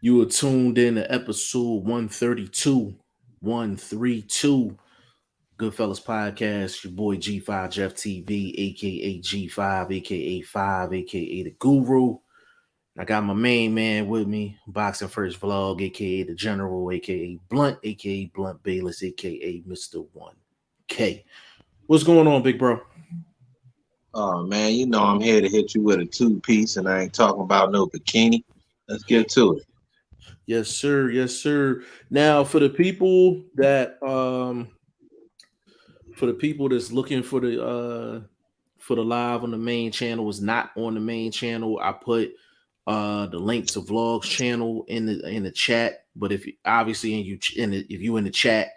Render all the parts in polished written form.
You are tuned in to episode 132, 132, Goodfellas Podcast. Your boy G5 Jeff TV, aka G5, aka 5, aka the Guru. I got my main man with me, Boxing First Vlog, aka the General, aka Blunt, aka Blunt Bayless, aka Mr. 1K. What's going on, big bro? Oh man, you know I'm here to hit you with a two-piece, and I ain't talking about no bikini. Let's get to it. Yes, sir. Yes, sir. Now, for the people that's looking for the live on the main channel, is not on the main channel, I put the link to vlogs channel in the chat. But if you obviously if you in the chat,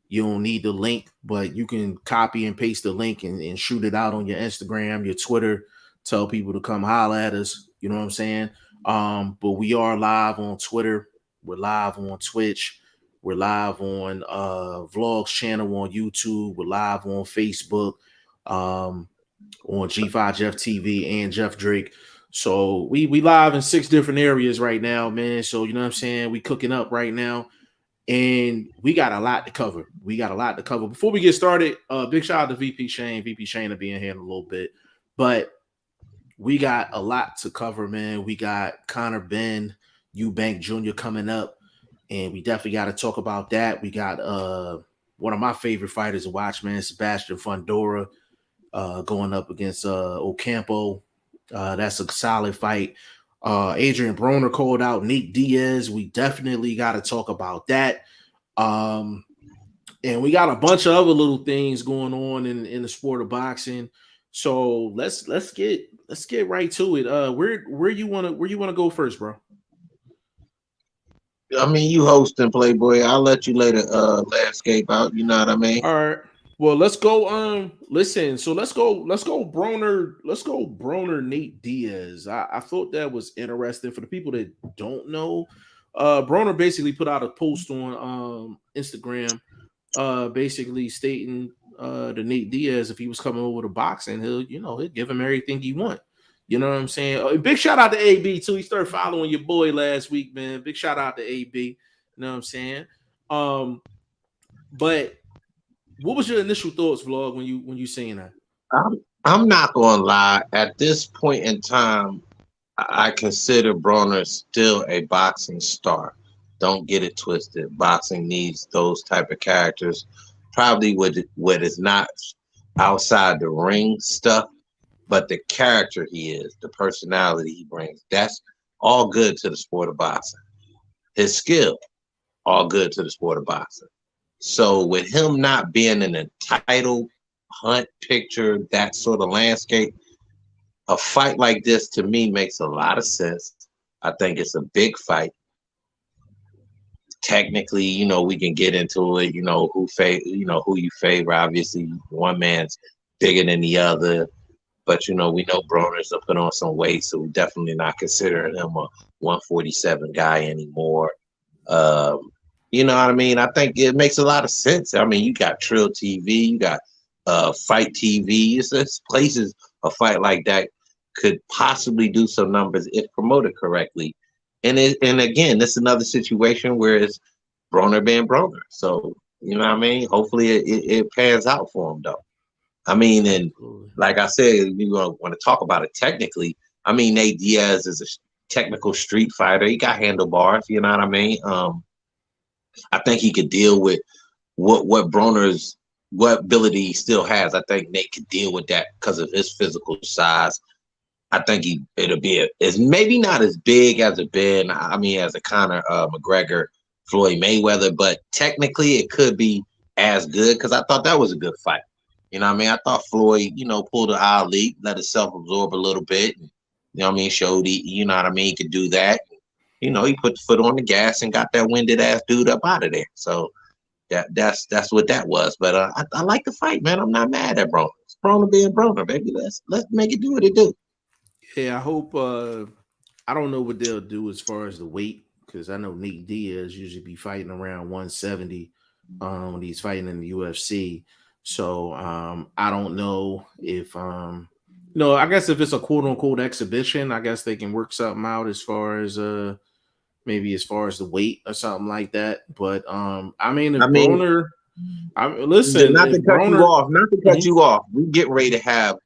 you don't need the link, but you can copy and paste the link and shoot it out on your Instagram, your Twitter, tell people to come holler at us. You know what I'm saying? But we are live on Twitter, we're live on Twitch, we're live on vlogs channel on YouTube, we're live on Facebook, on G5 Jeff TV and Jeff Drake. So we live in 6 different areas right now, man. So you know what I'm saying? We cooking up right now. And we got a lot to cover. We got a lot to cover. Before we get started, big shout out to VP Shane. VP Shane will be in here in a little bit. But we got a lot to cover, man. We got Conor, Benn, Eubank Jr. coming up. And we definitely got to talk about that. We got one of my favorite fighters to watch, man, Sebastian Fundora, going up against Ocampo. That's a solid fight. Adrian Broner called out Nate Diaz. We definitely got to talk about that. And we got a bunch of other little things going on in the sport of boxing. So let's get right to it. Where you wanna go first, bro? I mean, you hosting Playboy. I'll let you lay the landscape out. You know what I mean? All right. Well, let's go. Listen. So let's go. Broner. Let's go. Broner Nate Diaz. I thought that was interesting for the people that don't know. Broner basically put out a post on Instagram, basically stating to Nate Diaz, if he was coming over to boxing, he'll give him everything he want. You know what I'm saying? Big shout out to AB too. He started following your boy last week, man. Big shout out to AB. You know what I'm saying? But what was your initial thoughts, vlog, when you saying that? I'm not gonna lie. At this point in time, I consider Broner still a boxing star. Don't get it twisted. Boxing needs those type of characters. Probably what is not outside the ring stuff, but the character he is, the personality he brings. That's all good to the sport of boxing. His skill, all good to the sport of boxing. So with him not being in a title hunt picture, that sort of landscape, a fight like this to me makes a lot of sense. I think it's a big fight. Technically, we can get into it. Who you favor. Obviously, one man's bigger than the other, but we know Broner's to put on some weight, so we're definitely not considering him a 147 guy anymore. You know what I mean? I think it makes a lot of sense. I mean, you got Trill TV, you got Fight TV. It's places a fight like that could possibly do some numbers if promoted correctly. And again, this is another situation where it's Broner being Broner. So, you know what I mean? Hopefully it pans out for him, though. I mean, and like I said, we want to talk about it technically. I mean, Nate Diaz is a technical street fighter. He got handlebars, you know what I mean? I think he could deal with what ability he still has. I think Nate could deal with that because of his physical size. I think it's maybe not as big as a Benn. I mean, as a Conor McGregor, Floyd Mayweather, but technically it could be as good because I thought that was a good fight. You know what I mean? I thought Floyd, pulled the eye leap, let himself absorb a little bit. And, you know what I mean? Showed he could do that. He put the foot on the gas and got that winded ass dude up out of there. So that's what that was. But I like the fight, man. I'm not mad at Broner. It's Broner being Broner, baby. Let's make it do what it do. Yeah, I hope. I don't know what they'll do as far as the weight, because I know Nate Diaz usually be fighting around 170 when he's fighting in the UFC. So I don't know if I guess if it's a quote unquote exhibition, I guess they can work something out as far as maybe as far as the weight or something like that. But I mean, if I mean, Broner, listen, not if to cut you Broner, off, not to cut you off. We get ready to have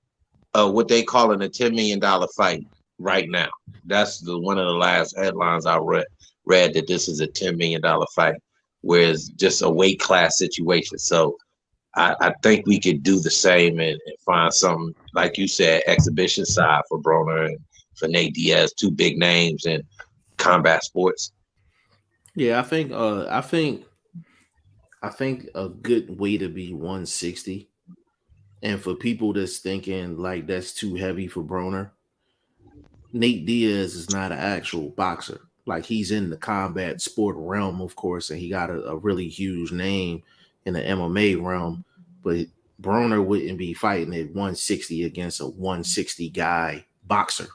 what they call a $10 million fight right now. That's one of the last headlines I read that this is a $10 million fight, whereas just a weight class situation. So I think we could do the same and find some, like you said, exhibition side for Broner and for Nate Diaz, two big names in combat sports. yeah, I think a good way to be 160. And for people that's thinking like that's too heavy for Broner, Nate Diaz is not an actual boxer. Like he's in the combat sport realm, of course, and he got a really huge name in the MMA realm. But Broner wouldn't be fighting at 160 against a 160 guy boxer.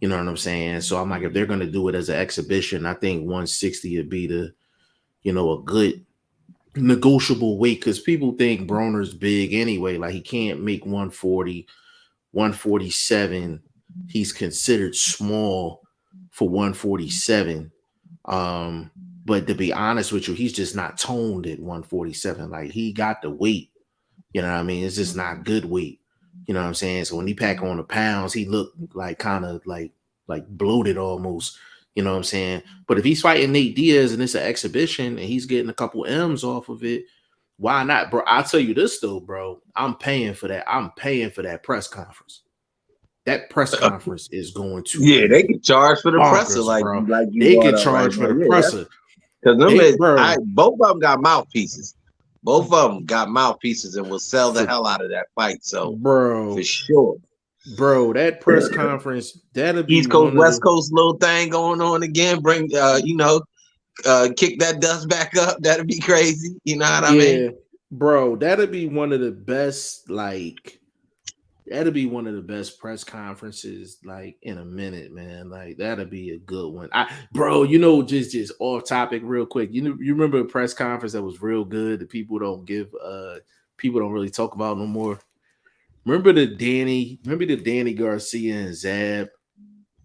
You know what I'm saying? So I'm like, if they're going to do it as an exhibition, I think 160 would be a good negotiable weight because people think Broner's big anyway. Like he can't make 140, 147. He's considered small for 147. But to be honest with you, he's just not toned at 147. Like he got the weight. You know what I mean? It's just not good weight. You know what I'm saying? So when he pack on the pounds, he looked like kind of like bloated almost. You know what I'm saying? But if he's fighting Nate Diaz and it's an exhibition and he's getting a couple M's off of it, why not, bro? I'll tell you this though, bro. I'm paying for that. I'm paying for that press conference. That press conference is going to they can charge for the bonkers, presser, like you they brought can up charge for the presser. Because both of them got mouthpieces. Both of them got mouthpieces and will sell the hell out of that fight. So, bro, for sure. Bro, that press conference, that'll be East Coast, West Coast little thing going on again. Bring, kick that dust back up. That'd be crazy. You know what I mean? Bro, that'll be one of the best, that'll be one of the best press conferences, in a minute, man. Like, that'll be a good one. Just off topic real quick. You remember a press conference that was real good that people don't really talk about no more? Remember the Danny Garcia and Zab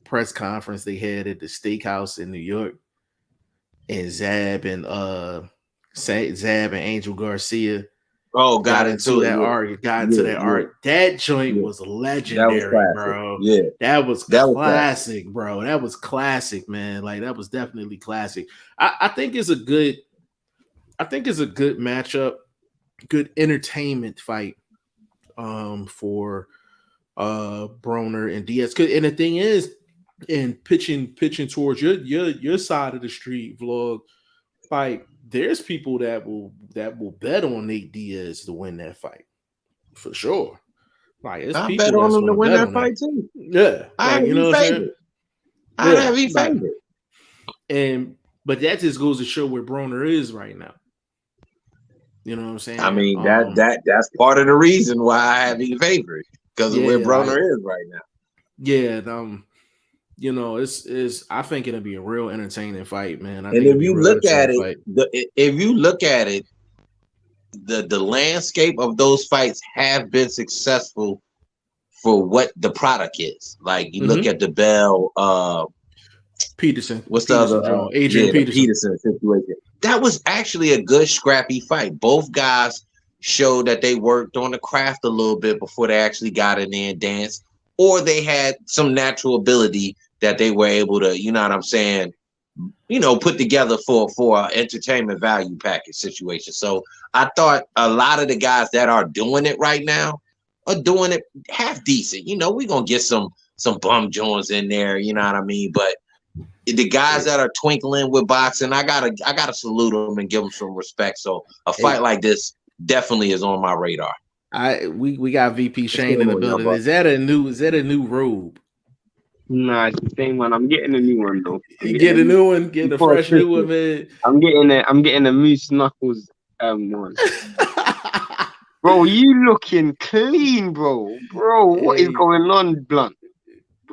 press conference they had at the steakhouse in New York? And Zab and Angel Garcia got into that argument. That joint was legendary, bro. Yeah. That was classic, bro. That was classic, man. Like that was definitely classic. I think it's a good matchup, good entertainment fight for Broner and Diaz. And the thing is, and pitching towards your side of the street vlog, like there's people that will bet on Nate Diaz to win that fight for sure. Like it's I people bet on him to win that fight too. Yeah, I have him favored. But that just goes to show where Broner is right now. You know what I'm saying? I mean that's part of the reason why I have him favored because of where Broner is right now. Yeah, it's I think it'll be a real entertaining fight, man. And if you look at it, the landscape of those fights have been successful for what the product is. Like you look at the Bell Peterson. What's the other Adrian Peterson situation? That was actually a good scrappy fight. Both guys showed that they worked on the craft a little bit before they actually got in there and danced, or they had some natural ability that they were able to, you know what I'm saying, put together for an entertainment value package situation. So I thought a lot of the guys that are doing it right now are doing it half decent. We're gonna get some bum joints in there, you know what I mean? But the guys that are twinkling with boxing, I gotta salute them and give them some respect. So a fight like this definitely is on my radar. We got VP Shane in the building. Is that a new robe? Nah, it's the same one. I'm getting a new one though. Get a new one, get a fresh new one, man. I'm getting a Moose Knuckles one. Bro, you looking clean, bro. Bro, what is going on, Blunt?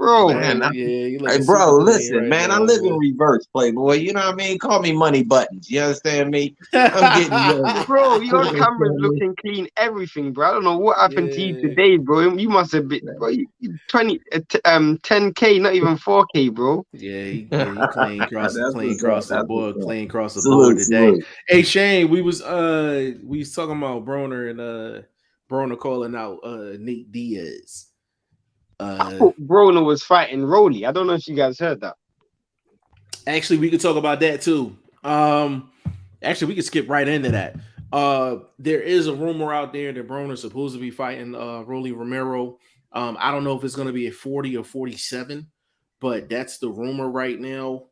bro. Man, yeah, you hey, looking bro, super clean listen, right man, I now, live in boy. reverse, playboy. You know what I mean? Call me money buttons. You understand me? I'm getting yours. Bro, You your camera's understand me? looking clean, everything, bro. I don't know what happened to you Yeah, today, bro. You must have been, bro. 10K, not even 4K, bro. he clean That's clean what's up. across the That's board, what's up. clean across the board Salute, today. salute. Hey Shane, we was talking about Broner and Broner calling out Nate Diaz. I thought Broner was fighting Rolly. I don't know if you guys heard that. Actually, we could talk about that too. Actually, we could skip right into that. There is a rumor out there that Broner's supposed to be fighting Rolly Romero. I don't know if it's going to be at 40 or 47, but that's the rumor right now.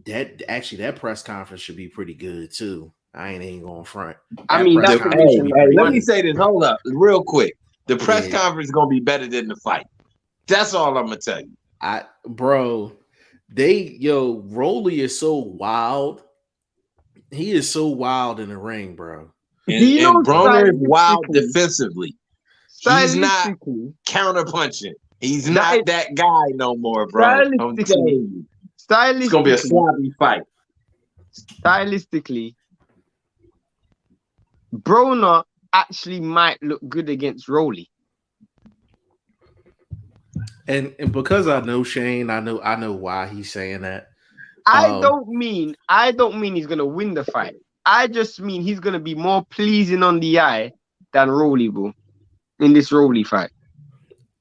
That press conference should be pretty good too. I ain't going front. I That mean, press that Hey, could conference make should him be hey, pretty let me money. good. say this. Hold up, real quick. The press Yeah. conference is gonna be better than the fight. That's all I'm gonna tell you. Rolly is so wild. He is so wild in the ring, bro. Do you And know Broner is wild defensively. He's not stylistically, counterpunching. He's that is not that guy no more, bro. I'm telling you. It's gonna be a sloppy fight. stylistically, Broner actually might look good against Rolly. And because I know Shane, I know why he's saying that. I don't mean he's gonna win the fight. I just mean he's gonna be more pleasing on the eye than Rolly, bro, in this Rolly fight.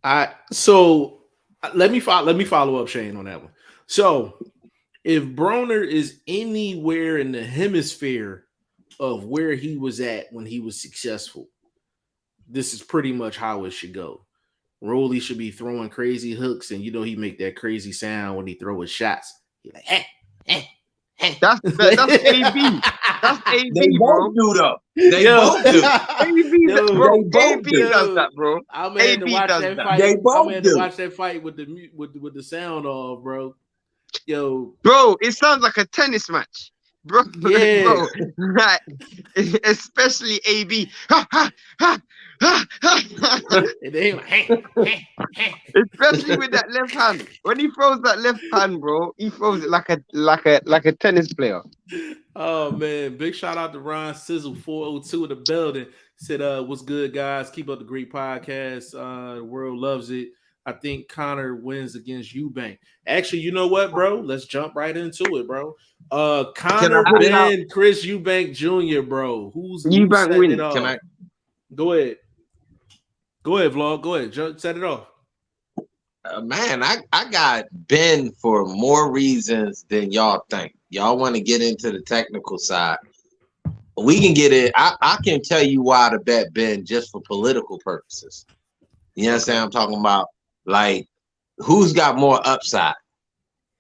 Let me follow up Shane on that one. So if Broner is anywhere in the hemisphere of where he was at when he was successful, this is pretty much how it should go. Rolly should be throwing crazy hooks, and he make that crazy sound when he throw his shots. He like, That's AB. That's They AB, bro. both do though. They both do. AB, bro. They both AB do. does that, bro. I'm gonna have to AB watch does that that. fight. They I'm both gonna have to do. watch that fight with the sound off, bro. Yo, Bro, it sounds like a tennis match. Bro, yeah. bro, like, especially AB. And they like, Especially with that left hand. When he throws that left hand, bro, he throws it like a tennis player. Oh man, big shout out to Ron Sizzle 402 in the building. Said, what's good, guys? Keep up the great podcast. The world loves it. I think Conor wins against Eubank. Actually, you know what, bro? Let's jump right into it, bro. Conor, Ben, Chris Eubank Jr., bro. Who's Eubank setting win. it off? Go ahead. Go ahead, vlog. Go ahead. Set it off. Man, I got Ben for more reasons than y'all think. Y'all want to get into the technical side. We can get it. I can tell you why to bet Ben just for political purposes. You understand what I'm talking about? Like, who's got more upside?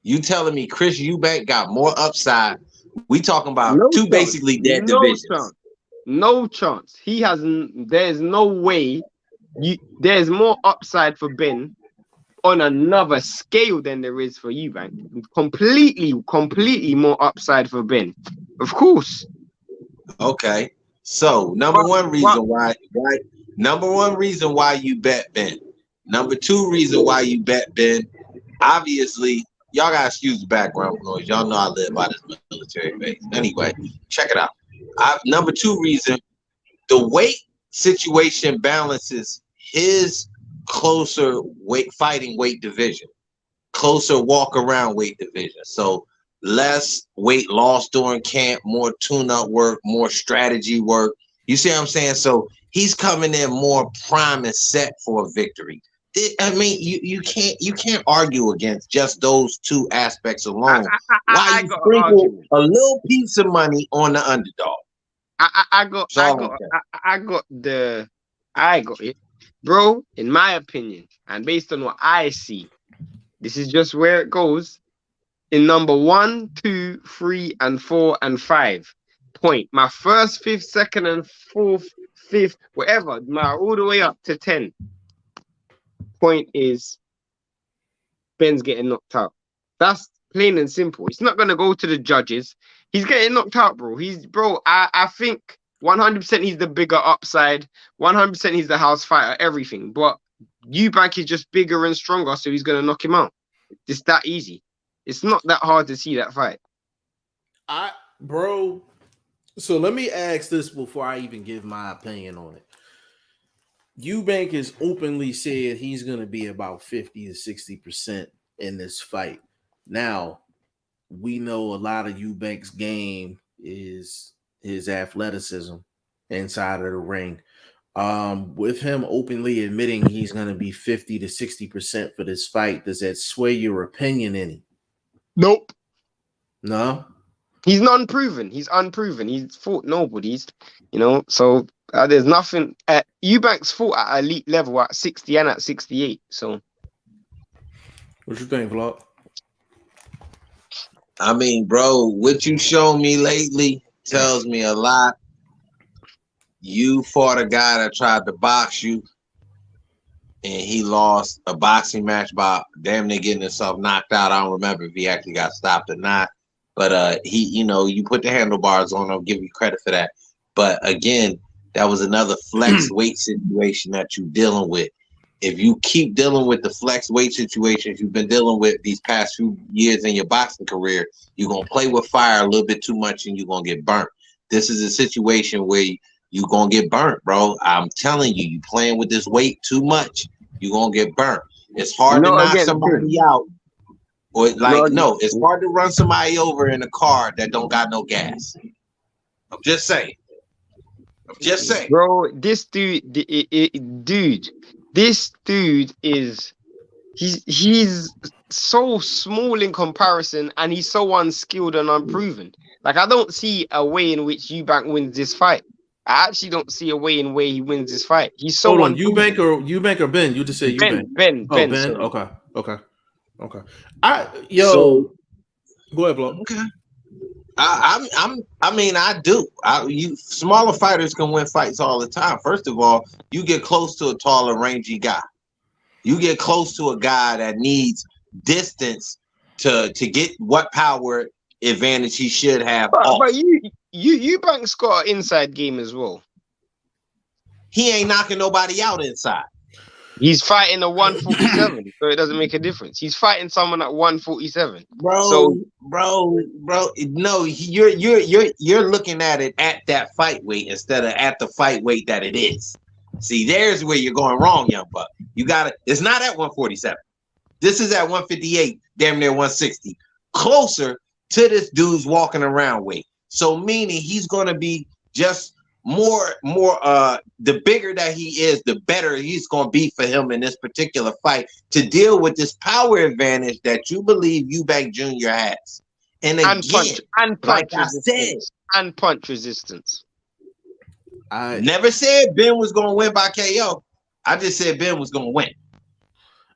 You telling me Chris Eubank got more upside? We talking about two basically dead divisions. No chance. He has. There's no way. There's more upside for Ben on another scale than there is for Eubank. Completely more upside for Ben. Of course. Okay. So number one reason why you bet Ben. Number two reason why you bet Ben. Obviously, y'all gotta excuse the background noise. Y'all know I live by this military base. Anyway, check it out. Number two reason, the weight situation balances his closer fighting weight division, closer walk around weight division. So less weight loss during camp, more tune-up work, more strategy work. You see what I'm saying? So he's coming in more prime and set for a victory. I mean, you can't argue against just those two aspects alone. Why you sprinkle a little piece of money on the underdog? I got it, bro. In my opinion, and based on what I see, this is just where it goes. In number 1, 2, 3, and 4, and 5 point. My first, fifth, second, and fourth, fifth, whatever, all the way up to 10 point is Ben's getting knocked out. That's plain and simple. It's not gonna go to the judges. He's getting knocked out, bro. I think 100% he's the bigger upside. 100% he's the house fighter. Everything, but Eubank is just bigger and stronger, so he's gonna knock him out. It's that easy. It's not that hard to see that fight. Bro. So let me ask this before I even give my opinion on it. Eubank has openly said he's going to be about 50 to 60% in this fight. Now, we know a lot of Eubank's game is his athleticism inside of the ring. With him openly admitting he's going to be 50 to 60% for this fight, does that sway your opinion any? Nope. No? He's unproven. He's unproven. He's fought nobody. So there's nothing. Eubank's fought at elite level at 60 and at 68. So, what you think, Vlog? I mean, bro, what you shown me lately tells me a lot. You fought a guy that tried to box you, and he lost a boxing match by damn near getting himself knocked out. I don't remember if he actually got stopped or not. But you put the handlebars on. I'll give you credit for that. But again, that was another flex weight situation that you're dealing with. If you keep dealing with the flex weight situations you've been dealing with these past few years in your boxing career, you're gonna play with fire a little bit too much, and you're gonna get burnt. This is a situation where you're gonna get burnt, bro. I'm telling you, you playing with this weight too much, you're gonna get burnt. It's hard to knock somebody out. Or it's hard to run somebody over in a car that don't got no gas. I'm just saying. Bro, this dude, this dude is he's so small in comparison, and he's so unskilled and unproven. Like, I don't see a way in which Eubank wins this fight. I actually don't see a way in which he wins this fight. He's so. Hold on, Eubank or Benn? You just said Eubank. Ben. Ben. Okay. Go ahead, Vlog. Okay. I do. Smaller fighters can win fights all the time. First of all, you get close to a taller, rangy guy. You get close to a guy that needs distance to get what power advantage he should have. But Eubank's got an inside game as well. He ain't knocking nobody out inside. He's fighting a 147, so it doesn't make a difference. He's fighting someone at 147, bro. No, you're looking at it at that fight weight instead of at the fight weight that it is. See, there's where you're going wrong, young buck. It's not at 147. This is at 158, damn near 160, closer to this dude's walking around weight. So meaning he's going to be just more the bigger that he is, the better he's going to be for him in this particular fight to deal with this power advantage that you believe Eubank Jr. has. And again, punch resistance. I never said Ben was going to win by KO. I just said Ben was going to win.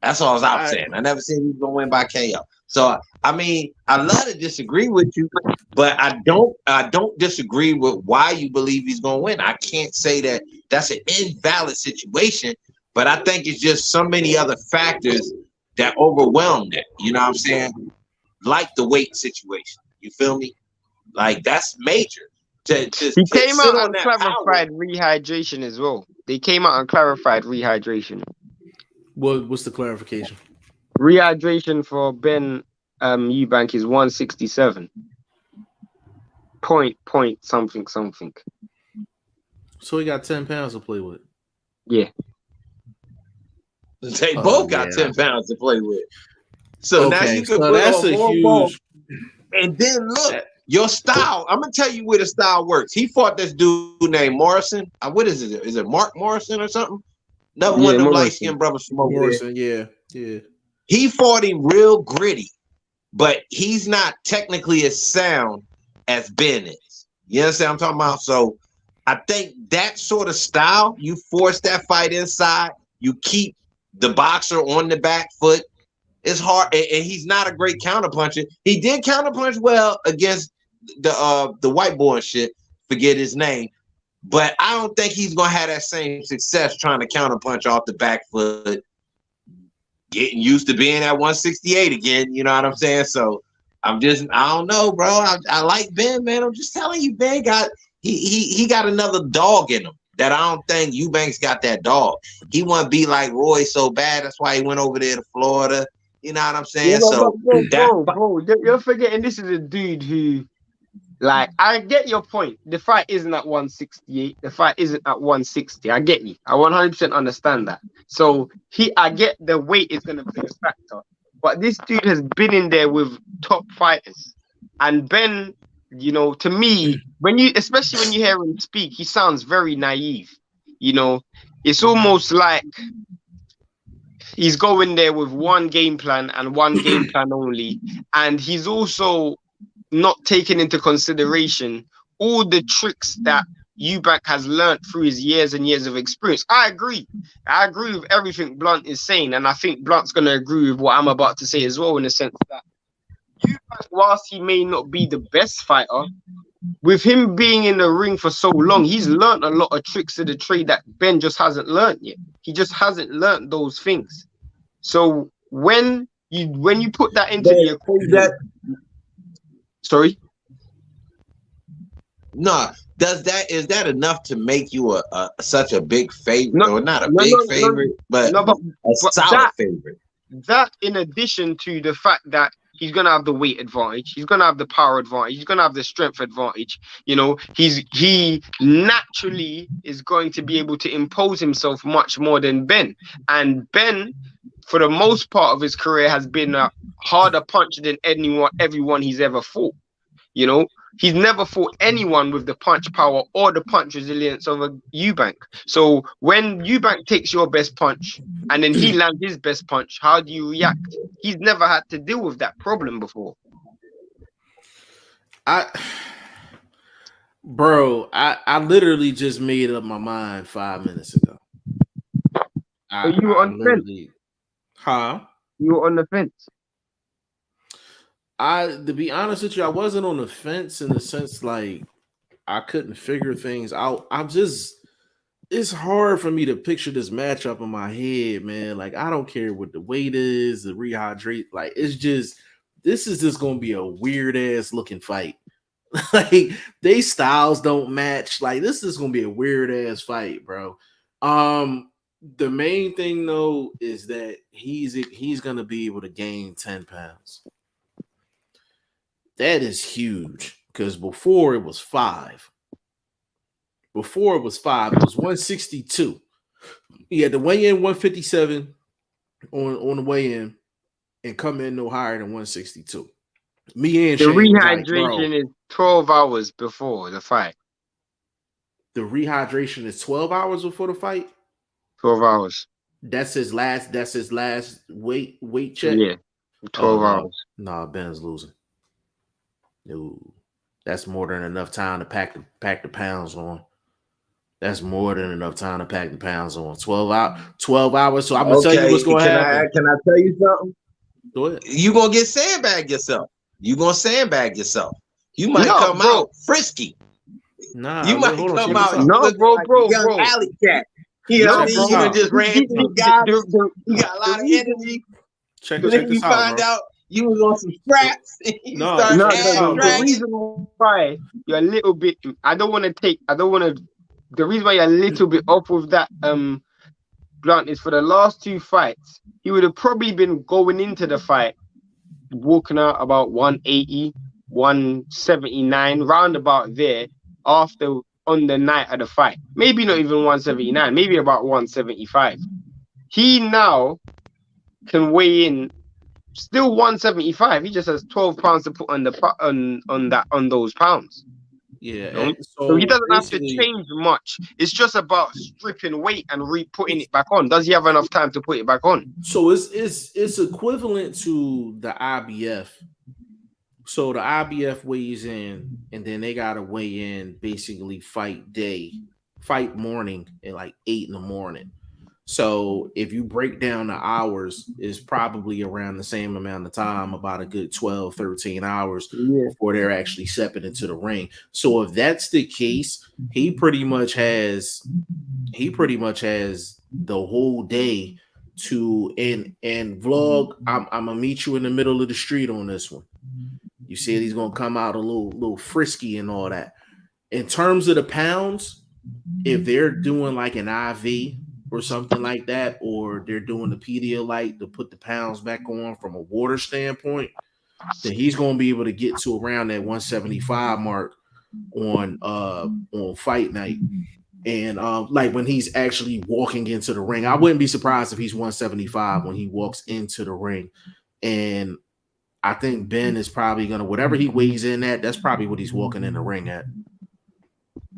That's all I was saying. I never said he was going to win by KO. So, I mean, I love to disagree with you, but I don't disagree with why you believe he's going to win. I can't say that that's an invalid situation, but I think it's just so many other factors that overwhelm it. You know what I'm saying? Like the weight situation. You feel me? Like, that's major. He came out and clarified rehydration as well. They came out and clarified rehydration. What's the clarification? Rehydration for Ben Eubank is 167. Point something. So he got 10 pounds to play with. Yeah. They both got 10 pounds to play with. So now you can put that's a huge. And then look, your style. I'm gonna tell you where the style works. He fought this dude named Morrison. What is it? Is it Mark Morrison or something? Another one of them light-skinned brothers from over Morrison, there. Yeah. He fought him real gritty, but he's not technically as sound as Ben is. You understand what I'm talking about? So I think that sort of style, you force that fight inside, you keep the boxer on the back foot. It's hard, and he's not a great counterpuncher. He did counterpunch well against the white boy and shit. Forget his name. But I don't think he's going to have that same success trying to counterpunch off the back foot, getting used to being at 168 again. You know what I'm saying? So I don't know, bro. I like Ben, man. I'm just telling you, Ben he got another dog in him that I don't think Eubank's got that dog. He want to be like Roy so bad. That's why he went over there to Florida. You know what I'm saying? Yeah, So bro, you're forgetting this is a dude who, like, I get your point. The fight isn't at 168. The fight isn't at 160. I get you. I 100% understand that. So I get the weight is going to be a factor. But this dude has been in there with top fighters. And Benn, you know, to me, especially when you hear him speak, he sounds very naive. You know, it's almost like he's going there with one game plan and one game plan only. And he's also not taking into consideration all the tricks that Eubank has learned through his years and years of experience. I agree with everything Blunt is saying, and I think Blunt's going to agree with what I'm about to say as well, in the sense that Eubank, whilst he may not be the best fighter, with him being in the ring for so long, he's learned a lot of tricks of the trade that Benn just hasn't learned yet. He just hasn't learned those things. So when you put that into the equation, sorry? No, is that enough to make you such a big favorite? Or not a big favorite, but a solid favorite. That, in addition to the fact that he's gonna have the weight advantage, he's gonna have the power advantage, he's gonna have the strength advantage. You know, he naturally is going to be able to impose himself much more than Benn. And Benn, for the most part of his career, has been a harder puncher than everyone he's ever fought. You know, he's never fought anyone with the punch power or the punch resilience of a Eubank. So when Eubank takes your best punch and then he lands his best punch, how do you react? He's never had to deal with that problem before. I literally just made up my mind 5 minutes ago. You were on the fence? Huh? You were on the fence? To be honest with you, I wasn't on the fence in the sense like I couldn't figure things out. It's hard for me to picture this matchup in my head, man. Like, I don't care what the weight is, the rehydrate. Like, this is just going to be a weird ass looking fight. Like, they styles don't match. Like, this is going to be a weird ass fight, bro. The main thing though is that he's going to be able to gain 10 pounds. That is huge, because before it was 5. Before it was 5, it was 162. He had to weigh in 157 on the weigh in and come in no higher than 162. Me and the Shane rehydration is 12 hours before the fight. The rehydration is 12 hours before the fight. 12 hours. That's his last weight check. Yeah, 12 hours. Nah, Benn's losing. No, that's more than enough time to pack the pounds on. That's more than enough time to pack the pounds on. 12 hours. So I'm gonna tell you what's gonna happen. Can I tell you something? Go ahead. You gonna get sandbagged yourself. You might come out frisky. Nah, you might come out. No, bro. Alley cat. You know what I mean? You just ran through guys. You got a lot of energy. Check you this find out you was on some straps. The reason why you're a little bit, the reason why you're a little bit off with that, Blunt, is for the last 2 fights, he would have probably been going into the fight, walking out about 180, 179, round about there, on the night of the fight. Maybe not even 179, maybe about 175. He now can weigh in still 175. He just has 12 pounds to put on those pounds. Yeah. So he doesn't have to change much. It's just about stripping weight and putting it back on. Does he have enough time to put it back on? So it's equivalent to the IBF. So the IBF weighs in, and then they gotta weigh in basically fight morning at like 8 in the morning. So if you break down the hours, it's probably around the same amount of time, about a good 12, 13 hours before they're actually stepping into the ring. So if that's the case, he pretty much has the whole day to and vlog. I'm gonna meet you in the middle of the street on this one. You said he's gonna come out a little frisky and all that. In terms of the pounds, if they're doing like an IV or something like that, or they're doing the Pedialyte to put the pounds back on from a water standpoint, then he's going to be able to get to around that 175 mark on fight night. And like when he's actually walking into the ring, I wouldn't be surprised if he's 175 when he walks into the ring. And I think Benn is probably gonna, whatever he weighs in at, that's probably what he's walking in the ring at.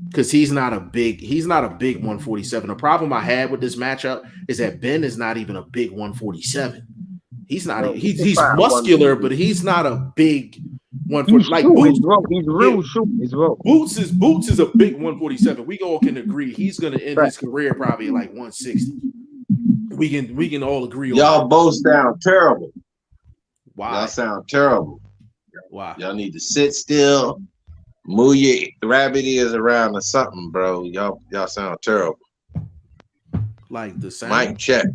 Because he's not a big 147. The problem I had with this matchup is that Benn is not even a big 147. He's not. He's muscular, but he's not a big 140. Like Boots, he's real short as well. Boots is a big 147. We all can agree he's gonna end his career probably like 160. We can all agree on y'all that. both sound terrible. Why? Y'all sound terrible. Why? Y'all need to sit still, move your rabbit ears around or something, bro. Y'all sound terrible. Like the sound. Mic check.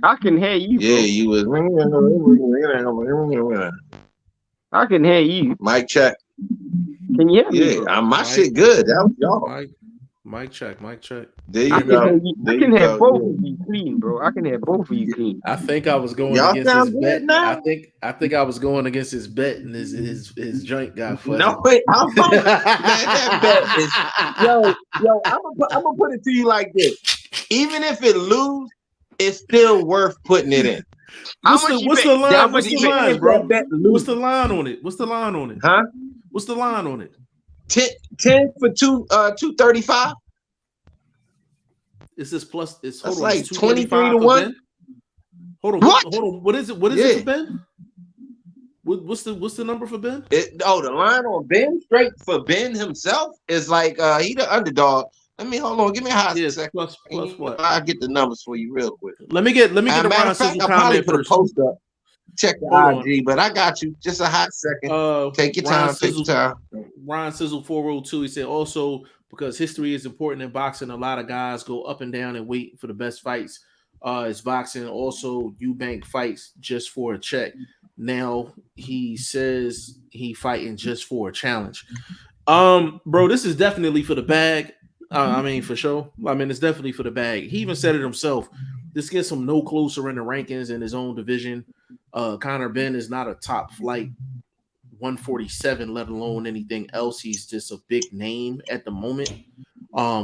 I can hear you. Yeah, Bro. you was. I can hear you. Mic check. Can you hear me? Yeah, my shit good. That was y'all. Mic check. There I you go. I can hear both of you clean, bro. I can hear both of you clean. I think I was going Y'all against sound his good bet. now? I think I was going against his bet, and his joint got fuzzy. No, wait, I'm man, that bet is yo. I'm gonna put it to you like this. Even if it lose, it's still worth putting it in. What's the line? What's the line, bro? What's the line on it? Huh? What's the line on it? 10 for 235. Is this plus? It's That's hold on, like 23 to 1. Hold on. What? Hold on. What is it? What is it for Ben? What's the number for Ben? The line on Ben straight for Ben himself is like he the underdog. Let me hold on. Give me a hot second. Plus what? I'll get the numbers for you real quick. Let me get a matter Ron of fact, Sizzle I'll probably comment put first. a post up. Check the Hold IG, but I got you. Just a hot second. Take your time. Take your time. Ron Sizzle 402. He said also because history is important in boxing, a lot of guys go up and down and wait for the best fights. It's boxing. Also, Eubank fights just for a check. Now he says he fighting just for a challenge. Bro, this is definitely for the bag. I mean, for sure. I mean, it's definitely for the bag. He even said it himself. This gets him no closer in the rankings in his own division. Conor Benn is not a top flight 147, let alone anything else. He's just a big name at the moment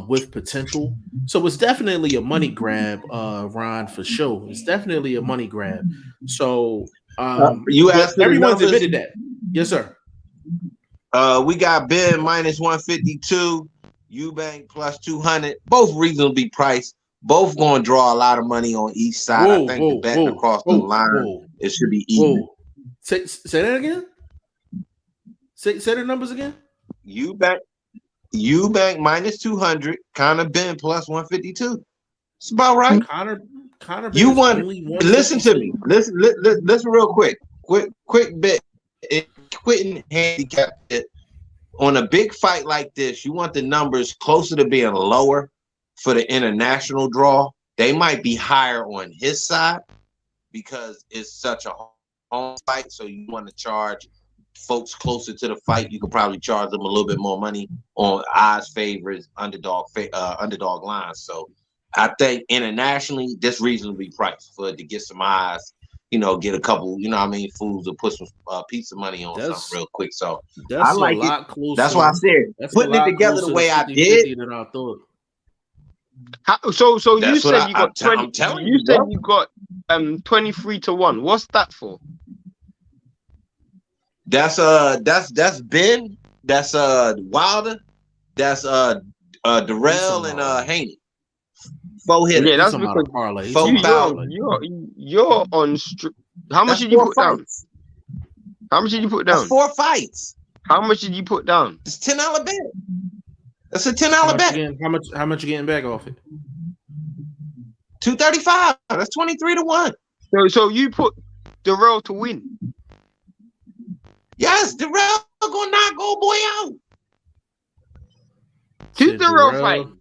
with potential. So it's definitely a money grab, Ron, for sure. It's definitely a money grab. So you asked everyone's admitted that. Yes, sir. We got Ben minus 152, Eubank plus 200. Both reasonably priced. Both going to draw a lot of money on each side. I think the betting across the line, it should be even. Say that again. Say the numbers again. Eubank minus 200. Conor Benn plus 152. It's about right. Conor. You want? Listen to me. Listen real quick. Quick bit. Quitting handicap it. On a big fight like this, you want the numbers closer to being lower for the international draw. They might be higher on his side because it's such a home fight. So you want to charge folks closer to the fight. You could probably charge them a little bit more money on odds favorites, underdog lines. So I think internationally, this reasonably priced for it to get some eyes. Get a couple, fools to put some pizza money on something real quick. So I like it. That's why I said putting it together the way I did. Than I thought. So you said you got 20. I'm telling you said you got 23 to 1. What's that for? That's Ben. That's Wilder. That's Darrell and Haney. 4 hitters. Yeah, that's because you're on. How much did you put down? How much did you put down? That's 4 fights. How much did you put down? It's $10 bet. That's a $10 bet. How much you getting back off it? 235. That's 23 to 1. So you put Darrell to win. Yes, Darrell gonna knock old boy out. Who's Darrell fighting?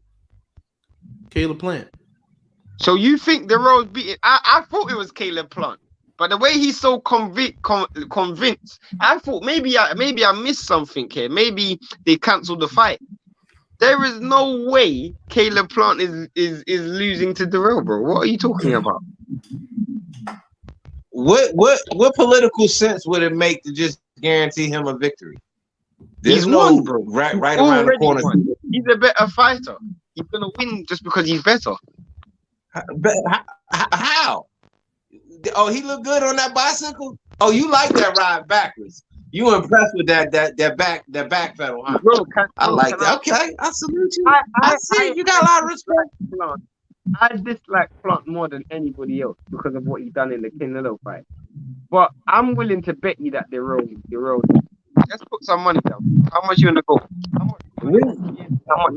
Caleb Plant. So you think Darrell's beating? I thought it was Caleb Plant, but the way he's so convinced, I thought maybe I missed something here. Maybe they cancelled the fight. There is no way Caleb Plant is losing to Darrell, bro. What are you talking about? What political sense would it make to just guarantee him a victory? There's He's no won, bro. right He's around the corner. won. He's a better fighter. He's gonna win just because he's better. But how? Oh, he looked good on that bicycle. Oh, you like that ride backwards? You impressed with that back pedal, huh? Bro, I like that. Okay, I salute you. I see you got a lot of respect. I dislike Plant more than anybody else because of what he done in the Canelo fight. But I'm willing to bet you that they're wrong. Let's put some money down. How much you gonna go? How much you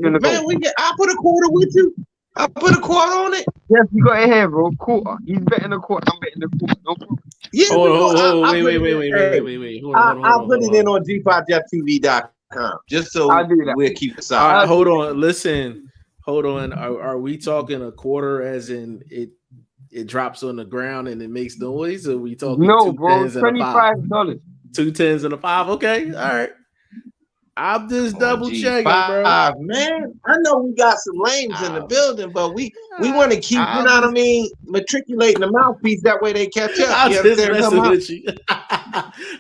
gonna go? Man, I'll put a quarter with you. I'll put a quarter on it. Yes, you got it here, bro. Quarter. He's betting a quarter. I'm betting a quarter. No problem. Yeah, wait. Hold on. I'll put it in on G5TV.com just so we'll keep it solid. All right, hold on. Listen. Hold on. Are we talking a quarter as in it drops on the ground and it makes noise? Or are we talking no, bro? $25. 2 10s and a 5. Okay, all right. I'm just double checking, bro. Man, I know we got some lames in the building, but we want to keep, you know what I mean, matriculating the mouthpiece. That way they catch up. I'm just messing with you.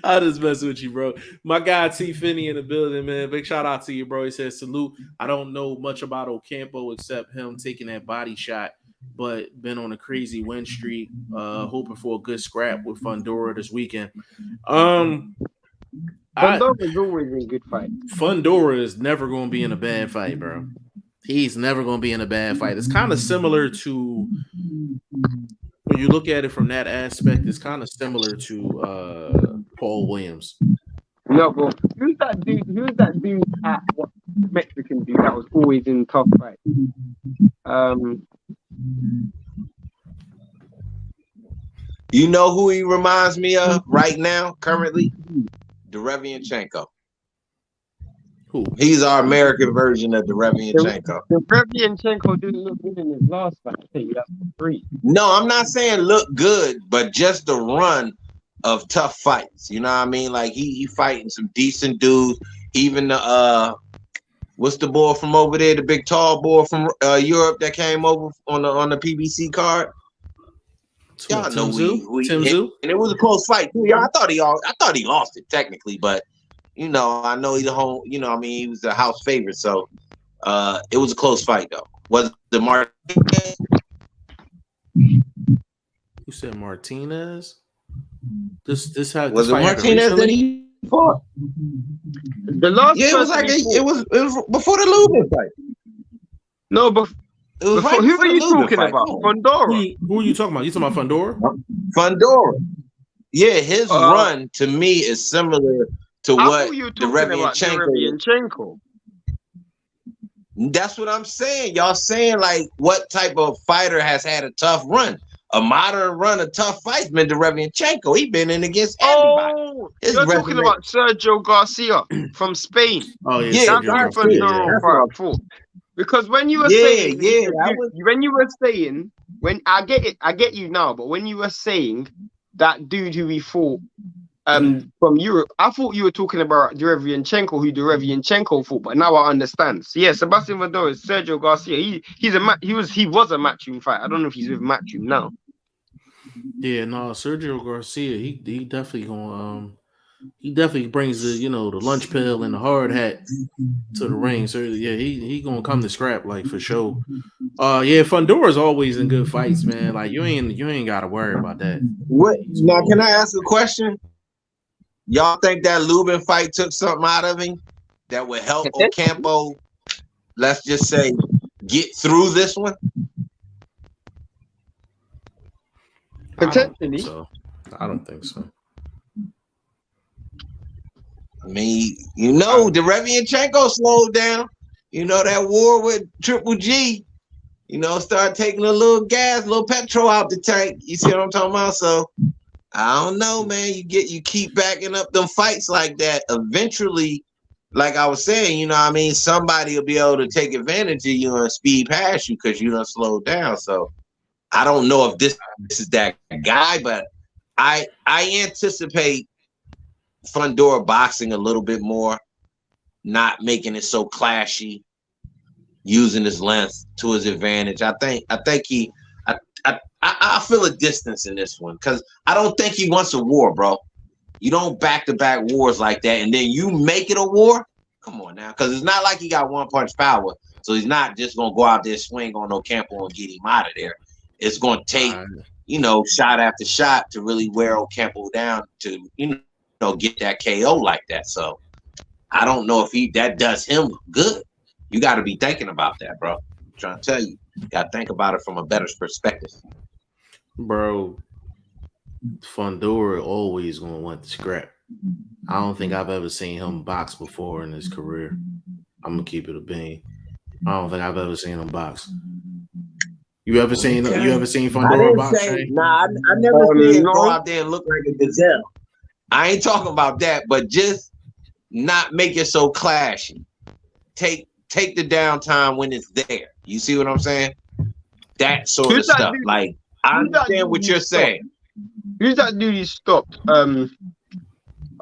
I'll just mess with you, bro. My guy T Finney in the building, man. Big shout out to you, bro. He says salute. I don't know much about Ocampo except him taking that body shot, but been on a crazy win streak. Hoping for a good scrap with Fundora this weekend. Fundora is always in good fight. Fundora is never going to be in a bad fight, bro. He's never going to be in a bad fight. It's kind of similar to when you look at it from that aspect. It's kind of similar to Paul Williams. No, bro. Who's that dude? At what Mexican dude that was always in tough fight? You know who he reminds me of right now, currently? Derevianchenko. Who? He's our American version of Derevianchenko. Derevianchenko didn't look good in his last fight. I tell you that for free. No, I'm not saying look good, but just the run of tough fights. You know what I mean? Like he fighting some decent dudes. Even the what's the boy from over there? The big tall boy from Europe that came over on the PBC card. Y'all know who he hit. And it was a close fight too. Y'all, I thought he lost it technically, but you know, I know he's a home. You know, I mean, he was a house favorite, so it was a close fight though. Was the Martinez? You said Martinez? This how was it Martinez that he fought? The last, yeah, it was before the Lubin fight. No, but. Right who are you talking about? Fundora. Who are you talking about? You talking about Fundora? Fundora. Yeah, his run to me is similar to what Derevianchenko. That's what I'm saying. Y'all saying like what type of fighter has had a tough run? A modern run of tough fights been Derevianchenko. He been in against everybody. Oh, you're talking about Sergio Garcia from Spain. Oh yeah, that's Fundora fought. Because when you were saying, when I get you now, but when you were saying that dude who we fought from Europe, I thought you were talking about Derevianchenko, who Derevianchenko fought, but now I understand. So yeah, Sebastian Fundora is Sergio Garcia. He was a matchroom fight. I don't know if he's with matchroom now. Yeah, no, Sergio Garcia, he definitely gonna he definitely brings the the lunch pail and the hard hat to the ring. So yeah, he gonna come to scrap like for sure. Yeah, Fundora's always in good fights, man. Like you ain't gotta worry about that. What now? Can I ask a question? Y'all think that Lubin fight took something out of him that would help Ocampo? Let's just say get through this one. Potentially. I don't think so. I mean, Derevianchenko slowed down. You know, that war with Triple G, start taking a little gas, a little petrol out the tank. You see what I'm talking about? So I don't know, man. You keep backing up them fights like that. Eventually, like I was saying, somebody will be able to take advantage of you and speed past you because you done slowed down. So I don't know if this is that guy, but I anticipate Fundora boxing a little bit more, not making it so clashy, using his length to his advantage. I feel a distance in this one because I don't think he wants a war, bro. You don't back-to-back wars like that, and then you make it a war. Come on now, because it's not like he got one punch power, so he's not just gonna go out there, swing on Ocampo and get him out of there. It's gonna take, shot after shot to really wear Ocampo down to, get that KO like that. So I don't know if that does him good. You got to be thinking about that, bro. I'm trying to tell you, got to think about it from a better perspective, bro. Fundora always gonna want the scrap. I don't think I've ever seen him box before in his career. I'm gonna keep it a bean. I don't think I've ever seen him box. You ever seen Fundora box? Nah, I never seen him go out there and look like a gazelle. I ain't talking about that, but just not make it so clashy. Take the downtime when it's there. You see what I'm saying? That sort of stuff. Like, I understand what you're saying. Who's that dude he stopped?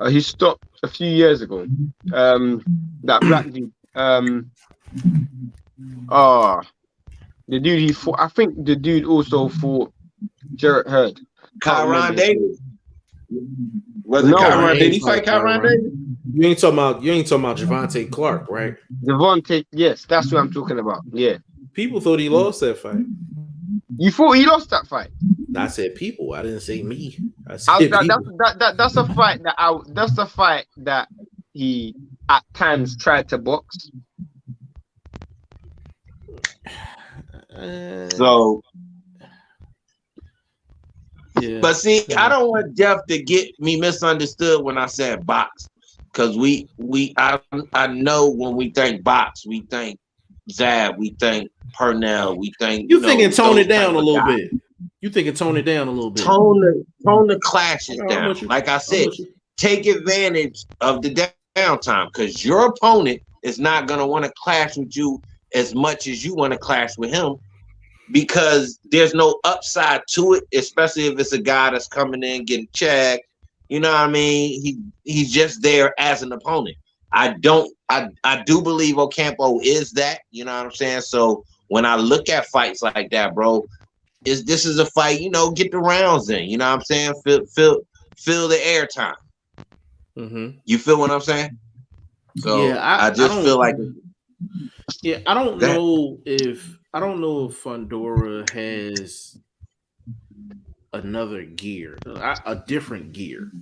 He stopped a few years ago. That black dude. The dude he fought. I think the dude also fought Jarrett Hurd. Kyron Davis. Was it Kyron? Did he fight Kyron Davis? You ain't talking about Javante Clark, right? Javante, yes, that's what I'm talking about. Yeah. People thought he lost that fight. You thought he lost that fight? I said people. I didn't say me. That's a fight that's a fight that he at times tried to box. So, yeah. But see, I don't want Jeff to get me misunderstood when I said box, because I know when we think box, we think Zab, we think Purnell, we think you thinking tone it down a little bit. You thinking tone it down a little bit. Tone the clashes down. Like I said, take advantage of the downtime, because your opponent is not gonna want to clash with you as much as you want to clash with him, because there's no upside to it, especially if it's a guy that's coming in getting checked. You know what I mean? He's just there as an opponent. I do believe Ocampo is that, you know what I'm saying? So when I look at fights like that, bro, this is a fight, get the rounds in, you know what I'm saying? Feel the airtime. Mm-hmm. You feel what I'm saying? So yeah, I just feel like I don't know if Fundora has another gear, a different gear.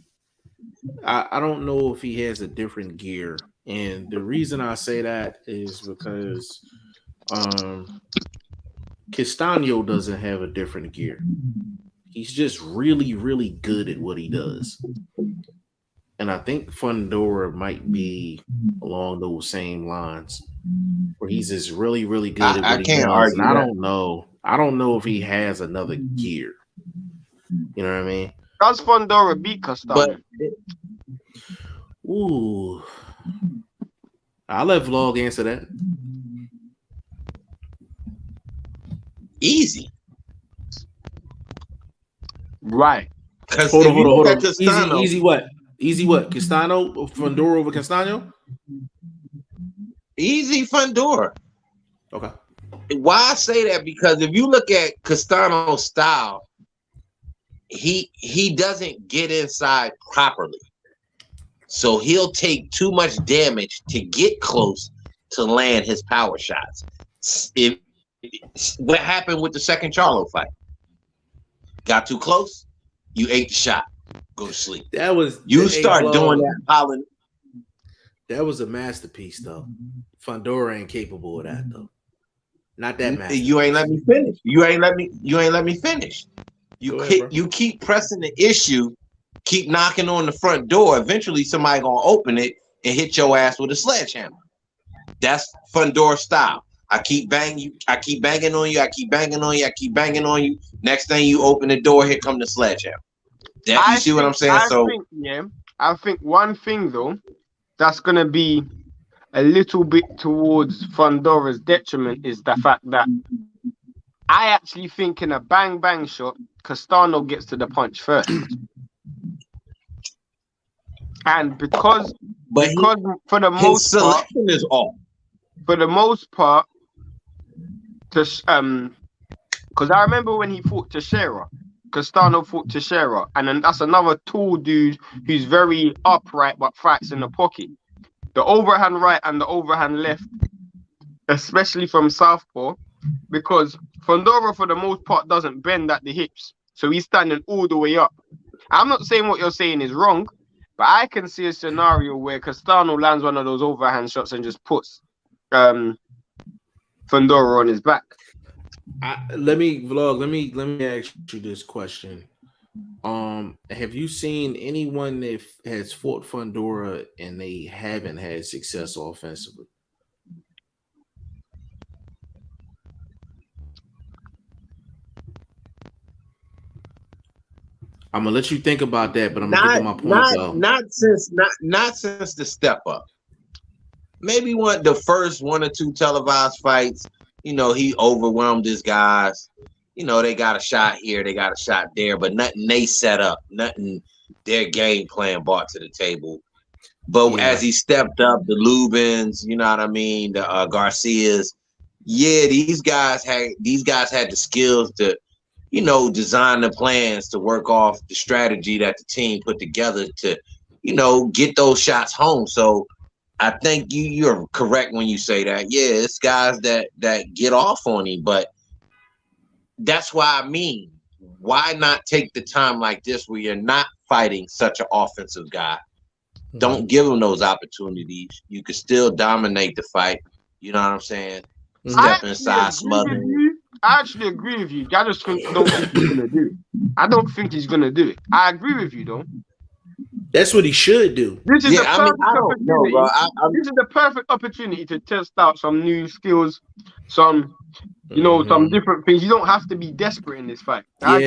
I don't know if he has a different gear, and the reason I say that is because Castaño doesn't have a different gear. He's just really, really good at what he does. And I think Fundora might be along those same lines, where he's just really, really good at what he does. And I don't know if he has another gear. You know what I mean? Does Fundora beat Castaño? Ooh. I'll let Vlog answer that. Easy. Right. Hold on. Easy what? Easy what? Castaño? Fundora over Castaño? Easy Fundora. Okay. Why I say that? Because if you look at Castaño's style, he doesn't get inside properly. So he'll take too much damage to get close to land his power shots. What happened with the second Charlo fight? Got too close, you ate the shot. Go to sleep. That was doing that, Holland. That was a masterpiece, though. Fundora ain't capable of that, though. Not that masterpiece. You ain't let me finish. You ain't let me finish. You keep pressing the issue, keep knocking on the front door. Eventually, somebody gonna open it and hit your ass with a sledgehammer. That's Fundora style. I keep banging you. I keep banging on you. I keep banging on you. I keep banging on you. Next thing you open the door, here come the sledgehammer. You see what I'm saying? I think one thing though, that's gonna be a little bit towards Fundora's detriment is the fact that I actually think in a bang bang shot, Castaño gets to the punch first. And because for the most part, selection is off. For the most part, because I remember when he fought Teixeira, Castano fought Teixeira, and then that's another tall dude who's very upright but fights in the pocket. The overhand right and the overhand left, especially from southpaw, because Fundora for the most part doesn't bend at the hips, so he's standing all the way up. I'm not saying what you're saying is wrong, but I can see a scenario where Castano lands one of those overhand shots and just puts Fundora on his back. Let me ask you this question. Have you seen anyone that has fought Fundora and they haven't had success offensively? I'm gonna let you think about that, but I'm gonna get to my point though. Not since the step up. Maybe the first 1 or 2 televised fights. You know, he overwhelmed his guys. You know, they got a shot here, they got a shot there, but nothing they set up, nothing their game plan brought to the table. But as he stepped up, the Lubins, you know what I mean, the Garcias, these guys had the skills to, you know, design the plans to work off the strategy that the team put together to, you know, get those shots home. So I think you're correct when you say that. Yeah, it's guys that get off on him, but that's why I mean, why not take the time like this where you're not fighting such an offensive guy? Mm-hmm. Don't give him those opportunities. You can still dominate the fight. You know what I'm saying? Step inside, smother. I actually agree with you. I just don't think he's gonna do it. I don't think he's gonna do it. I agree with you though. That's what he should do. This is the perfect opportunity. This is the perfect opportunity to test out some new skills, some some different things. You don't have to be desperate in this fight. I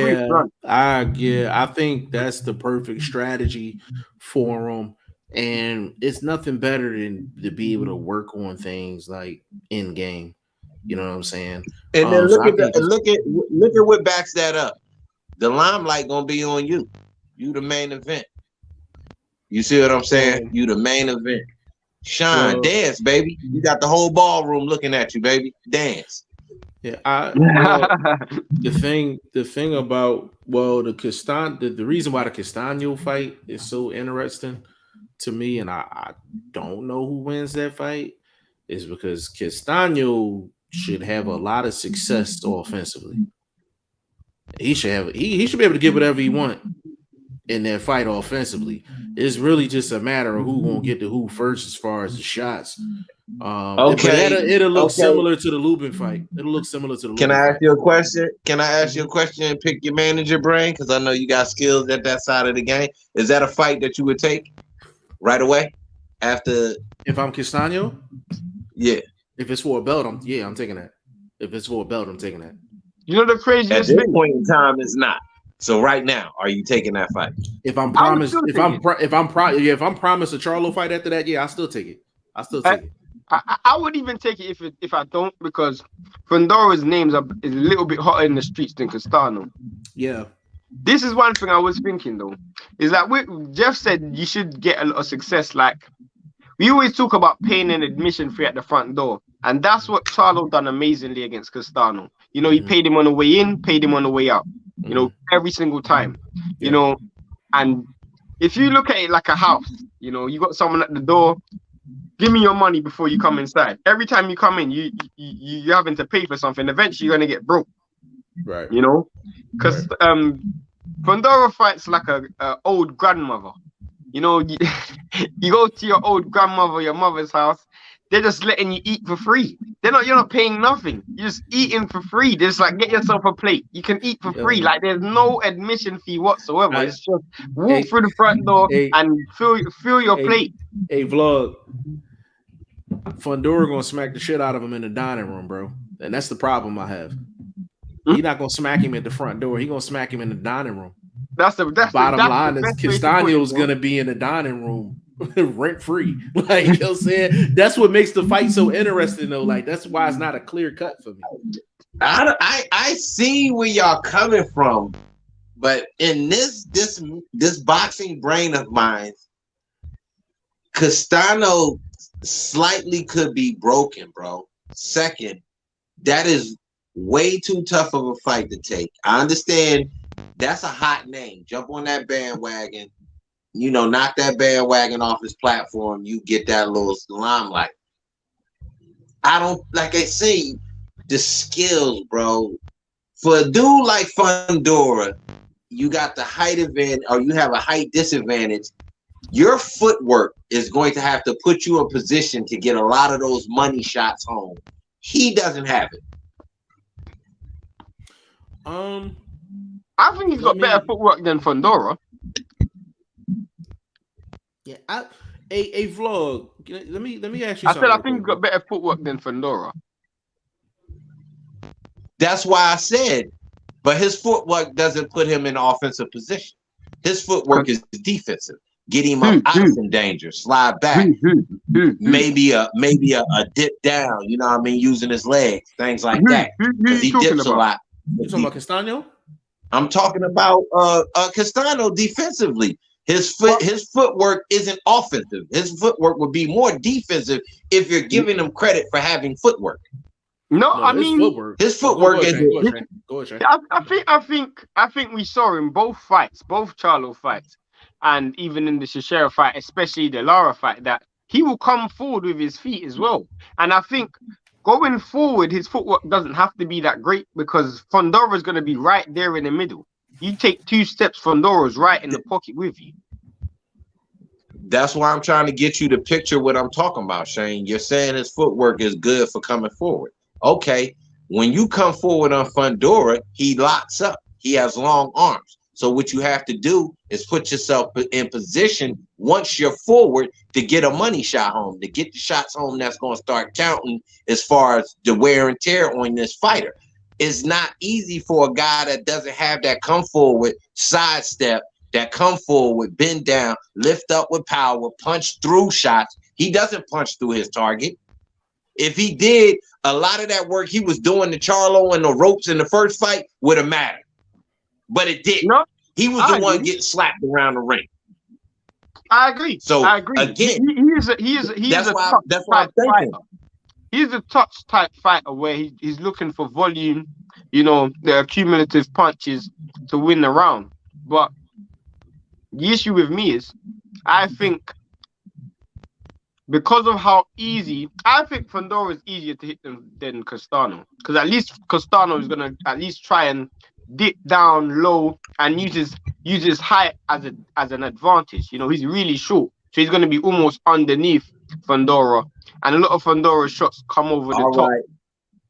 agree. I think that's the perfect strategy for him. And it's nothing better than to be able to work on things like in game. You know what I'm saying? And then look at what backs that up. The limelight gonna be on you. You the main event. You see what I'm saying? You the main event. Shine, dance, baby. You got the whole ballroom looking at you, baby. Dance. Yeah, the thing about the reason why the Castano fight is so interesting to me, and I don't know who wins that fight, is because Castano should have a lot of success offensively. He should be able to get whatever he want in that fight offensively. It's really just a matter of who gonna get to who first as far as the shots. It'll look similar to the Lubin fight. It'll look similar to the. Can I ask you a question? Can I ask you a question and pick your manager brain? Because I know you got skills at that side of the game. Is that a fight that you would take right away after? If I'm Castano? Yeah. If it's for a belt, I'm taking that. If it's for a belt, I'm taking that. You know the craziest at this point in time, it's not. So right now, are you taking that fight? If I'm promised, if I'm promised a Charlo fight after that, I still take it. I still take it. I would even take it if I don't, because Fundora's names is a little bit hotter in the streets than Castano. Yeah. This is one thing I was thinking though, is that Jeff said you should get a lot of success. Like we always talk about paying an admission fee at the front door, and that's what Charlo done amazingly against Castano. You know, he paid him on the way in, paid him on the way out. You know, every single time. You know, and if you look at it like a house, you know, you got someone at the door. Give me your money before you come inside. Every time you come in, you're having to pay for something. Eventually, you're gonna get broke. Right. You know, because Fundora fights like a old grandmother. You know, you go to your old grandmother, your mother's house. They're just letting you eat for free. You're not paying nothing. You're just eating for free. Just like get yourself a plate. You can eat for free. Like there's no admission fee whatsoever. It's just walk through the front door and fill your plate. Hey, vlog. Fundora gonna smack the shit out of him in the dining room, bro. And that's the problem I have. He's not gonna smack him at the front door. He's gonna smack him in the dining room. That's bottom line is Castano's gonna be in the dining room rent free. Like you know what I'm saying? That's what makes the fight so interesting though. Like that's why it's not a clear cut for me. I see where y'all coming from, but in this boxing brain of mine, Castano slightly could be broken, bro. Second, that is way too tough of a fight to take. I understand that's a hot name. Jump on that bandwagon. Knock that bandwagon off his platform. You get that little limelight. I don't, like I say, the skills, bro. For a dude like Fundora, you got the height advantage, or you have a height disadvantage. Your footwork is going to have to put you in position to get a lot of those money shots home. He doesn't have it. I think he's got better footwork than Fundora. Yeah, a vlog. Let me ask you something. I think he's got better footwork than Fundora. That's why I said, but his footwork doesn't put him in offensive position. His footwork is defensive. Get him up out of some danger, slide back, maybe a dip down. You know what I mean? Using his legs, things like that. Because he dips a lot. You talking about Castano? I'm talking about Castano defensively. His footwork isn't offensive. His footwork would be more defensive if you're giving him credit for having footwork. No, I mean his footwork is. I think we saw in both fights, both Charlo fights, and even in the Shishera fight, especially the Lara fight, that he will come forward with his feet as well. And I think going forward, his footwork doesn't have to be that great because Fundora is going to be right there in the middle. You take 2 steps, Fundora's right in the pocket with you. That's why I'm trying to get you to picture what I'm talking about, Shane. You're saying his footwork is good for coming forward. Okay, when you come forward on Fundora, he locks up. He has long arms. So what you have to do is put yourself in position once you're forward to get a money shot home, to get the shots home that's going to start counting as far as the wear and tear on this fighter. It's not easy for a guy that doesn't have that come forward, sidestep, that come forward, bend down, lift up with power, punch through shots. He doesn't punch through his target. If he did, a lot of that work he was doing to Charlo and the ropes in the first fight would have mattered. But it didn't. No, he was the one getting slapped around the ring. I agree. So I agree. Again, he is a that's why I'm thinking. He's a touch type fighter where he's looking for volume, the accumulative punches to win the round. But the issue with me is, I think because of how easy, I think Fundora is easier to hit than Castano. Because at least Castano is gonna at least try and dip down low and uses height as an advantage. He's really short, so he's gonna be almost underneath Fundora, and a lot of Fundora shots come over the top. Right.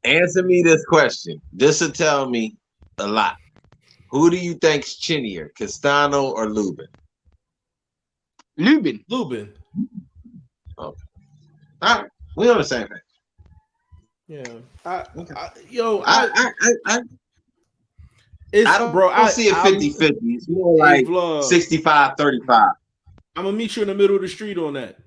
Answer me this question. This will tell me a lot. Who do you think's chinnier, Castano or Lubin? Lubin. Okay. All right, we on the same page. Yeah. I don't see it 50-50. It's more like 65-35. I'm gonna meet you in the middle of the street on that.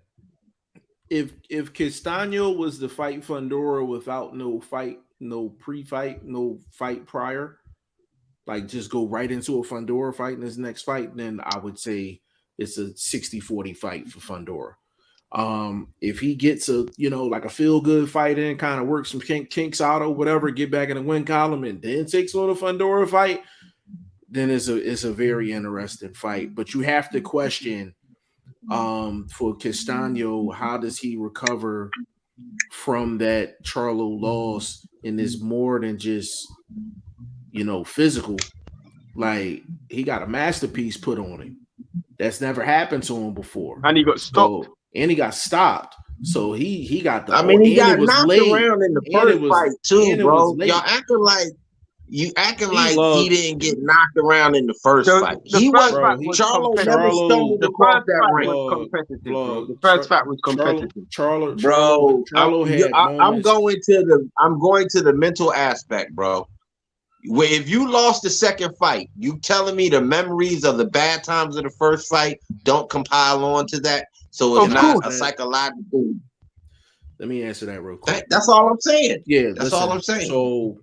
If Castano was to fight Fundora without no fight, no pre-fight, no fight prior, like just go right into a Fundora fight in his next fight, then I would say it's a 60-40 fight for Fundora. If he gets a like a feel-good fight in, kind of work some kinks out or whatever, get back in the win column, and then takes on a Fundora fight, then it's a very interesting fight. But you have to question for Castano, how does he recover from that Charlo loss? And is more than just physical. Like, he got a masterpiece put on him that's never happened to him before, and he got stopped. So he got the. I mean, he got knocked around in the first fight too, bro. Y'all acting like he didn't get knocked around in the first fight. He was. Charlo never stumbled across that ring. The first fight was competitive. Charlo had. I'm going to the mental aspect, bro. Where if you lost the second fight, you telling me the memories of the bad times of the first fight don't compile onto that? So it's not a psychological. Let me answer that real quick. That's all I'm saying. Yeah, that's all I'm saying. So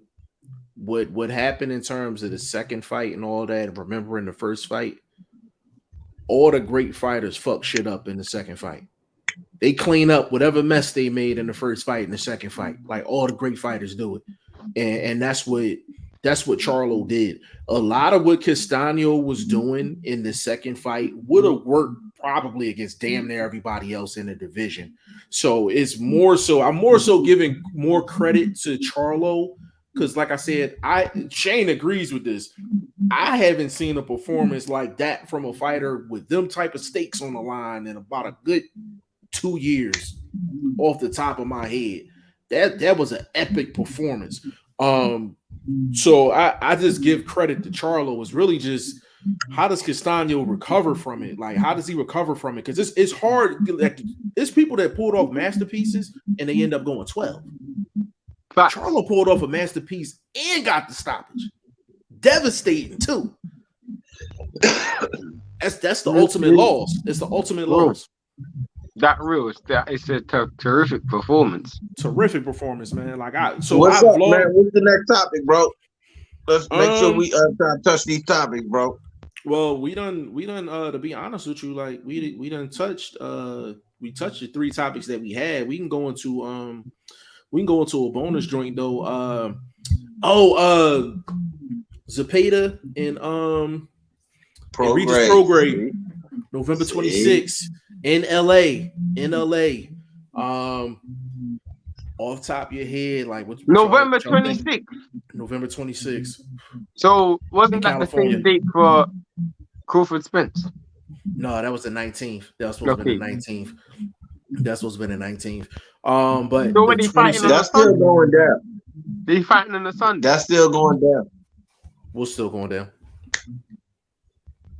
what happened in terms of the second fight and all that, and remembering the first fight, all the great fighters fuck shit up in the second fight. They clean up whatever mess they made in the first fight in the second fight. Like, all the great fighters do it. and that's what Charlo did. A lot of what Castano was doing in the second fight would have worked probably against damn near everybody else in the division. So it's more so, I'm more so giving more credit to Charlo because, like I said, Shane agrees with this. I haven't seen a performance like that from a fighter with them type of stakes on the line in about a good 2 years off the top of my head. That was an epic performance. So I just give credit to Charlo. It's really just how does Castano recover from it? Like, how does he recover from it? Because it's hard. Like, it's people that pulled off masterpieces and they end up going 12. Charlo pulled off a masterpiece and got the stoppage. Devastating too. That's the ultimate loss. It's the ultimate loss. It's a terrific performance. Terrific performance, man. Like what's up, man? What's the next topic, bro? Let's make sure we touch these topics, bro. Well, we done to be honest with you, like we done touched we touched the 3 topics that we had. We can go into a bonus joint though. Zapata and Regis Prograde, November 26th in LA. Off top of your head, like what's November 26th. November 26th. So wasn't that California. The same date for Crawford Spence? No, that was the 19th. That was supposed to be the 19th. That's supposed to be the 19th. But so when he fighting that's still going down. They fighting on the Sunday. That's still going down. What's still going down?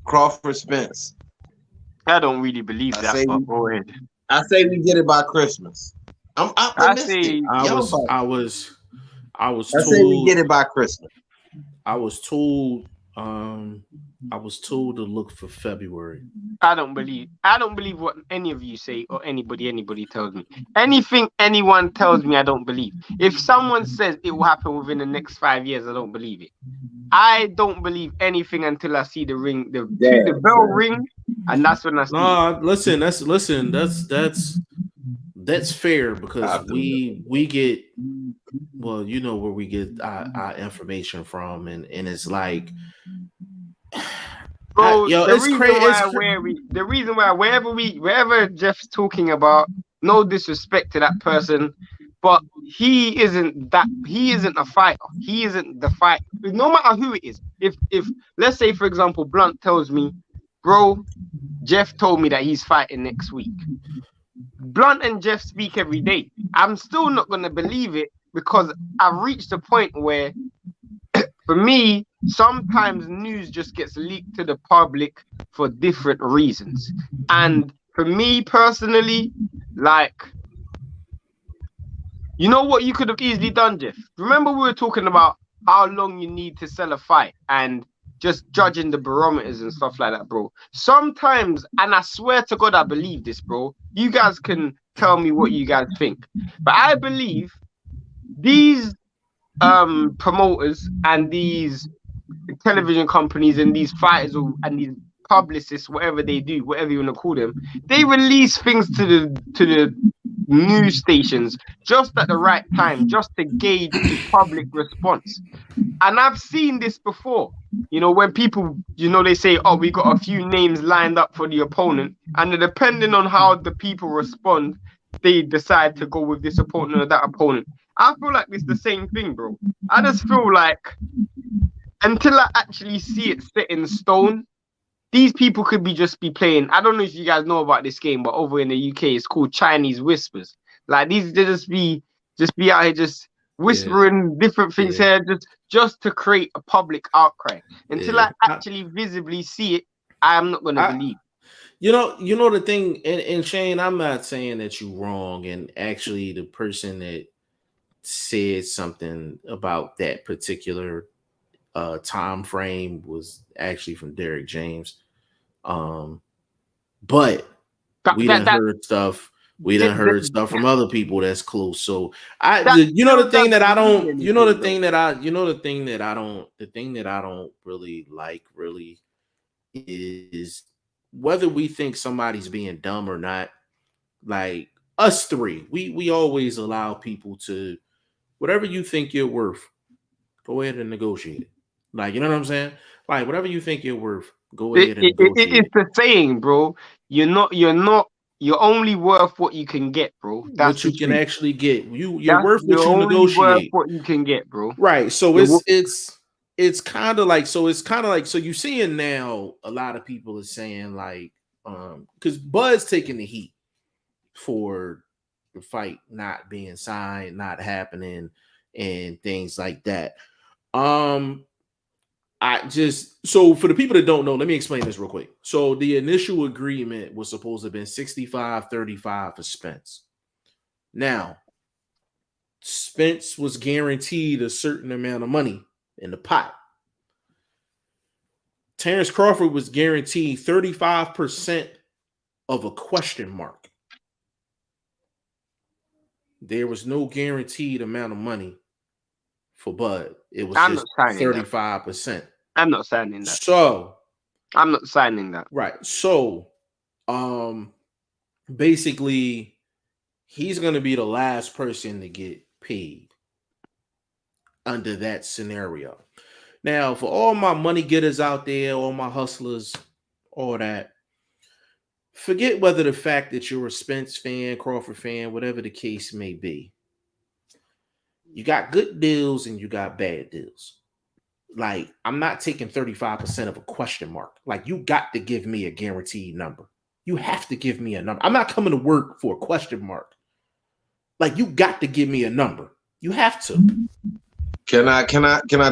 Crawford Spence. I don't really believe that. But go ahead. I say we get it by Christmas. I'm optimistic. I was told, I say we get it by Christmas. I was told to look for February. I don't believe what any of you say or anybody tells me. Anything anyone tells me, I don't believe. If someone says it will happen within the next 5 years, I don't believe it. I don't believe anything until I see the ring, the bell ring, and that's when I see. No, listen. That's fair because we get, well, you know where we get our information from, and it's like, bro, it's crazy. The reason why wherever Jeff's talking about, no disrespect to that person, but he isn't a fighter. He isn't the fight. No matter who it is. If let's say for example Blunt tells me, bro, Jeff told me that he's fighting next week. Blunt and Jeff speak every day. I'm still not gonna believe it because I've reached a point where, for me, sometimes news just gets leaked to the public for different reasons. And for me personally, like, you know what you could have easily done, Jeff? Remember we were talking about how long you need to sell a fight and just judging the barometers and stuff like that, bro. Sometimes, and I swear to God, I believe this, bro. You guys can tell me what you guys think. But I believe these promoters and these television companies and these fighters and these publicists, whatever they do, whatever you want to call them, they release things to the news stations just at the right time, just to gauge the public response. And I've seen this before, you know, when people, you know, they say, oh, we got a few names lined up for the opponent, and depending on how the people respond, they decide to go with this opponent or that opponent. I feel like it's the same thing, bro. I just feel like until I actually see it set in stone, these people could just be playing. I don't know if you guys know about this game, but over in the UK, it's called Chinese Whispers. Like they just be out here just whispering different things here, just to create a public outcry. Until I actually visibly see it, I am not gonna believe. You know the thing, and Shane, I'm not saying that you're wrong, and actually the person that said something about that particular time frame was actually from Derek James. But we done heard stuff. We done heard stuff from other people that's close. So the thing that I don't really like is whether we think somebody's being dumb or not. Like us three, we always allow people to, whatever you think you're worth, go ahead and negotiate it. Like, you know what I'm saying? Like, whatever you think you're worth, go ahead and negotiate it. It's the saying, bro. You're only worth what you can get, bro. That's what you can actually get. You're worth what you're you only negotiate. worth what you can get, bro. Right. So it's kind of like so you're seeing now a lot of people are saying like because Bud's taking the heat for the fight not being signed, not happening, and things like that. So for the people that don't know, let me explain this real quick. So the initial agreement was supposed to have been 65-35 for Spence. Now, Spence was guaranteed a certain amount of money in the pot. Terrence Crawford was guaranteed 35% of a question mark. There was no guaranteed amount of money for Bud. It was just 35%. I'm not signing that. So I'm not signing that. Right. So basically he's going to be the last person to get paid under that scenario. Now, for all my money getters out there, all my hustlers, all that, forget whether the fact that you're a Spence fan, Crawford fan, whatever the case may be. You got good deals and you got bad deals. Like, I'm not taking 35% of a question mark. Like, you got to give me a guaranteed number. You have to give me a number. I'm not coming to work for a question mark. Like, you got to give me a number. You have to. Can I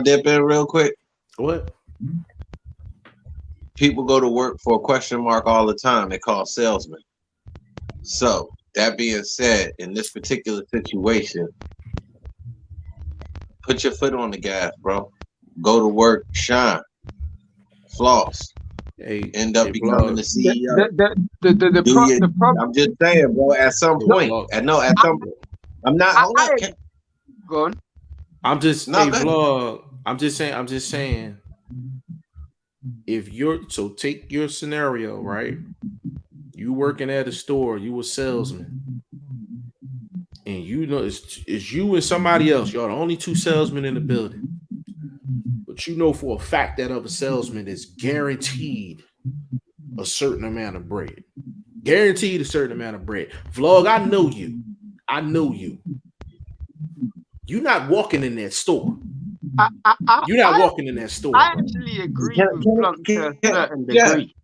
dip in real quick? What? People go to work for a question mark all the time. They call salesmen. So that being said, in this particular situation, put your foot on the gas, bro. Go to work, shine, floss, end up becoming the CEO. The problem. I'm just saying, bro. At some point, I'm not. Go on. I'm just vlog. I'm just saying. If take your scenario, right? You working at a store, you a salesman, and you know it's you and somebody else. Y'all the only two salesmen in the building. But you know for a fact that other salesman is guaranteed a certain amount of bread. Guaranteed a certain amount of bread. Vlog, I know you. You're not walking in that store. You're not walking in that store. I actually agree with Blunt to a certain degree.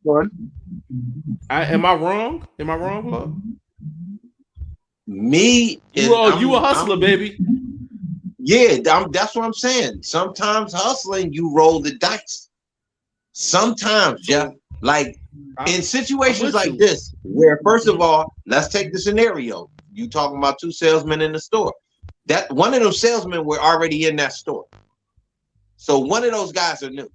Am I wrong? Am I wrong, Vlog? You a hustler, baby. Yeah, that's what I'm saying. Sometimes hustling, you roll the dice. Sometimes, Jeff, like in situations like this, where first of all, let's take the scenario. You talking about two salesmen in the store. That one of those salesmen were already in that store. So one of those guys are new.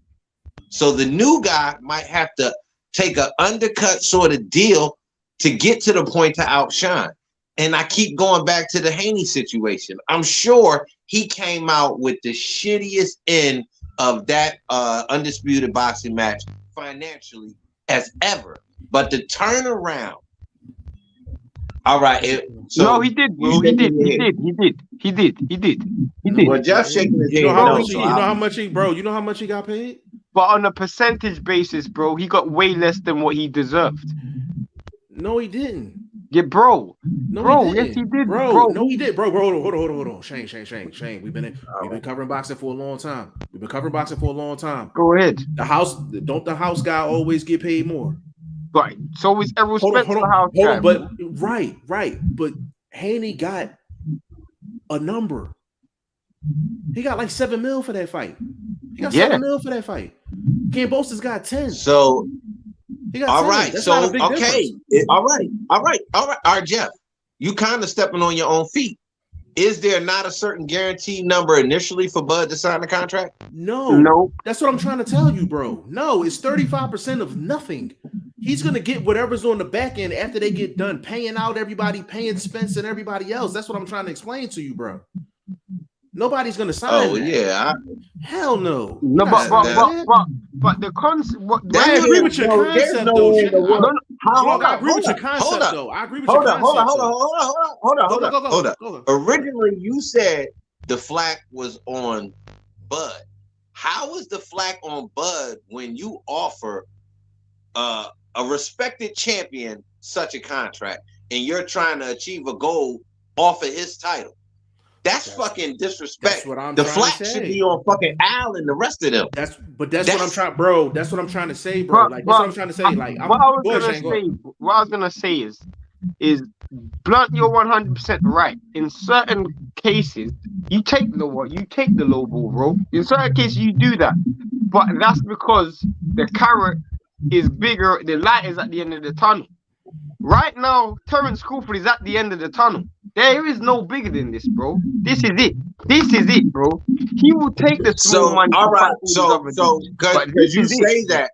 So the new guy might have to take an undercut sort of deal to get to the point to outshine. And I keep going back to the Haney situation. I'm sure he came out with the shittiest end of that undisputed boxing match financially as ever. But the turnaround, all right. No, he did, bro. He did. Well, Jeff's shaking his head. You know how much he got paid? But on a percentage basis, bro, he got way less than what he deserved. No, he didn't. Yeah, bro. No, bro, he didn't. Yes, he did, bro. No, he did, bro. Hold on. Shane. We've been covering boxing for a long time. Go ahead. Don't the house guy always get paid more? Right. So is Errol Spence the house guy? But right. But Haney got a number. He got like $7 million for that fight. He got $7 million for that fight. Gambosa's got 10. So he got all 10. right. That's So okay. All right, Jeff. You kind of stepping on your own feet. Is there not a certain guaranteed number initially for Bud to sign the contract? No. That's what I'm trying to tell you, bro. No, it's 35% of nothing. He's going to get whatever's on the back end after they get done paying out everybody, paying Spence and everybody else. That's what I'm trying to explain to you, bro. Nobody's going to sign. Oh, yeah. Hell no. No, but the concept. I agree with your concept, though. I agree with your concept, though. Hold on. Originally, you said the flack was on Bud. How is the flack on Bud when you offer a respected champion such a contract and you're trying to achieve a goal off of his title? That's fucking disrespect. That's what I'm the trying flack to say. should be on fucking Al and the rest of them. That's what I'm trying, bro. That's what I'm trying to say, bro. Like that's what I'm trying to say. Like what I was gonna say is Blunt, you're 100% right. In certain cases, you take the low ball, bro. In certain cases, you do that, but that's because the carrot is bigger. The light is at the end of the tunnel. Right now, Terence Crawford is at the end of the tunnel. There is no bigger than this, bro. This is it. This is it, bro. He will take the small money. All right. So, because you say that,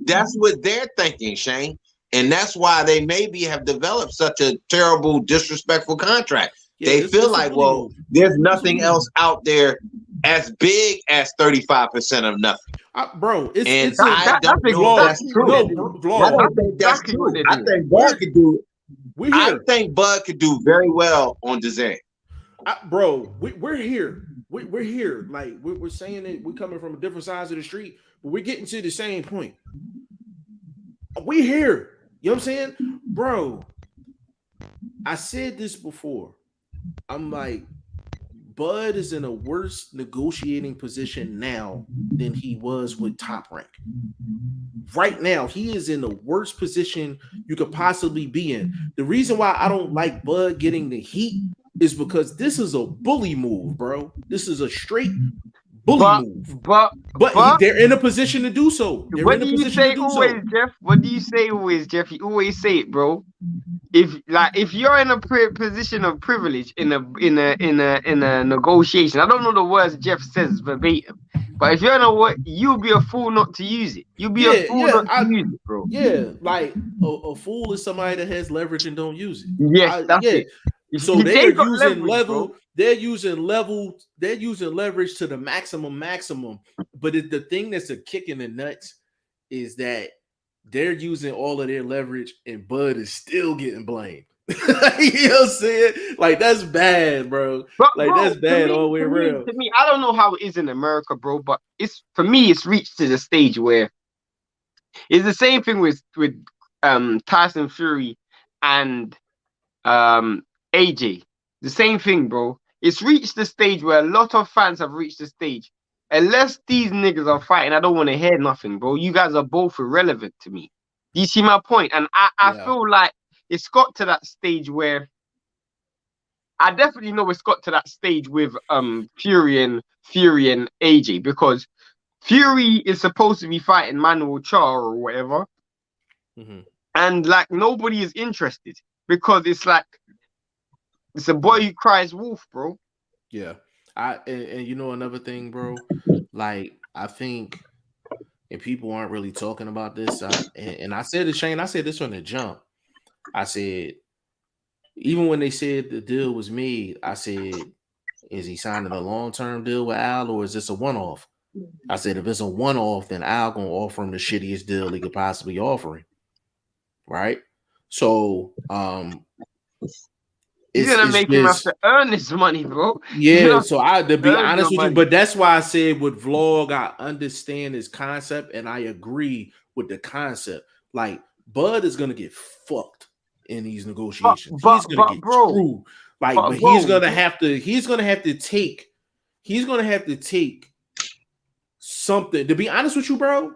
that's what they're thinking, Shane, and that's why they maybe have developed such a terrible, disrespectful contract. Yeah, they feel like, well, there's nothing else out there as big as 35% of nothing. Bro, I don't think that's true. I don't think that's true. I think Bud could do. I think Bud could do very well on Desire. Bro, we're here. We're here. Like we're saying that we're coming from different sides of the street, but we're getting to the same point. We're here. You know what I'm saying, bro? I said this before. I'm like, Bud is in a worse negotiating position now than he was with Top Rank. Right now, he is in the worst position you could possibly be in. The reason why I don't like Bud getting the heat is because this is a bully move, bro. This is a straight bully move. But they're in a position to do so. What do you say always, Jeff? What do you say always, Jeff? You always say it, bro. If you're in a position of privilege in a negotiation, I don't know the words Jeff says verbatim, but if you're in a you'll be a fool not to use it. You'll be a fool not to use it, bro. Yeah, like a fool is somebody that has leverage and don't use it. Yes, that's it. So they're using leverage. They're using leverage to the maximum. But the thing that's a kick in the nuts is that they're using all of their leverage and Bud is still getting blamed. You know what I'm saying? Like, that's bad, bro. That's bad all the way around. To me, I don't know how it is in America, bro, but for me, it's reached to the stage where it's the same thing with Tyson Fury and AJ. The same thing, bro. It's reached the stage where a lot of fans have reached the stage. Unless these niggas are fighting, I don't want to hear nothing, bro. You guys are both irrelevant to me. Do you see my point? And I feel like it's got to that stage where I definitely know it's got to that stage with Fury and AJ, because Fury is supposed to be fighting Manuel Char or whatever. Mm-hmm. And like nobody is interested because it's like it's a boy who cries wolf, bro. Yeah. And you know another thing, bro, like I think, and people aren't really talking about this. And I said to Shane, I said this from the jump. I said, even when they said the deal was made, I said, is he signing a long-term deal with Al or is this a one-off? I said, if it's a one-off, then Al gonna offer him the shittiest deal he could possibly offer him. Right? So he's gonna make him have to earn this money, bro. Yeah, so to be honest with you, but that's why I said with Vlog, I understand his concept and I agree with the concept. Like Bud is gonna get fucked in these negotiations. He's gonna get screwed. Like, but he's gonna have to take something. To be honest with you, bro,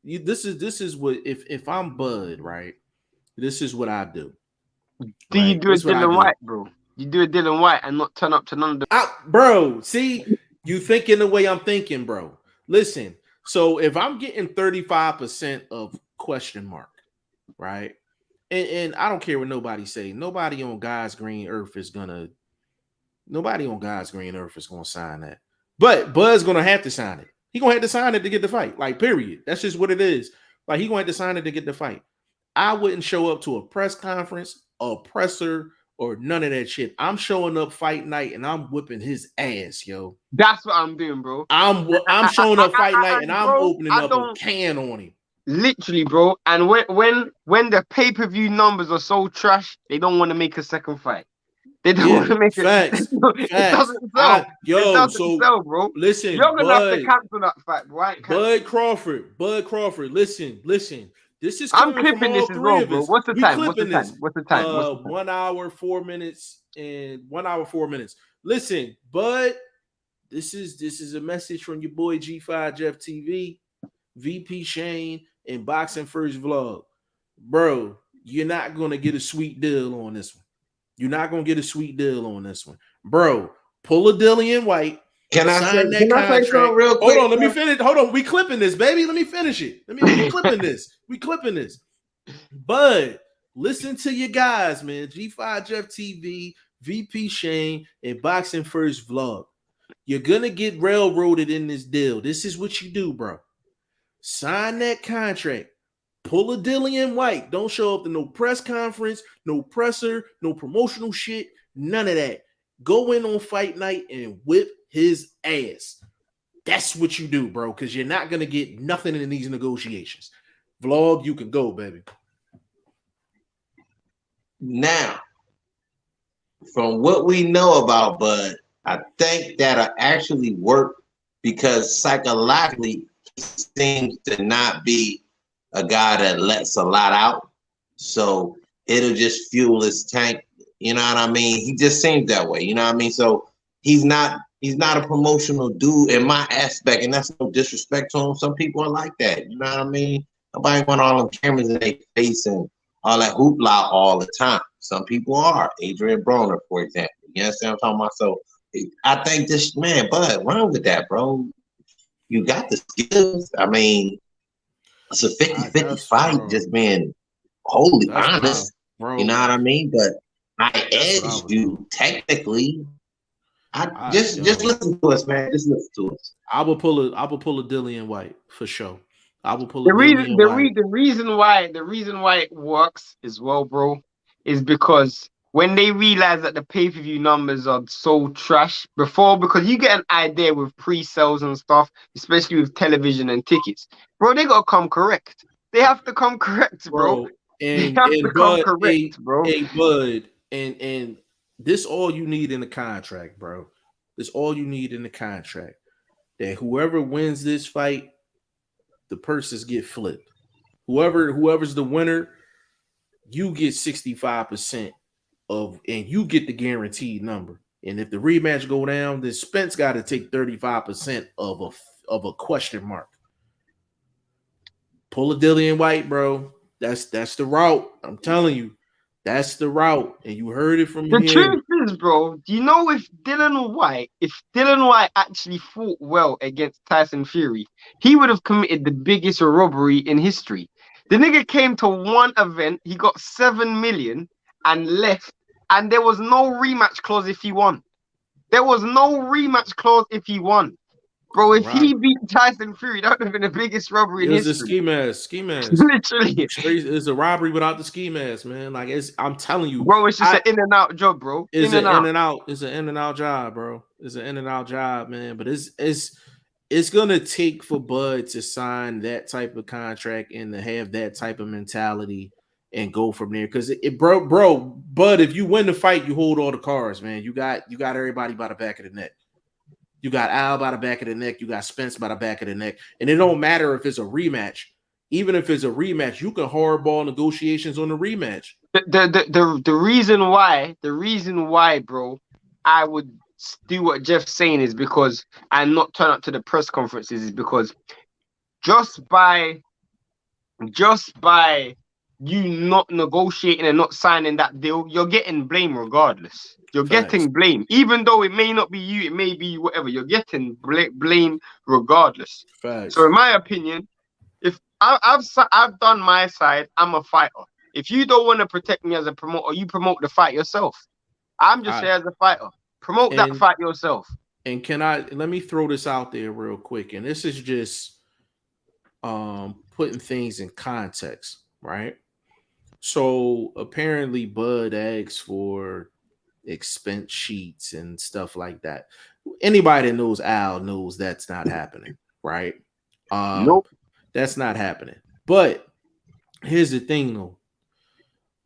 this is what if I'm Bud, right? This is what I do. Do you do a Dylan White, bro? You do a Dylan White and not turn up to none of the bro. See, you thinking the way I'm thinking, bro. Listen, so if I'm getting 35% of question mark, right? And I don't care what nobody say. Nobody on God's green earth is gonna sign that. But Bud's gonna have to sign it. He gonna have to sign it to get the fight. Like, period. That's just what it is. Like, he gonna have to sign it to get the fight. I wouldn't show up to a press conference, a presser, or none of that shit. I'm showing up fight night and I'm whipping his ass, yo. That's what I'm doing, bro. I'm showing up fight night and I'm opening up a can on him. Literally, bro. And when the pay-per-view numbers are so trash, they don't want to make a second fight. They don't want to make it. Facts. It Facts. doesn't sell. It doesn't So sell, bro. listen, You're gonna have to cancel that fight, bro. Bud Crawford. Listen. This is I'm coming from clipping all this as three well, of bro. us. What's the We time? What's the clipping time? this. What's the time? What's the time? 1 hour, 4 minutes, and 1 hour, 4 minutes. Listen, Bud, this is a message from your boy G5 Jeff TV, VP Shane, and Boxing First Vlog. Bro, you're not gonna get a sweet deal on this one. You're not gonna get a sweet deal on this one, bro. Pull a Dillian White. Can I say contract. something real quick? Hold on, let me finish. Hold on, we clipping this, baby. Let me finish it. We clipping this. We clipping this. Bud, listen to your guys, man. G5 Jeff TV, VP Shane, and Boxing First Vlog. You're gonna get railroaded in this deal. This is what you do, bro. Sign that contract. Pull a Dillian White. Don't show up to no press conference, no presser, no promotional shit, none of that. Go in on fight night and whip his ass. That's what you do, bro, because you're not going to get nothing in these negotiations. Vlog, you can go, baby. Now, from what we know about Bud, I think that'll actually work because psychologically he seems to not be a guy that lets a lot out. So it'll just fuel his tank. You know what I mean? He just seems that way. You know what I mean? So he's not a promotional dude in my aspect, and that's no disrespect to him. Some people are like that. You know what I mean? Nobody want all them cameras in their face and all that hoopla all the time. Some people are. Adrian Broner, for example. You understand what I'm talking about? So I think this man, Bud, run with that, bro. You got the skills. I mean, it's a 50-50 fight, bro. Just being wholly honest. You know what I mean? But I edged you technically. Just listen to us, man. Just listen to us. I will pull a Dillian White for sure. I will pull the reason why it works as well, bro, is because when they realize that the pay-per-view numbers are so trash before, because you get an idea with pre-sales and stuff, especially with television and tickets, bro, they gotta come correct. They have to come correct, bro. And Bud, and this all you need in the contract, bro. This all you need in the contract. That whoever wins this fight, the purses get flipped. Whoever's the winner, you get 65% of, and you get the guaranteed number. And if the rematch go down, then Spence got to take 35% of a question mark. Pull a Dillian White, bro. That's the route. I'm telling you, that's the route. And you heard it from the here. Truth is, bro, do you know if Dillian White actually fought well against Tyson Fury, he would have committed the biggest robbery in history. The nigga came to one event, he got 7 million and left, and there was no rematch clause if he won. There was no rematch clause if he won. Bro, if he beat Tyson Fury, that would have been the biggest robbery in history. It was a ski mask. Literally. It's a robbery without the ski mask, man. Like, I'm telling you. Bro, it's just an in and out job, bro. It's an in and out. It's an in and out job, bro. It's an in and out job, man. But it's gonna take for Bud to sign that type of contract and to have that type of mentality and go from there. Because bro, Bud, if you win the fight, you hold all the cards, man. You got everybody by the back of the neck. You got Al by the back of the neck. You got Spence by the back of the neck. And it don't matter if it's a rematch. Even if it's a rematch, you can hardball negotiations on the rematch. The reason why, bro, I would do what Jeff's saying is because I'm not turn up to the press conferences is because just by you not negotiating and not signing that deal, you're getting blame regardless. You're getting blame, even though it may not be you, it may be whatever. You're getting blame regardless. So, in my opinion, if I've done my side, I'm a fighter. If you don't want to protect me as a promoter, you promote the fight yourself. I'm just here as a fighter. Promote that fight yourself. And let me throw this out there real quick, and this is just putting things in context, right? So apparently Bud asked for expense sheets and stuff like that. Anybody that knows Al knows that's not happening, right? Nope. That's not happening. But here's the thing though.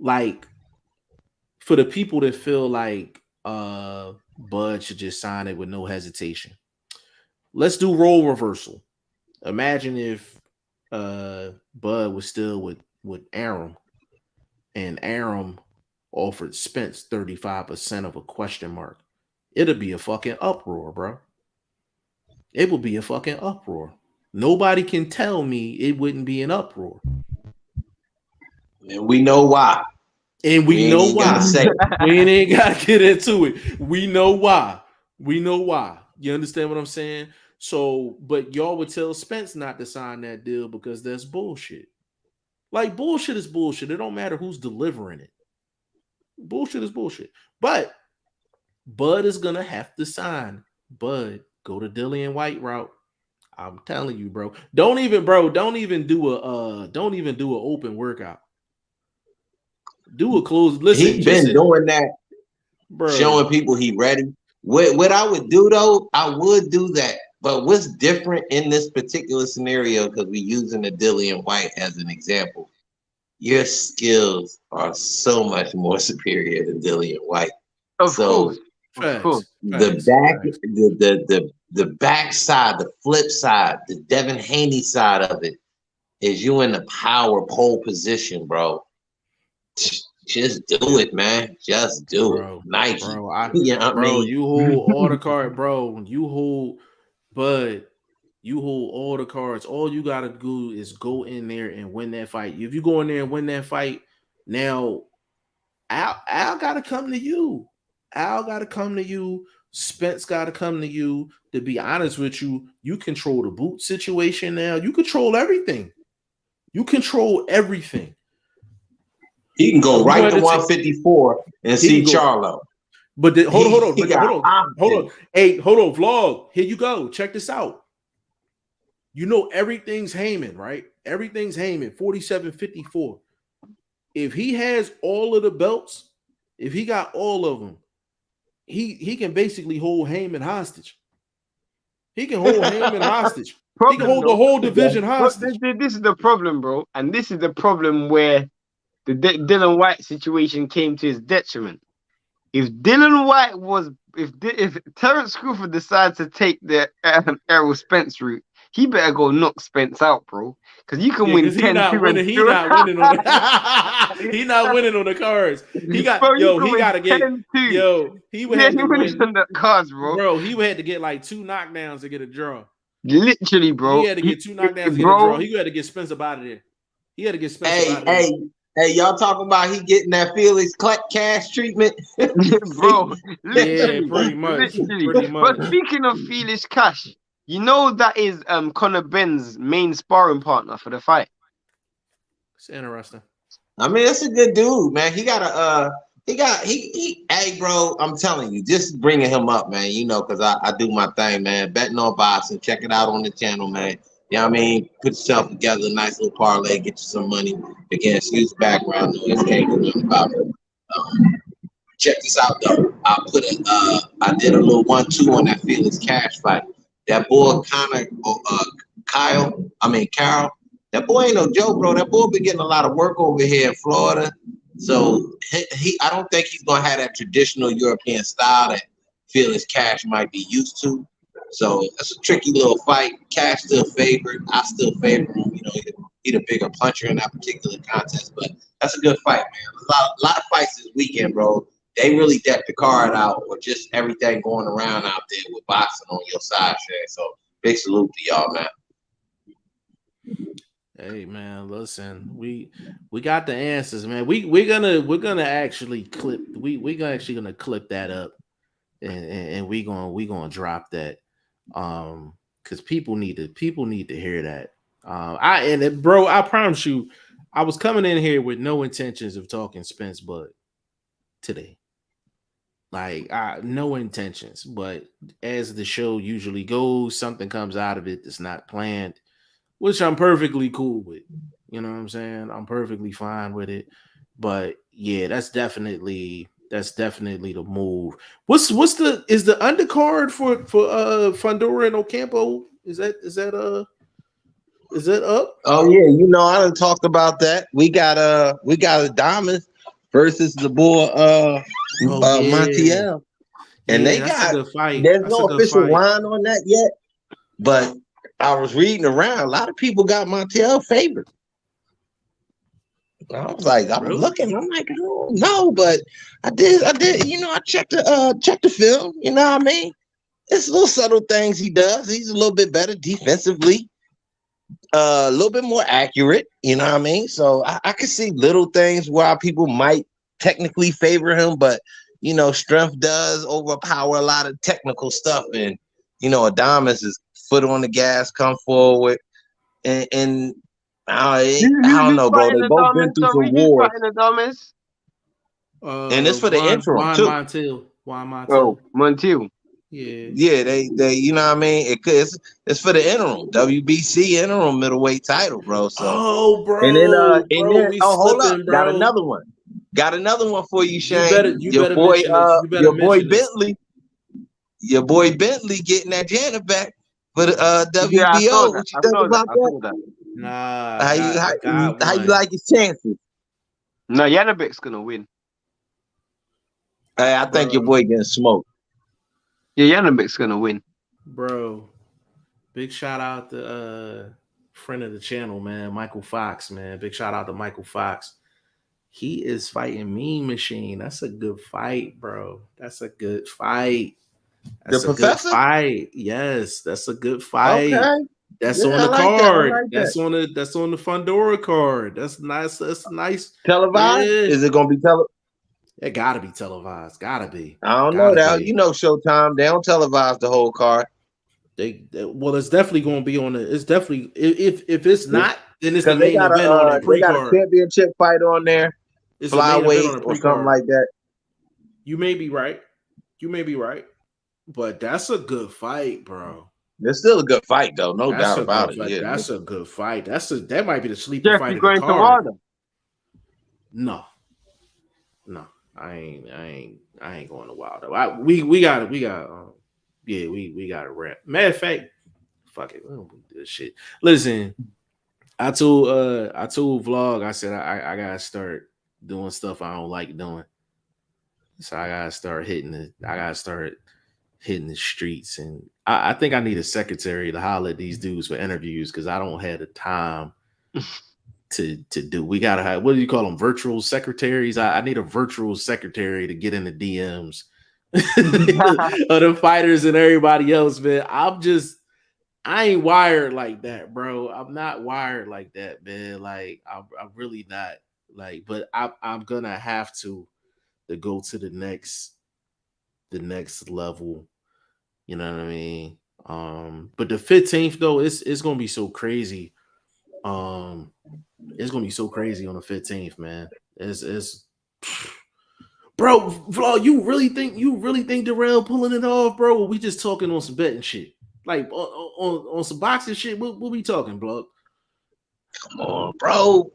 Like, for the people that feel like Bud should just sign it with no hesitation. Let's do role reversal. Imagine if Bud was still with Aram, and Aram offered Spence 35% of a question mark. It'll be a fucking uproar, bro. It would be a fucking uproar. Nobody can tell me it wouldn't be an uproar. And we know why. And we know why. We ain't got to get into it. We know why. We know why. You understand what I'm saying? So, but y'all would tell Spence not to sign that deal because that's bullshit. Like, bullshit is bullshit. It don't matter who's delivering it. Bullshit is bullshit. But Bud is going to have to sign. Bud, go to Dillian White route. I'm telling you, bro. Don't even do an open workout. Do a close. Listen, he's been doing that, bro. Showing people he ready. What I would do though, I would do that. But what's different in this particular scenario, because we're using the Dillian White as an example, your skills are so much more superior than Dillian White. Of course. The backside, the flip side, the Devin Haney side of it is you in the power pole position, bro. Just do it, man. Just do it. Nike. Bro, you hold all the cards, bro. You hold Bud. You hold all the cards. All you gotta do is go in there and win that fight. If you go in there and win that fight, now Al gotta come to you. Al gotta come to you. Spence gotta come to you. To be honest with you, you control the boot situation now. You control everything. You control everything. He can go right to 154 and see Charlo. But hold on. Hey, hold on, vlog. Here you go. Check this out. You know everything's Heyman, right? Everything's Heyman, 47-54. If he has all of the belts, if he got all of them, he can basically hold Heyman hostage. He can hold Heyman hostage. He can hold the whole division hostage. This is the problem, bro. And this is the problem where the Dillian White situation came to his detriment. If Dillian White if Terrence Crawford decides to take the Errol Spence route, he better go knock Spence out, bro. Because you can win 10-2. He's not winning on the He's not winning on the cards. He got bro, he gotta get 10-2. He would have to win on the cards, bro. Bro, he would have to get like 2 knockdowns to get a draw. Literally, bro. He had to get 2 knockdowns to get a draw. He had to get Spence up out of there. He had to get Spence out of there. Hey, y'all talking about he getting that Felix cash treatment? Bro, yeah, pretty much. But speaking of Felix Cash, you know that is Conor Benn's main sparring partner for the fight. It's interesting. I mean, that's a good dude, man. Hey, bro, I'm telling you, just bringing him up, man, you know, because I do my thing, man. Betting on boxing, check it out on the channel, man. You know what I mean? Put yourself together, a nice little parlay, get you some money. Again, excuse background noise, can't do nothing about it. Check this out, though. I did a little 1-2 on that Felix Cash fight. That boy Conor, Carol, that boy ain't no joke, bro. That boy been getting a lot of work over here in Florida. So I don't think he's gonna have that traditional European style that Felix Cash might be used to. So that's a tricky little fight. Cash still favored. I still favor him. You know, he's a bigger puncher in that particular contest. But that's a good fight, man. A lot of fights this weekend, bro. They really decked the card out with just everything going around out there with boxing on your side, Shay. So big salute to y'all, man. Hey man, listen, we got the answers, man. We're gonna actually clip. We're actually gonna clip that up, and we gonna drop that. Because people need to hear that. Bro, I promise you, I was coming in here with no intentions of talking Spence Bud today. Like, no intentions. But as the show usually goes, something comes out of it that's not planned, which I'm perfectly cool with. You know what I'm saying? I'm perfectly fine with it. But yeah, that's definitely the move. Is the undercard for Fundora and Ocampo? Is that up? Oh yeah, you know I done talked about that. We got a Diamond versus the boy Montiel. And Yeah, they that's a got, good fight. there's That's a no good official fight. line on that yet, but I was reading around. A lot of people got Montiel favored. I was like, I was Really? looking. I'm like, I don't know, but I did. You know, I checked the film. You know what I mean? It's little subtle things he does. He's a little bit better defensively, a little bit more accurate. You know what I mean? So I can see little things why people might technically favor him, but you know, strength does overpower a lot of technical stuff. And you know, Adamas is foot on the gas, come forward, and I don't Who's know, bro. fighting They the both been Damas? through some Sorry, who's wars, fighting the Damas? and it's for the interim Juan too. Montiel. Juan Montiel. Oh, Montiel. Yeah. Yeah, they, you know what I mean. It's for the interim WBC interim middleweight title, bro. So, Oh, and bro, then we oh, hold up, slipping, bro. got another one for you, You Shane. better mention this. You better Your boy mention this. Bentley, getting that Janet back for the Yeah, I saw WBO. that. What you I think saw that. about I that? saw that. Nah, I got How you one, like his chances? No, Yanabek's gonna win. I think your bro. boy getting smoked. Yeah, Yanabek's gonna win. Bro, big shout out to friend of the channel, man, Michael Fox, man. Big shout out to Michael Fox. He is fighting Mean Machine. That's a good fight, bro. That's a good fight. The That's a good professor? fight. Yes, that's a good fight. Okay. That's Yeah, on I the like that. I card. like that. That's on the Fundora card. That's nice. That's nice. Televised? Yeah. Is it gonna be televised? It gotta be televised. Gotta be. I don't know Gotta that. be. You know, Showtime, they don't televise the whole card. Well, it's definitely going to be on the. It's definitely if it's not, then it's the Because they main got event on that they got a pre-card. championship fight on there, It's the main event on flyweight the or something pre-card. like that. You may be right. You may be right, but that's a good fight, bro. It's still a good fight, though, no That's doubt a about good it. fight. Yeah, That's a good fight. That might be the sleeper Jeff, fight you of the going to card. Wilder? No, I ain't going to Wilder. We got it. Yeah, we got to wrap. Matter of fact, fuck it. We don't do this shit. Listen, I told Vlog, I said I gotta start doing stuff I don't like doing. So I gotta start hitting the streets. And I think I need a secretary to holler at these dudes for interviews because I don't have the time to do. We gotta have, what do you call them, virtual secretaries? I need a virtual secretary to get in the DMs of the fighters and everybody else, man. I ain't wired like that, bro. I'm not wired like that, man. Like I'm really not. Like, but I'm gonna have to go to the next level. You know what I mean? But the 15th though, it's gonna be so crazy. It's gonna be so crazy on the 15th, man. It's bro, Vlog, you really think Darrell pulling it off, bro? Or we just talking on some betting shit? Like on some boxing shit, what we talking, Vlog? come on, bro.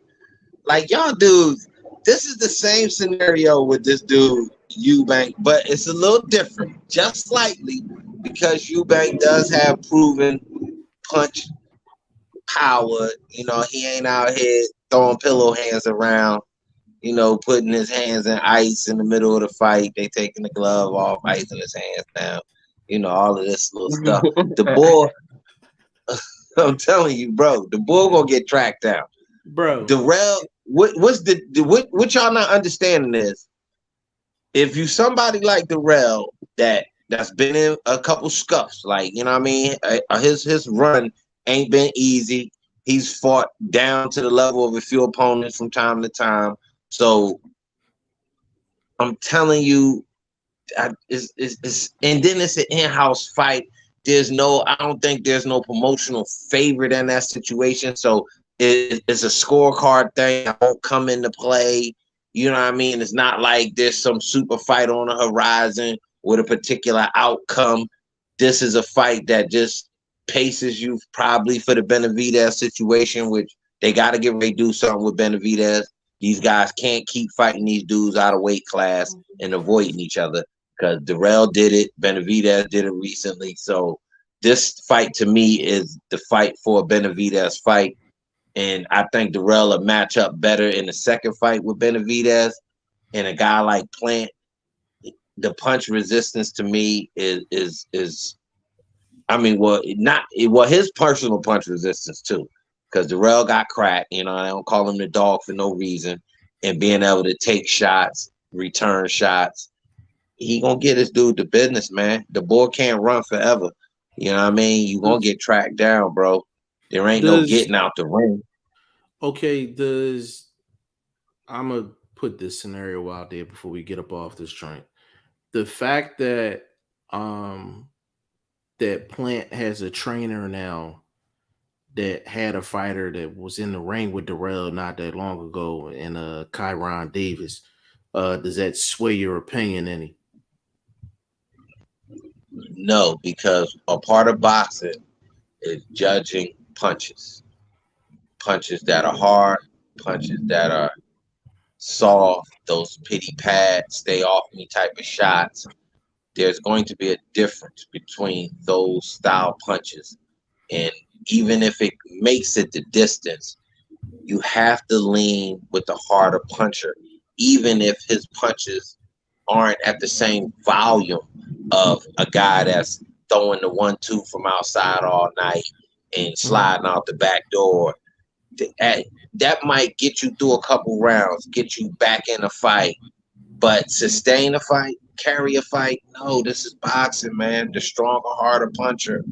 Like y'all dudes, this is the same scenario with this dude Eubank, but it's a little different, just slightly, because Eubank does have proven punch power. You know, he ain't out here throwing pillow hands around. You know, putting his hands in ice in the middle of the fight. They taking the glove off, icing his hands down. You know, all of this little stuff. The boy, I'm telling you, bro, the bull gonna get tracked down. Bro, Darrell, what y'all not understanding is, if you somebody like Darrell that's been in a couple scuffs, like, you know what I mean, his run ain't been easy. He's fought down to the level of a few opponents from time to time. So I'm telling you, it's and then it's an in-house fight. I don't think there's no promotional favorite in that situation. So it's a scorecard thing that won't come into play. You know what I mean? It's not like there's some super fight on the horizon with a particular outcome. This is a fight that just paces you probably for the Benavidez situation, which they got to get ready to do something with Benavidez. These guys can't keep fighting these dudes out of weight class and avoiding each other, because Darrell did it, Benavidez did it recently. So this fight to me is the fight for a Benavidez fight. And I think Darrell will match up better in the second fight with Benavidez. And a guy like Plant, the punch resistance to me is I mean, well, his personal punch resistance too, because Darrell got cracked. You know, I don't call him the dog for no reason, and being able to take shots, return shots, he gonna get his dude to business, man. The boy can't run forever. You know what I mean? You gonna get tracked down, bro. There ain't no getting out the ring. Okay, I'm gonna put this scenario out there before we get up off this joint. The fact that that Plant has a trainer now that had a fighter that was in the ring with Darrell not that long ago, and Kyron Davis, does that sway your opinion any? No, because a part of boxing is judging punches. Punches that are hard, punches that are soft, those pity pads, stay off me type of shots. There's going to be a difference between those style punches. And even if it makes it the distance, you have to lean with the harder puncher, even if his punches aren't at the same volume of a guy that's throwing the 1-2 from outside all night and sliding out the back door. That might get you through a couple rounds, get you back in a fight, but sustain a fight, carry a fight. No, this is boxing, man. The stronger, harder puncher,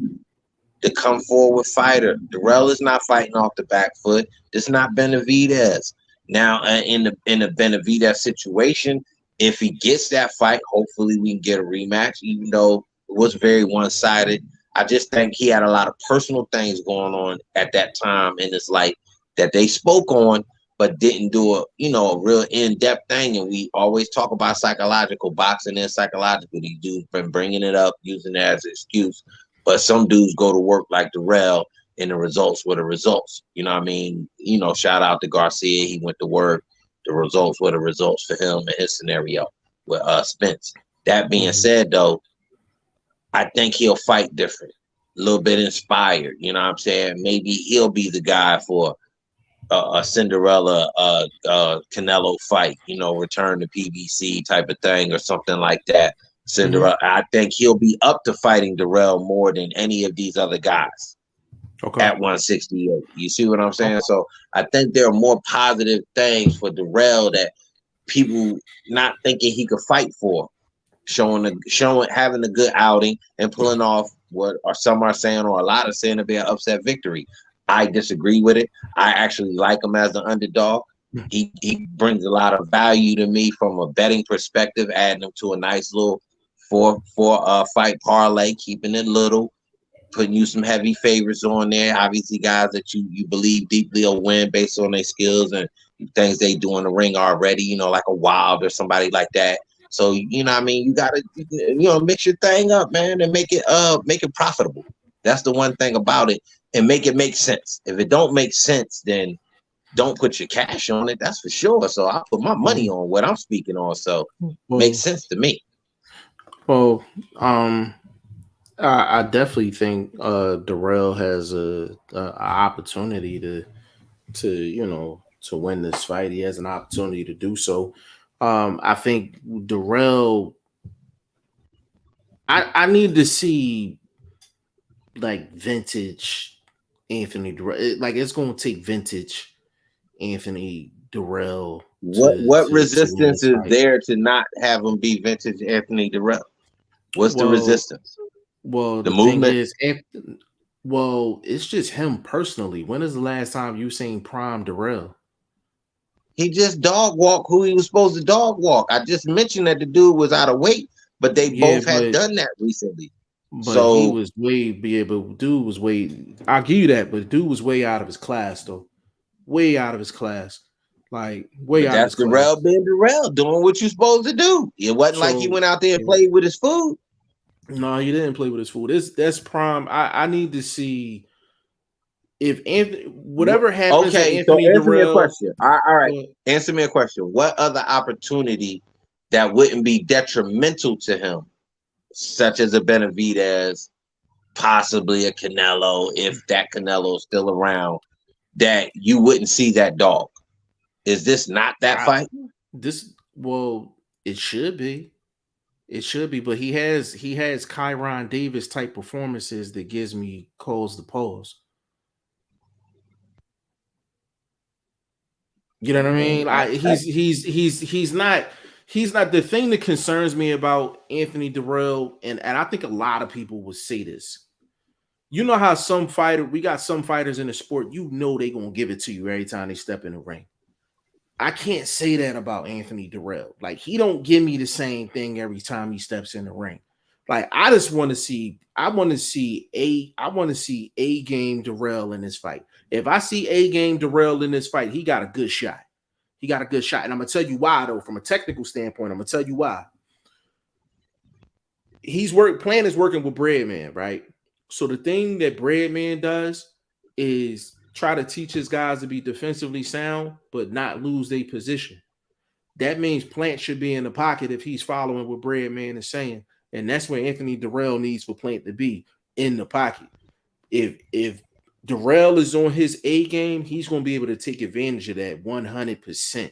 the come forward fighter. Darrell is not fighting off the back foot. This is not Benavidez. Now, in the Benavidez situation, if he gets that fight, hopefully we can get a rematch, even though it was very one-sided. I just think he had a lot of personal things going on at that time in his life that they spoke on, but didn't do a real in-depth thing. And we always talk about psychological boxing and psychological. These dudes been bringing it up, using it as an excuse. But some dudes go to work like Darrell, and the results were the results. You know what I mean? Shout out to Garcia. He went to work. The results were the results for him in his scenario with Spence. That being said, though, I think he'll fight different, a little bit inspired. You know what I'm saying? Maybe he'll be the guy for a Cinderella Canelo fight, return to PBC type of thing or something like that. Cinderella, I think he'll be up to fighting Darrell more than any of these other guys at 168. You see what I'm saying? So I think there are more positive things for Darrell that people not thinking he could fight for, showing having a good outing and pulling off what some are saying, or a lot of saying, to be an upset victory. I disagree with it. I actually like him as an underdog. He brings a lot of value to me from a betting perspective, adding him to a nice little four fight parlay, keeping it little, putting you some heavy favorites on there. Obviously, guys that you believe deeply will win based on their skills and things they do in the ring already, like a Wild or somebody like that. So, you know what I mean? You got to, mix your thing up, man, and make it profitable. That's the one thing about it. And make it make sense. If it don't make sense, then don't put your cash on it. That's for sure. So I put my money on what I'm speaking on. So makes sense to me. Well, I definitely think Darrell has a opportunity to win this fight. He has an opportunity to do so. I think Darrell. I need to see like vintage Anthony Darrell. Like it's going to take vintage Anthony Darrell. What resistance is there to not have him be vintage Anthony Darrell? What's the resistance? Well, the movement thing is, it's just him personally. When is the last time you seen prime Darrell? He just dog walk who he was supposed to dog walk. I just mentioned that the dude was out of weight, but they both had done that recently. But so he was dude was way. I'll give you that, but dude was way out of his class, though. Way out of his class. Like way out of his class. That's Darrell being Darrell, doing what you're supposed to do. It wasn't like he went out there and played with his food. No, he didn't play with his food. That's prime. I need to see if Anthony, whatever happens. Okay, so answer me a question. All right, answer me a question. What other opportunity that wouldn't be detrimental to him, such as a Benavidez, possibly a Canelo, if that Canelo is still around, that you wouldn't see that dog? Is this not that fight? It should be. It should be, but he has Kyron Davis type performances that gives me cause to pause. You know what I mean? He's not the thing that concerns me about Anthony Dirrell, and I think a lot of people would say this. You know how we got some fighters in the sport, you know they gonna give it to you every time they step in the ring. I can't say that about Anthony Dirrell. Like, he don't give me the same thing every time he steps in the ring. Like, I just want to see A game Dirrell in this fight. If I see A game Dirrell in this fight, he got a good shot. He got a good shot. And I'm gonna tell you why, though, from a technical standpoint. I'm gonna tell you why. Plan is working with Breadman, right? So the thing that Breadman does is try to teach his guys to be defensively sound, but not lose their position. That means Plant should be in the pocket if he's following what Breadman is saying. And that's where Anthony Dirrell needs for Plant to be, in the pocket. If Dirrell is on his A game, he's going to be able to take advantage of that 100%.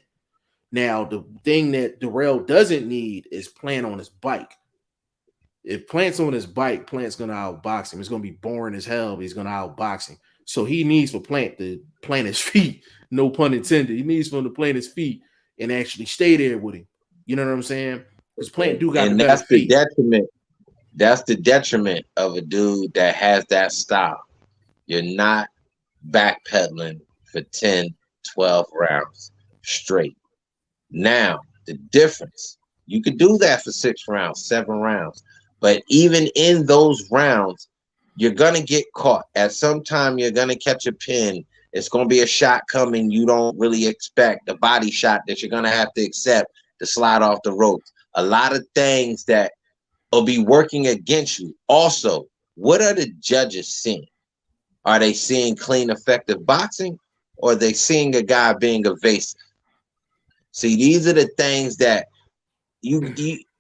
Now, the thing that Dirrell doesn't need is Plant on his bike. If Plant's on his bike, Plant's going to outbox him. It's going to be boring as hell, but he's going to outbox him. So he needs for Plant to plant his feet. No pun intended. He needs for him to plant his feet and actually stay there with him. You know what I'm saying? Because Plant do got the best feet. Detriment. That's the detriment of a dude that has that style. You're not backpedaling for 10, 12 rounds straight. Now, the difference, you could do that for 6 rounds, 7 rounds. But even in those rounds, you're going to get caught. At some time, you're going to catch a pin. It's going to be a shot coming you don't really expect, a body shot that you're going to have to accept to slide off the ropes. A lot of things that will be working against you. Also, what are the judges seeing? Are they seeing clean, effective boxing, or are they seeing a guy being evasive? See, these are the things that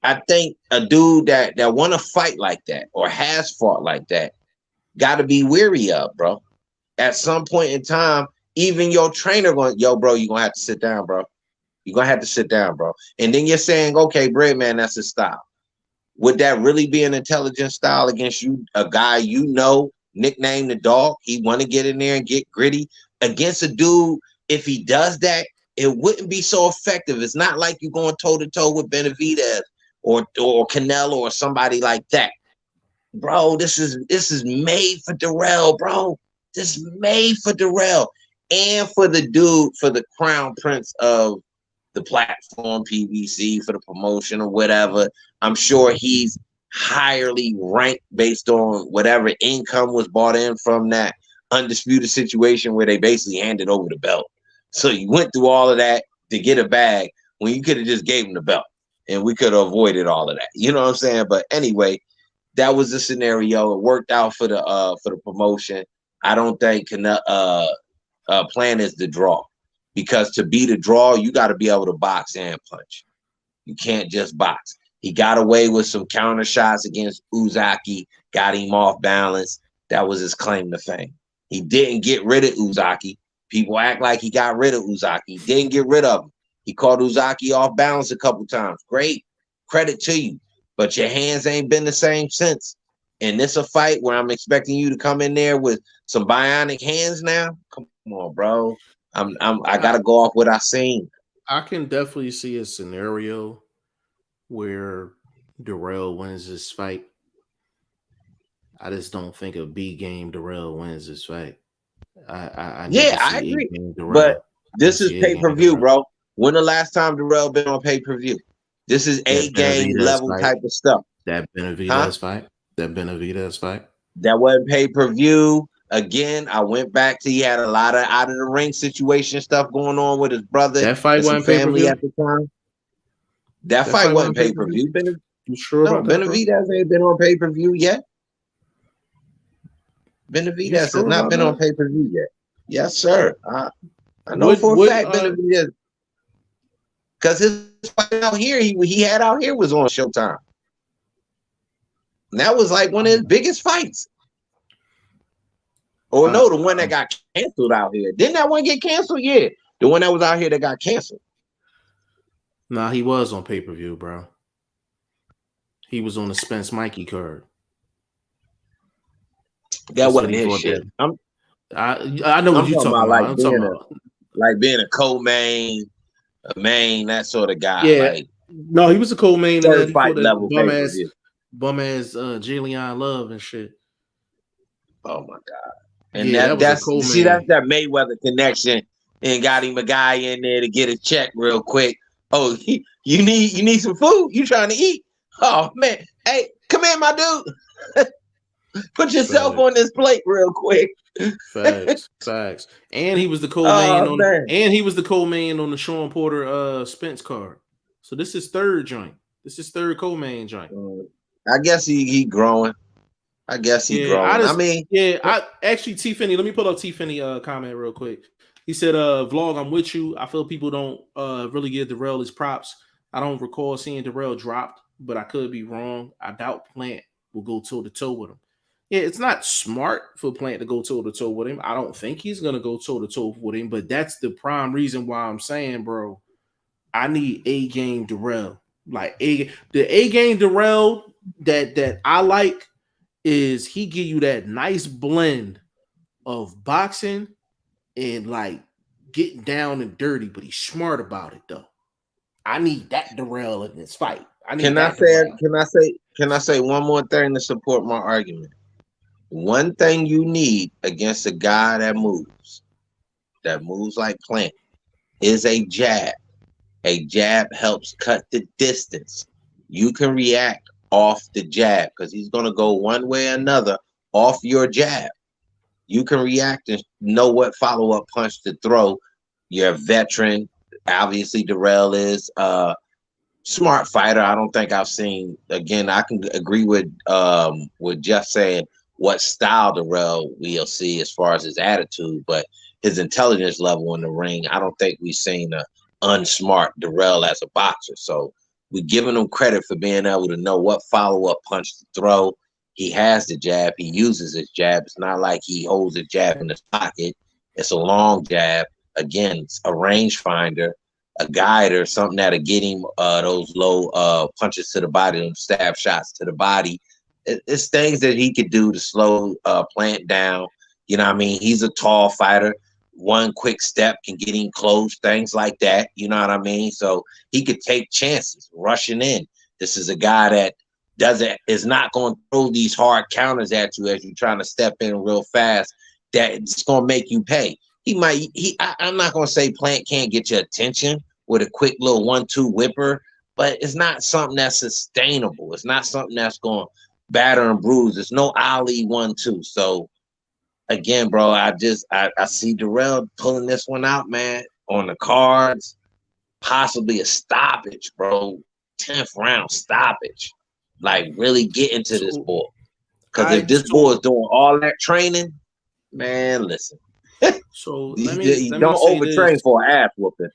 I think a dude that want to fight like that or has fought like that got to be weary of, bro. At some point in time, even your trainer going, yo, bro, you're going to have to sit down, bro. You're going to have to sit down, bro. And then you're saying, okay, Breadman, that's his style. Would that really be an intelligent style against you, a guy you know, nicknamed the dog? He want to get in there and get gritty against a dude. If he does that, it wouldn't be so effective. It's not like you're going toe-to-toe with Benavidez or Canelo or somebody like that. Bro, this is made for Dirrell, bro. This is made for Dirrell and for the dude, for the crown prince of the platform, PBC, for the promotion or whatever. I'm sure he's highly ranked based on whatever income was brought in from that undisputed situation where they basically handed over the belt. So you went through all of that to get a bag when you could have just gave him the belt and we could have avoided all of that. You know what I'm saying? But anyway, that was the scenario. It worked out for the promotion. I don't think plan is the draw, because to be the draw, you got to be able to box and punch. You can't just box. He got away with some counter shots against Uzaki, got him off balance. That was his claim to fame. He didn't get rid of Uzaki. People act like he got rid of Uzaki. He didn't get rid of him. He caught Uzaki off balance a couple times. Great. Credit to you. But your hands ain't been the same since. And this a fight where I'm expecting you to come in there with some bionic hands now? Come on, bro. I gotta go off what I seen. I can definitely see a scenario where Dirrell wins this fight. I just don't think a B game Dirrell wins this fight. I agree. But this is pay-per-view, bro. When the last time Dirrell been on pay-per-view? This is A game level fight. Type of stuff. That Benavidez fight. That Benavidez fight. That wasn't pay-per-view. Again, I went back to he had a lot of out of the ring situation stuff going on with his brother. That fight wasn't pay-per-view at the time. That fight wasn't pay-per-view. You sure about that? Benavidez ain't been on pay-per-view yet. Benavidez has not been on pay-per-view yet. Yes, sir. I know for a fact Benavidez, because his fight out here, he had out here was on Showtime. And that was like one of his biggest fights. Or no, the one that got canceled out here. Didn't that one get canceled? Yeah. The one that was out here that got canceled. Nah, he was on pay-per-view, bro. He was on the Spence Mikey card. That That's what wasn't he his fought shit. that. I know what I'm you're talking talking about about. I'm talking about. like being a co-main, a main, that sort of guy. Yeah. Like No, he was a co-main in third that. He fight fought that level pay-per-view. bum ass Jalen Love and shit. Oh my god! And Yeah, that was a that's co-main. that Mayweather connection, and got him a guy in there to get a check real quick. Oh, you need some food? You trying to eat? Oh man, hey, come here, my dude. Put yourself on this plate real quick. Facts. And he was the Oh co-main on man. and he was the co-main on the Sean Porter Spence card. So this is third joint. This is third co-main joint. I guess he growing. I guess he growing. I actually T Finney, let me pull up T Finney comment real quick. He said, vlog, I'm with you. I feel people don't really give Darrell his props. I don't recall seeing Darrell dropped, but I could be wrong. I doubt Plant will go toe-to-toe with him. Yeah, it's not smart for Plant to go toe-to-toe with him. I don't think he's going to go toe-to-toe with him, but that's the prime reason why I'm saying, bro, I need A-game Darrell. Like, the A-game Darrell that I like is he give you that nice blend of boxing and, like, getting down and dirty, but he's smart about it, though. I need that Darrell in this fight. Can I say one more thing to support my argument? One thing you need against a guy that moves like Plant, is a jab. A jab helps cut the distance. You can react off the jab because he's going to go one way or another off your jab. You can react and know what follow-up punch to throw. You're a veteran. Obviously, Darrell is smart fighter. I don't think I've seen, again, I can agree with Jeff saying what style Darrell we'll see as far as his attitude, but his intelligence level in the ring, I don't think we've seen a unsmart Darrell as a boxer. So we're giving him credit for being able to know what follow-up punch to throw. He has the jab. He uses his jab. It's not like he holds a jab in his pocket. It's a long jab. Again, it's a range finder, a guider, something that'll get him those low punches to the body, them stab shots to the body. It's things that he could do to slow Plant down. You know what I mean? He's a tall fighter. One quick step can get him close, things like that. You know what I mean? So he could take chances rushing in. This is a guy that is not going to throw these hard counters at you as you're trying to step in real fast. That's going to make you pay. I'm not going to say Plant can't get your attention with a quick little 1-2 whipper, but it's not something that's sustainable. It's not something that's going to batter and bruise. There's no Ali 1-2. So again, bro, I see Darrell pulling this one out, man, on the cards, possibly a stoppage, bro. 10th round stoppage. Like, really get into this boy. Because if this boy is doing all that training, man, listen. So don't overtrain for an ass whooping.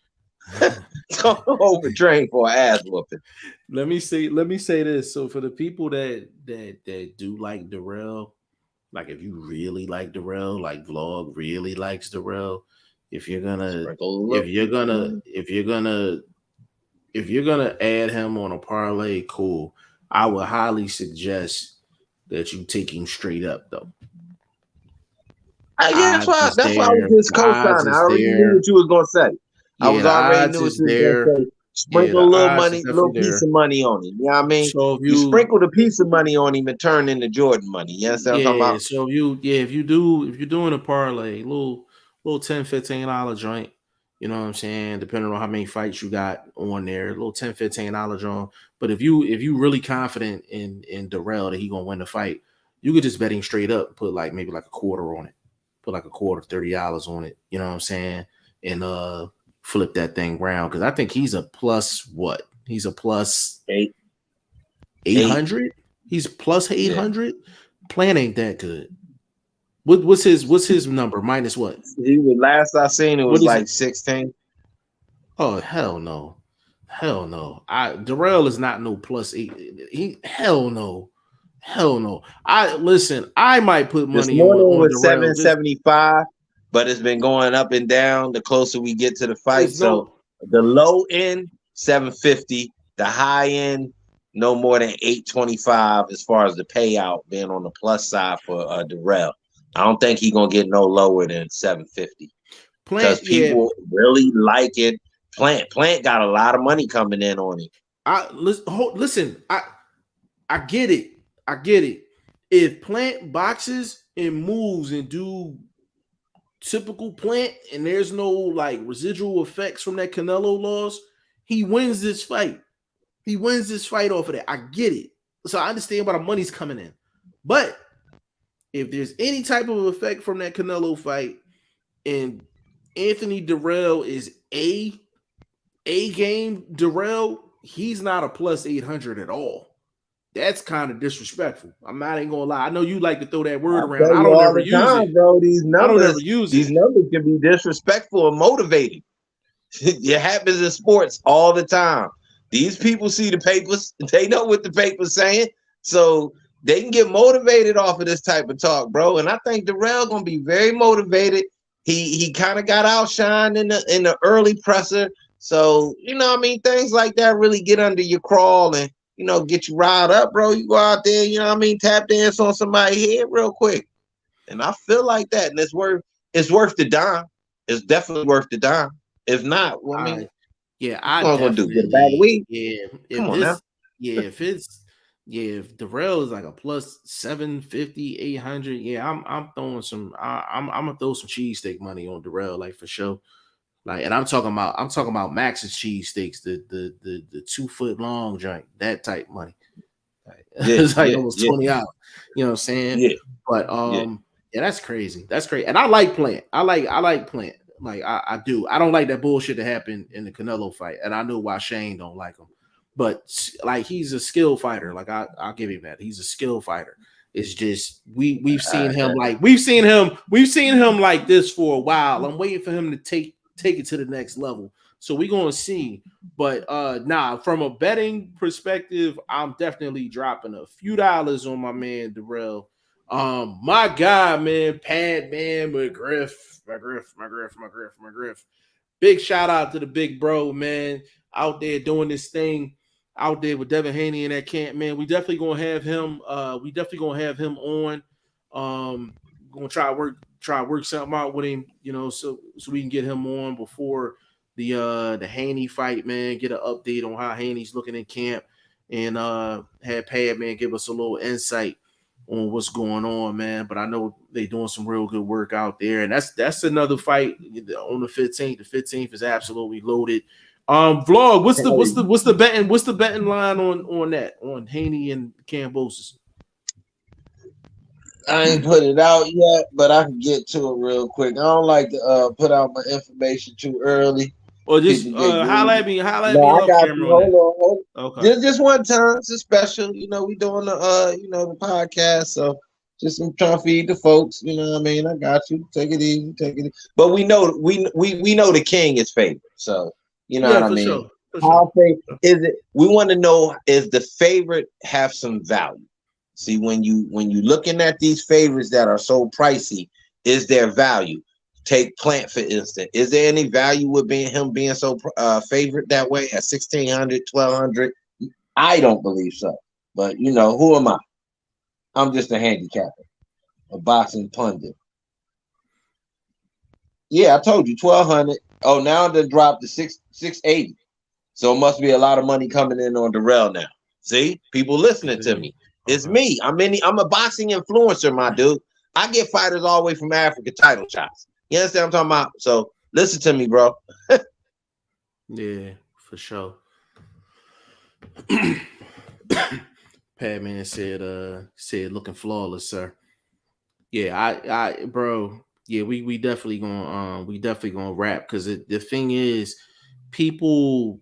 Don't overtrain for an ass whooping. Let me say this. So for the people that do like Darrell, like if you really like Darrell, like Vlog really likes Darrell, if you're gonna add him on a parlay, cool. I would highly suggest that you take him straight up though. That's why I was just co-signing. I already knew what you was gonna say. I was already knew what you was gonna say. Sprinkle a little money, little piece of money on him. You know what I mean? So you sprinkle the piece of money on him and turn into Jordan money. You understand what I'm talking about? So if you're doing a parlay, little $10-15 joint, you know what I'm saying, depending on how many fights you got on there, a little $10-15 joint. But if you really confident in Darrell that he gonna win the fight, you could just bet him straight up, put maybe a quarter on it. Put a quarter, $30 on it, you know what I'm saying? And flip that thing around. Because I think he's a plus what? He's a plus 800? He's plus 800? Yeah. Plant ain't that good. What's his number? Minus what? He was, last I seen it was like 16. Oh, hell no. Darrell is not no plus 8. Hell no. I might put money this morning on was 775, but it's been going up and down the closer we get to the fight. So the low end 750, the high end no more than 825 as far as the payout being on the plus side for Darrell. I don't think he's gonna get no lower than 750 because people really like it. Plant got a lot of money coming in on it. Listen, I get it. I get it. If Plant boxes and moves and do typical Plant and there's no like residual effects from that Canelo loss, he wins this fight. He wins this fight off of that. I get it. So I understand why the money's coming in. But if there's any type of effect from that Canelo fight and Anthony Darrell is a game Darrell, he's not a plus 800 at all. That's kind of disrespectful. I'm not even gonna lie. I know you like to throw that word around. I don't ever use it, bro. These numbers can be disrespectful and motivating. It happens in sports all the time. These people see the papers, they know what the paper's saying, so they can get motivated off of this type of talk, bro. And I think Darrell gonna be very motivated. He kind of got outshined in the early presser. So, things like that really get under your crawl and, get you riled up, bro. You go out there, tap dance on somebody's head real quick. And I feel like that. And it's worth the dime. It's definitely worth the dime. If not, well, I mean, I gonna do get a bag of weed. If Darrell is like a plus 750, 800, I'm throwing some. I'm gonna throw some cheesesteak money on Darrell, like for sure. Like, and I'm talking about Max's cheesesteaks, the 2 foot long joint, that type money. Like, it's like almost $20. You know what I'm saying? Yeah. But that's crazy. That's crazy. And I like Plant. I like Plant. Like I do. I don't like that bullshit that happened in the Canelo fight, and I know why Shane don't like him. But like he's a skill fighter. Like I'll give him that. He's a skill fighter. It's just we've seen him like this for a while. I'm waiting for him to take it to the next level. So we're gonna see. But from a betting perspective, I'm definitely dropping a few dollars on my man Darrell. My guy, man, Padman McGriff. Big shout out to the big bro, man, out there doing this thing out there with Devin Haney in that camp, man. We definitely gonna have him. On. Gonna try to work something out with him, so we can get him on before the Haney fight, man. Get an update on how Haney's looking in camp, and have Padman give us a little insight on what's going on, man. But I know they're doing some real good work out there, and that's another fight on the 15th. The 15th is absolutely loaded. Vlog, what's the betting line on that, on Haney and Kambosos? I ain't put it out yet, but I can get to it real quick. I don't like to put out my information too early. Or just holla at me. I got you. Hold on. Okay. Just one time. It's a special. We doing the podcast. So just I'm trying to feed the folks. You know what I mean? I got you. Take it easy. But we know the king is favorite. So you know what I mean? Sure. How is it? We want to know, is the favorite have some value? See, when you looking at these favorites that are so pricey, is there value? Take Plant for instance. Is there any value with him being so favorite that way at 1,600, 1,200? I don't believe so. But who am I? I'm just a handicapper, a boxing pundit. Yeah, I told you 1,200. Oh, now they dropped to 680. So it must be a lot of money coming in on Darrell now. See, people listening to me. It's me. I'm a boxing influencer, my dude. I get fighters all the way from Africa title shots. You understand what I'm talking about? So listen to me, bro. Yeah, for sure. Padman said looking flawless, sir. Yeah, bro. Yeah, we definitely gonna wrap, because the thing is, people.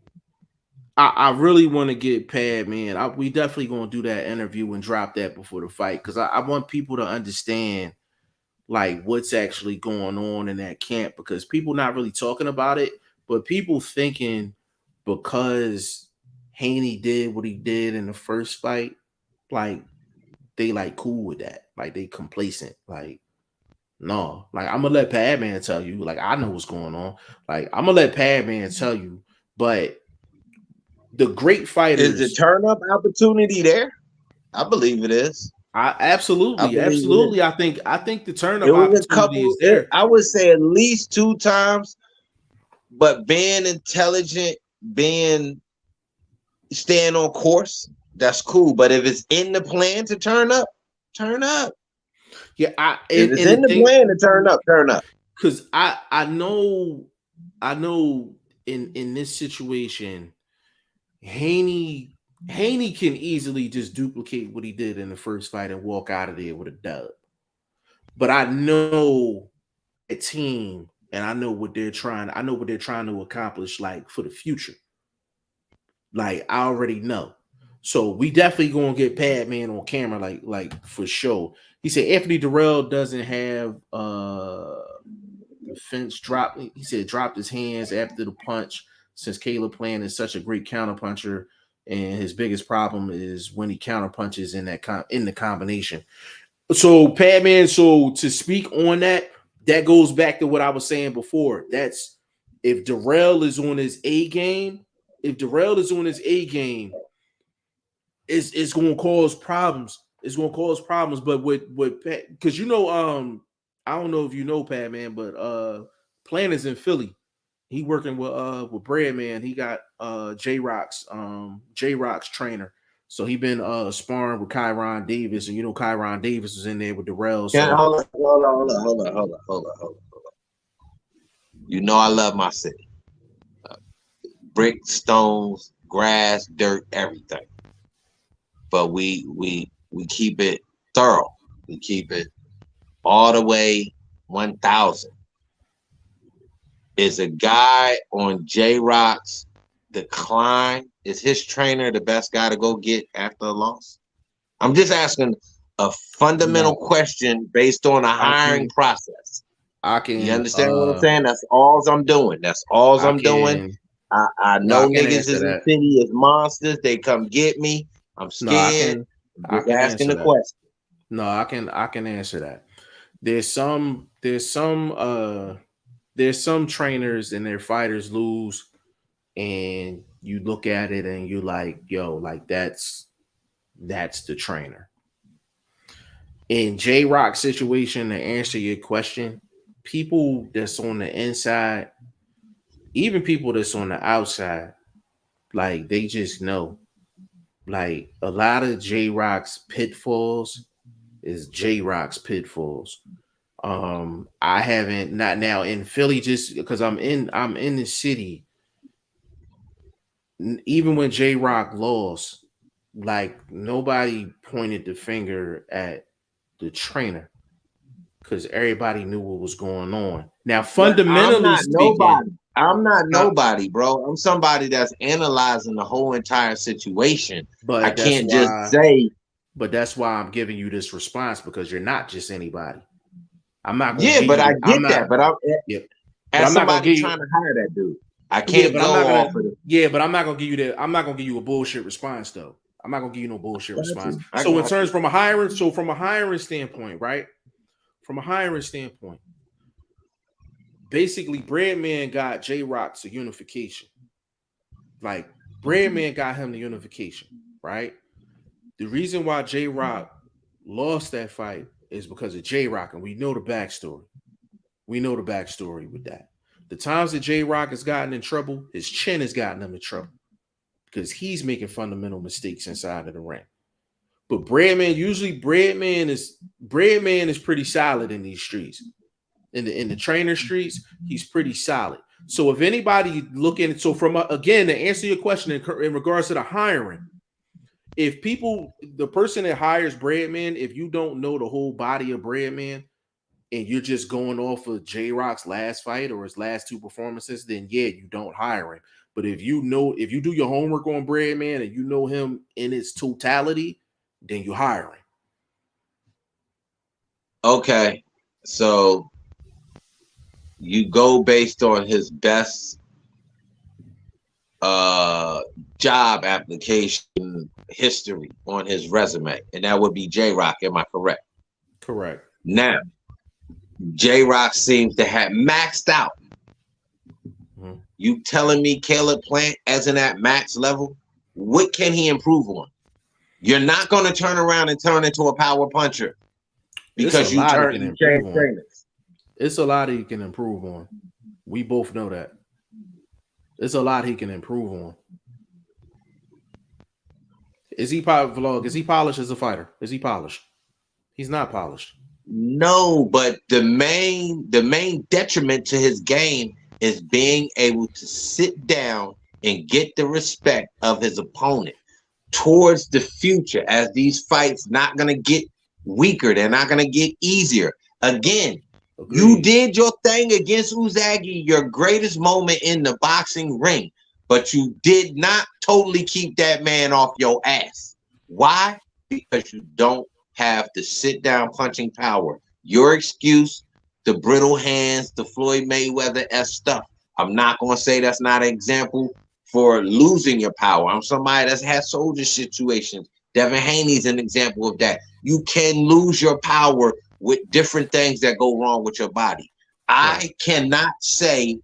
I really want to get Padman. We definitely gonna do that interview and drop that before the fight, because I want people to understand like what's actually going on in that camp, because people not really talking about it, but people thinking because Haney did what he did in the first fight, like they like cool with that, like they complacent. Like, no, like I'm gonna let Padman tell you, like I know what's going on. Like I'm gonna let Padman tell you, but the great fighters. Is the turn up opportunity there? I believe it is. Absolutely. I think the turn up It was a opportunity couple. is there. I would say at least 2 times. But being intelligent, staying on course, that's cool. But if it's in the plan to turn up, turn up. Yeah, if it's in the plan to turn up, turn up. Because I know in this situation, Haney can easily just duplicate what he did in the first fight and walk out of there with a dub. But I know a team, and I know what they're trying to accomplish, like for the future. Like I already know. So we definitely gonna get Padman on camera, like for sure. He said Anthony Durrell doesn't have defense drop. He said dropped his hands after the punch since Caleb Plant is such a great counterpuncher, and his biggest problem is when he counterpunches in the combination. So Padman, so to speak on that goes back to what I was saying before. That's if Durrell is on his A game. If Durrell is on his A game, it's going to cause problems. It's going to cause problems. But with Pat, because I don't know if you know Pat, man, but Plant is in Philly. He working with Breadman. He got J-Rock's trainer. So he been sparring with Kyron Davis, and Kyron Davis was in there with Durrell. So hold on. You know I love my city. Brick, stones, grass, dirt, everything. But we keep it thorough. We keep it all the way 1,000. Is a guy on J-Rock's decline? Is his trainer the best guy to go get after a loss? I'm just asking a fundamental question based on a hiring process. You understand what I'm saying? That's all I'm doing. I'm doing. I know niggas is in city as monsters. They come get me. I'm scared. I can asking answer the question. No, I can answer that. There's some trainers and their fighters lose, and you look at it and you like, yo, like that's the trainer. In J-Rock's situation, to answer your question, people that's on the inside, even people that's on the outside, like they just know. Like a lot of J-Rock's pitfalls is J-Rock's pitfalls. I haven't not now in Philly just because I'm in the city. Even when J-Rock lost, like nobody pointed the finger at the trainer because everybody knew what was going on. Now, fundamentally speaking, I'm not nobody, bro. I'm somebody that's analyzing the whole entire situation. But I can't just say. But that's why I'm giving you this response, because you're not just anybody. I'm not. Yeah, but I get that. But as somebody trying to hire that dude, I can't go off of it. Yeah, but I'm not gonna give you that. I'm not gonna give you a bullshit response, though. I'm not gonna give you no bullshit response. So in terms from a hiring standpoint, right? From a hiring standpoint, basically, Breadman got J-Rock to unification. Like Breadman got him to unification, right? The reason why J-Rock lost that fight is because of J-Rock, and we know the backstory. We know the backstory with that. The times that J-Rock has gotten in trouble, his chin has gotten him in trouble because he's making fundamental mistakes inside of the ring. But Breadman is pretty solid in these streets. In the trainer streets, he's pretty solid. So if anybody looking, so from again, to answer your question in regards to the hiring, if the person that hires Breadman, if you don't know the whole body of Breadman and you're just going off of J-Rock's last fight or his last 2 performances, then yeah, you don't hire him. But if you do your homework on Breadman and you know him in its totality, then you hire him. Okay, so you go based on his best job application history on his resume, and that would be J-Rock. Am I correct? Correct. Now, J-Rock seems to have maxed out. Mm-hmm. You telling me Caleb Plant isn't at max level? What can he improve on? You're not going to turn around and turn into a power puncher because you change trainers. It's a lot he can improve on. We both know that. It's a lot he can improve on. Is he Vlog? Is he polished as a fighter? Is he polished? He's not polished. No, but the main detriment to his game is being able to sit down and get the respect of his opponent towards the future, as these fights not going to get weaker. They're not going to get easier. Again, agreed. You did your thing against Uzagi, your greatest moment in the boxing ring, but you did not totally keep that man off your ass. Why? Because you don't have the sit-down punching power. Your excuse, the brittle hands, the Floyd Mayweather-esque stuff. I'm not going to say that's not an example for losing your power. I'm somebody that's had soldier situations. Devin Haney's an example of that. You can lose your power with different things that go wrong with your body. I cannot say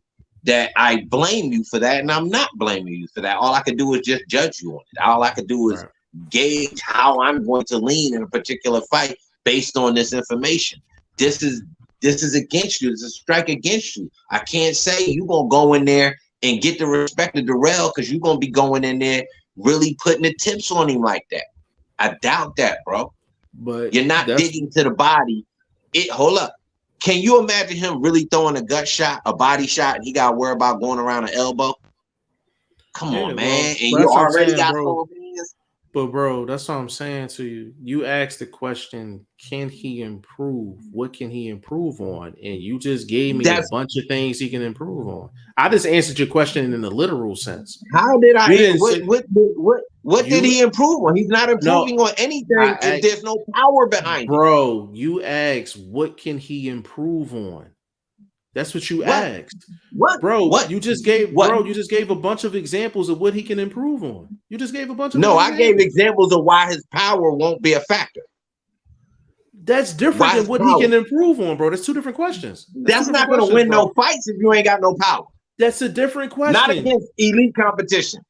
that I blame you for that, and I'm not blaming you for that. All I can do is just judge you on it. All I can do is gauge how I'm going to lean in a particular fight based on this information. This is against you. This is a strike against you. I can't say you're going to go in there and get the respect of Darrell because you're going to be going in there really putting the tips on him like that. I doubt that, bro. But you're not digging to the body. Hold up. Can you imagine him really throwing a gut shot, a body shot, and he got to worry about going around an elbow? Come on, man. And you already got full hands. But, bro, that's what I'm saying to you. You asked the question, can he improve? What can he improve on? And you just gave me a bunch of things he can improve on. I just answered your question in the literal sense. How did I? What did he improve on? He's not improving on anything if there's no power behind it. Bro, you asked, what can he improve on? That's what you asked. What? You just gave a bunch of examples of what he can improve on. You just gave a bunch of I gave examples of why his power won't be a factor. That's different than what he can improve on, bro. That's two different questions. That's not going to win no fights if you ain't got no power. That's a different question. Not against elite competition.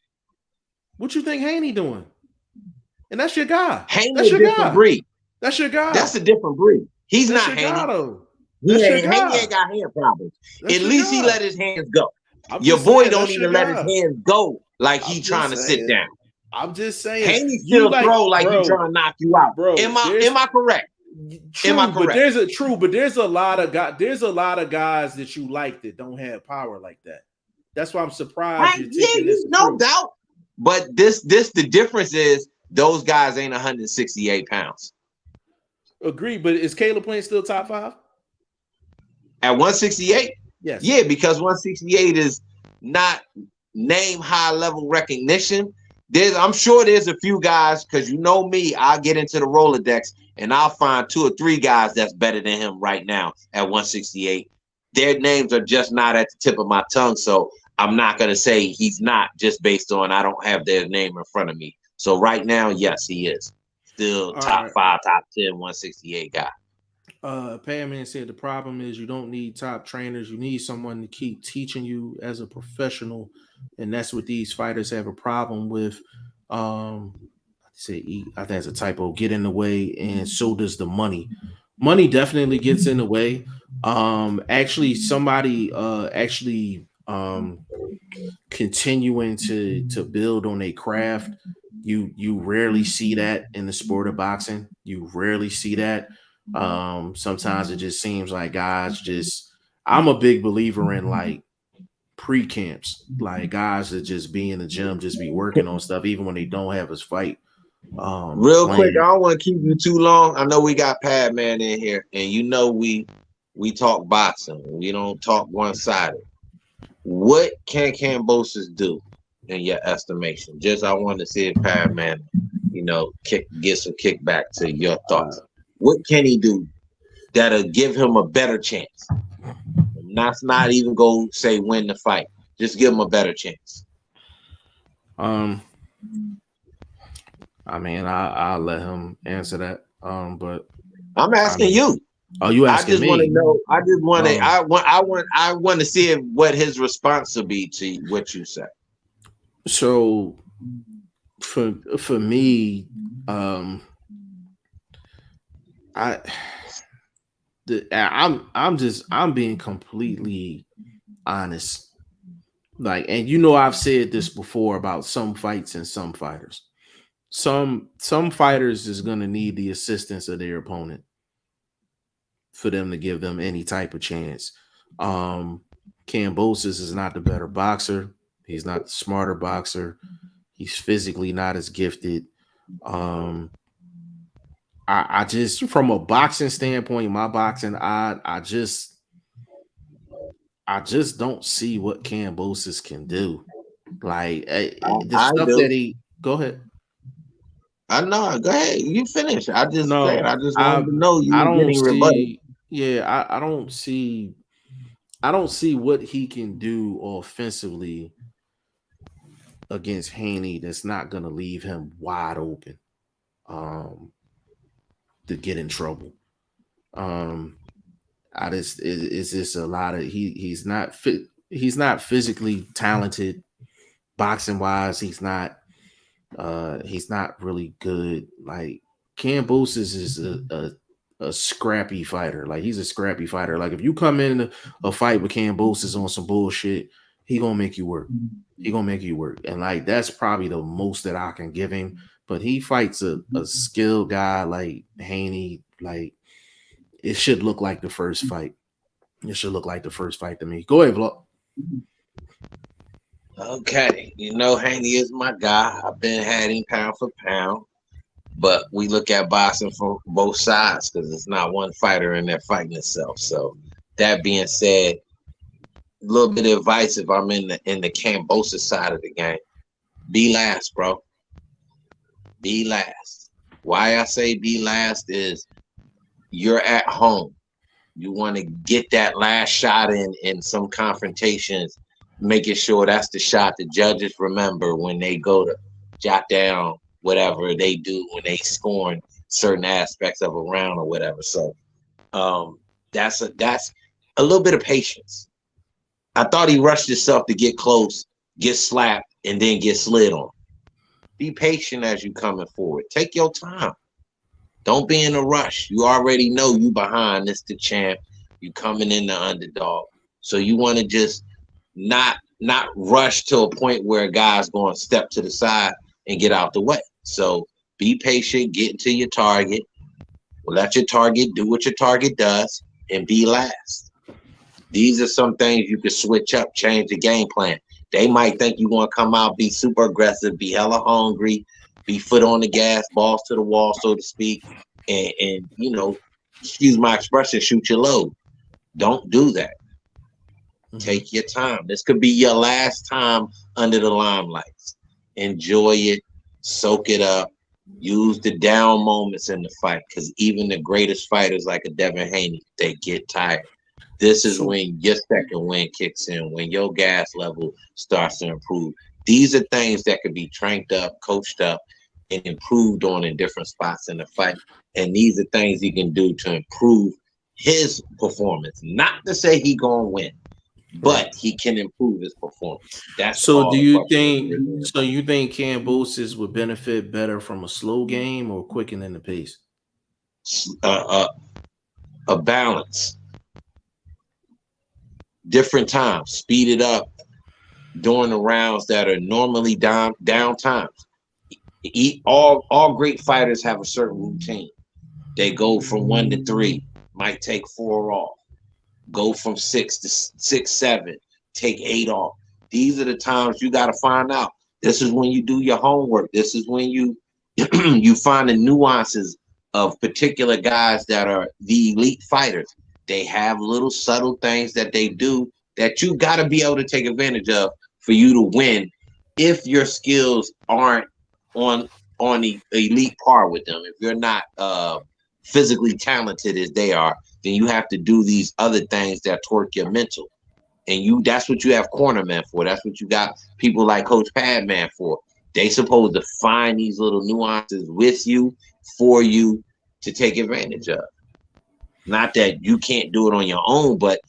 What you think Haney doing? And that's your guy. Haney's a different breed. That's your guy. That's a different breed. He's not Haney. Haney ain't got hand problems. At least he let his hands go. Your boy don't even let his hands go like he trying to sit down. I'm just saying. Haney still throw like he trying to knock you out. Bro, am I correct? True, am I correct? But there's a lot of guys that you like that don't have power like that. That's why I'm surprised you're taking this. No doubt. But the difference is those guys ain't 168 pounds. Agree, but is Caleb Plant still top 5? At 168? Yes. Yeah, because 168 is not name high level recognition. I'm sure there's a few guys, because you know me, I'll get into the Rolodex and I'll find 2 or 3 guys that's better than him right now at 168. Their names are just not at the tip of my tongue, so I'm not going to say he's not just based on I don't have their name in front of me. So right now, yes, he is. Still top 5, top 10, 168 guy. Payman said the problem is you don't need top trainers. You need someone to keep teaching you as a professional, and that's what these fighters have a problem with. I think it's a typo. Get in the way, and so does the money. Money definitely gets in the way. Actually, somebody continuing to build on a craft. You rarely see that in the sport of boxing. You rarely see that. Sometimes it just seems like guys I'm a big believer in like pre-camps, like guys that just be in the gym, just be working on stuff even when they don't have his fight. Real quick, I don't want to keep you too long. I know we got Padman in here, and you know we talk boxing. We don't talk one-sided. What can Kambosos do in your estimation? Just I want to see if Padman, get some kickback to your thoughts. What can he do that'll give him a better chance? That's not even go say win the fight. Just give him a better chance. I mean, I'll let him answer that. But I'm asking you. Oh, you asking me? I just want to know. I just want to. I want to see what his response will be to what you say. So for me, I I'm being completely honest. Like, and I've said this before about some fights and some fighters. Some fighters is gonna need the assistance of their opponent for them to give them any type of chance. Kambosos is not the better boxer. He's not the smarter boxer. He's physically not as gifted. I just, from a boxing standpoint, my boxing, I just don't see what Kambosos can do. Like the I stuff do. that he. Go ahead. I know. Go ahead. You finish. I just said. No, I just wanted to know you I were don't getting rebutted. see. Yeah, I don't see. I don't see what he can do offensively against Haney that's not going to leave him wide open to get in trouble. I just it's just a lot of he's not fit. He's not physically talented boxing wise. He's not really good. Like Kambosos is a scrappy fighter. Like he's a scrappy fighter. Like if you come in a fight with Kambosos on some bullshit, he gonna make you work. He gonna make you work. And like that's probably the most that I can give him. But he fights a skilled guy like Haney. Like it should look like the first fight. It should look like the first fight to me. Go ahead, Vlog. Okay, Haney is my guy. I've been had him pound for pound, but we look at boxing from both sides because it's not one fighter in there fighting itself. So that being said, a little bit of advice if I'm in the Kambosos side of the game: be last, bro. Be last. Why I say be last is you're at home. You want to get that last shot in some confrontations, making sure that's the shot the judges remember when they go to jot down whatever they do when they scoring certain aspects of a round or whatever. So that's a little bit of patience. I thought he rushed himself to get close, get slapped, and then get slid on. Be patient as you coming forward. Take your time. Don't be in a rush. You already know you behind. This the champ. You coming in the underdog. So you want to just not rush to a point where a guy's going to step to the side and get out the way. So be patient, get into your target. Let your target do what your target does and be last. These are some things you can switch up, change the game plan. They might think you're going to come out, be super aggressive, be hella hungry, be foot on the gas, balls to the wall, so to speak, and excuse my expression, shoot your load. Don't do that. Take your time. This could be your last time under the limelights. Enjoy it, soak it up, use the down moments in the fight, because even the greatest fighters like a Devin Haney, they get tired. This is when your second wind kicks in, when your gas level starts to improve. These are things that could be trained up, coached up, and improved on in different spots in the fight. And these are things he can do to improve his performance. Not to say he gonna win, but he can improve his performance. That's so. all. Do you think? So you think Kambosos would benefit better from a slow game or quickening the pace? A balance. Different times. Speed it up during the rounds that are normally down times. All great fighters have a certain routine. They go from 1 to 3, might take 4 off. Go from 6 to 6, 7, take 8 off. These are the times you got to find out. This is when you do your homework. This is when you you find the nuances of particular guys that are the elite fighters. They have little subtle things that they do that you got to be able to take advantage of for you to win if your skills aren't on the elite par with them. If you're not physically talented as they are, then you have to do these other things that twerk your mental. And that's what you have cornermen for. That's what you got people like Coach Padman for. They supposed to find these little nuances with you, for you to take advantage of. Not that you can't do it on your own, but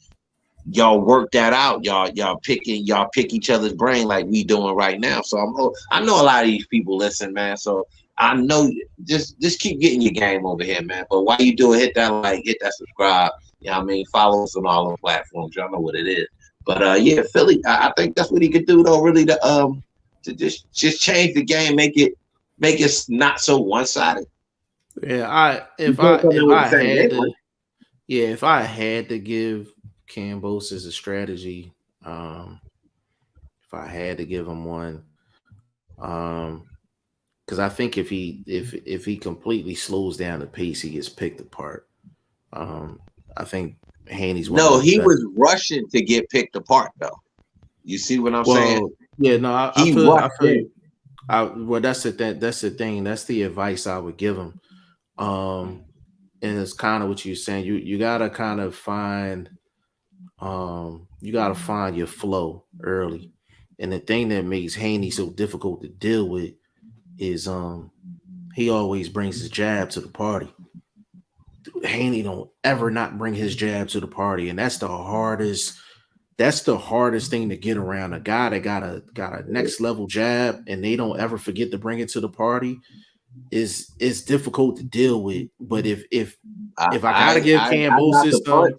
y'all work that out. Y'all pick each other's brain like we doing right now. So I know a lot of these people listen, man. So I know just keep getting your game over here, man. But while you do it, hit that like, hit that subscribe. You know what I mean? Follow us on all the platforms. Y'all know what it is. But yeah, Philly, I think that's what he could do though, really, to just change the game, make it not so one-sided. Yeah, if I had to give Kambosos a strategy, if I had to give him one, because I think if he completely slows down the pace, he gets picked apart. I think Haney's he was rushing to get picked apart though. You see what I'm saying? Yeah, no, I feel. Well, that's the thing. That's the advice I would give him. And it's kind of what you're saying. You gotta kind of find your flow early. And the thing that makes Haney so difficult to deal with is he always brings his jab to the party. Haney don't ever not bring his jab to the party, and that's the hardest thing to get around. A guy that got a next level jab and they don't ever forget to bring it to the party is difficult to deal with. But if I gotta give Kambosos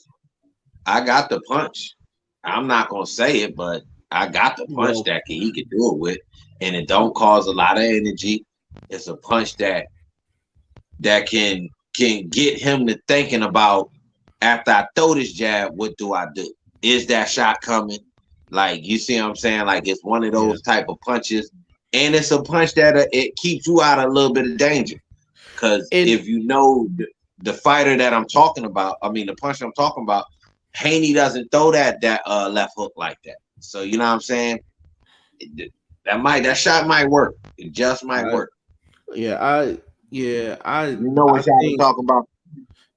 I got the punch. I'm not gonna say it, but I got the punch that he could do it with, and it don't cause a lot of energy. It's a punch that can get him to thinking about, after I throw this jab, what do I do? Is that shot coming? Like, you see what I'm saying? Like, it's one of those type of punches, and it's a punch that it keeps you out of a little bit of danger. Because if you know the fighter that I'm talking about, I mean the punch I'm talking about, Haney doesn't throw that left hook like that. So you know what I'm saying? That shot might work. It just might work. Yeah, you know what I'm talking about.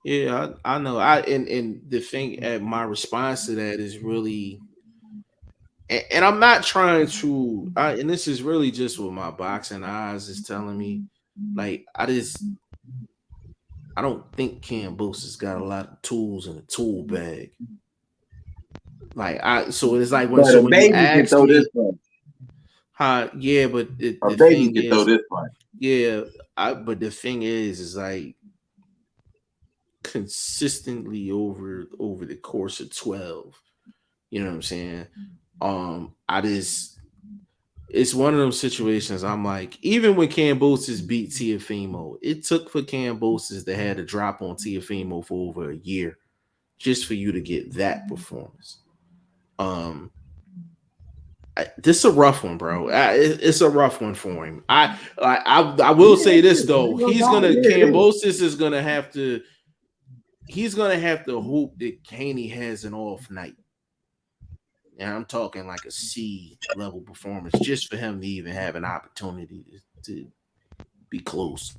Yeah, I know. And the thing, my response to that is really, and I'm not trying to, and this is really just what my boxing eyes is telling me. Like, I don't think Kambosos got a lot of tools in the tool bag. Like, so it's like when you ask me, but the thing is, but the thing is like, consistently over the course of 12, you know what I'm saying? It's one of those situations. I'm like, even when Kambosos beat Teofimo, it took for Kambosos to have to drop on Teofimo for over a year just for you to get that performance. This is a rough one, bro. It's a rough one for him. I will say this though. Kambosos is gonna have to. He's gonna have to hope that Haney has an off night. And I'm talking like a C level performance just for him to even have an opportunity to be close.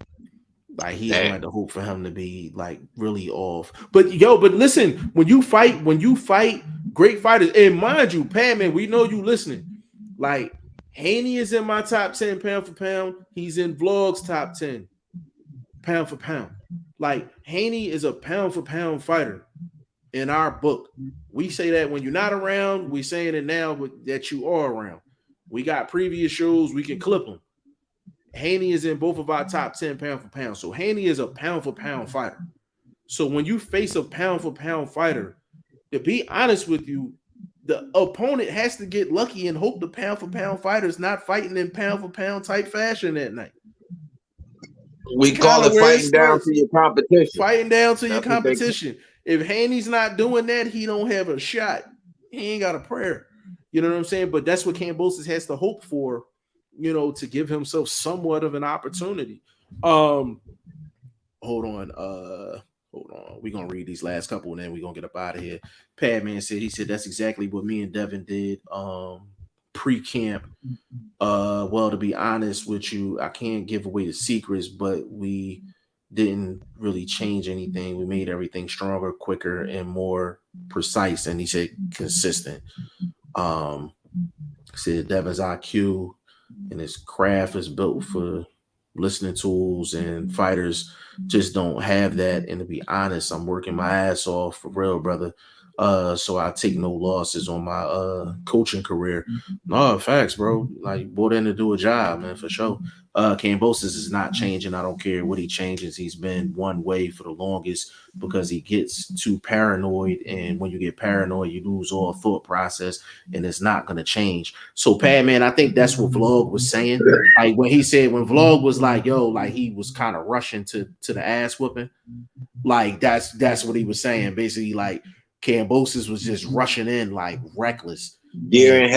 Like, he's going to have to hope for him to be like really off. But listen, when you fight great fighters, and mind you, Padman, we know you listening. Like, Haney is in my top 10 pound for pound. He's in Vlog's top 10 pound for pound. Like, Haney is a pound for pound fighter in our book. We say that when you're not around. We saying it now, but that you are around. We got previous shows. We can clip them. Haney is in both of our top 10 pound for pound. So Haney is a pound for pound fighter. So when you face a pound for pound fighter, to be honest with you, the opponent has to get lucky and hope the pound for pound fighter is not fighting in pound for pound type fashion that night. We call it fighting down to your competition. Fighting down to your competition. If Haney's not doing that, he don't have a shot. He ain't got a prayer. You know what I'm saying? But that's what Kambosos has to hope for, you know, to give himself somewhat of an opportunity. Hold on. We're gonna read these last couple and then we're gonna get up out of here. Padman said that's exactly what me and Devin did pre-camp. Well, to be honest with you, I can't give away the secrets, but we didn't really change anything. We made everything stronger, quicker, and more precise. And he said consistent. Said Devin's IQ and his craft is built for listening tools, and fighters just don't have that. And to be honest, I'm working my ass off for real, brother. So I take no losses on my coaching career. No, facts, bro. Like, brought in to do a job, man, for sure. Kambosos is not changing. I don't care what he changes. He's been one way for the longest because he gets too paranoid. And when you get paranoid, you lose all thought process, and it's not going to change. So, Pat, man, I think that's what Vlog was saying. Like, when Vlog was like, yo, like he was kind of rushing to the ass whooping. Like, that's what he was saying. Basically, like, Kambosos was just rushing in like reckless. Deer in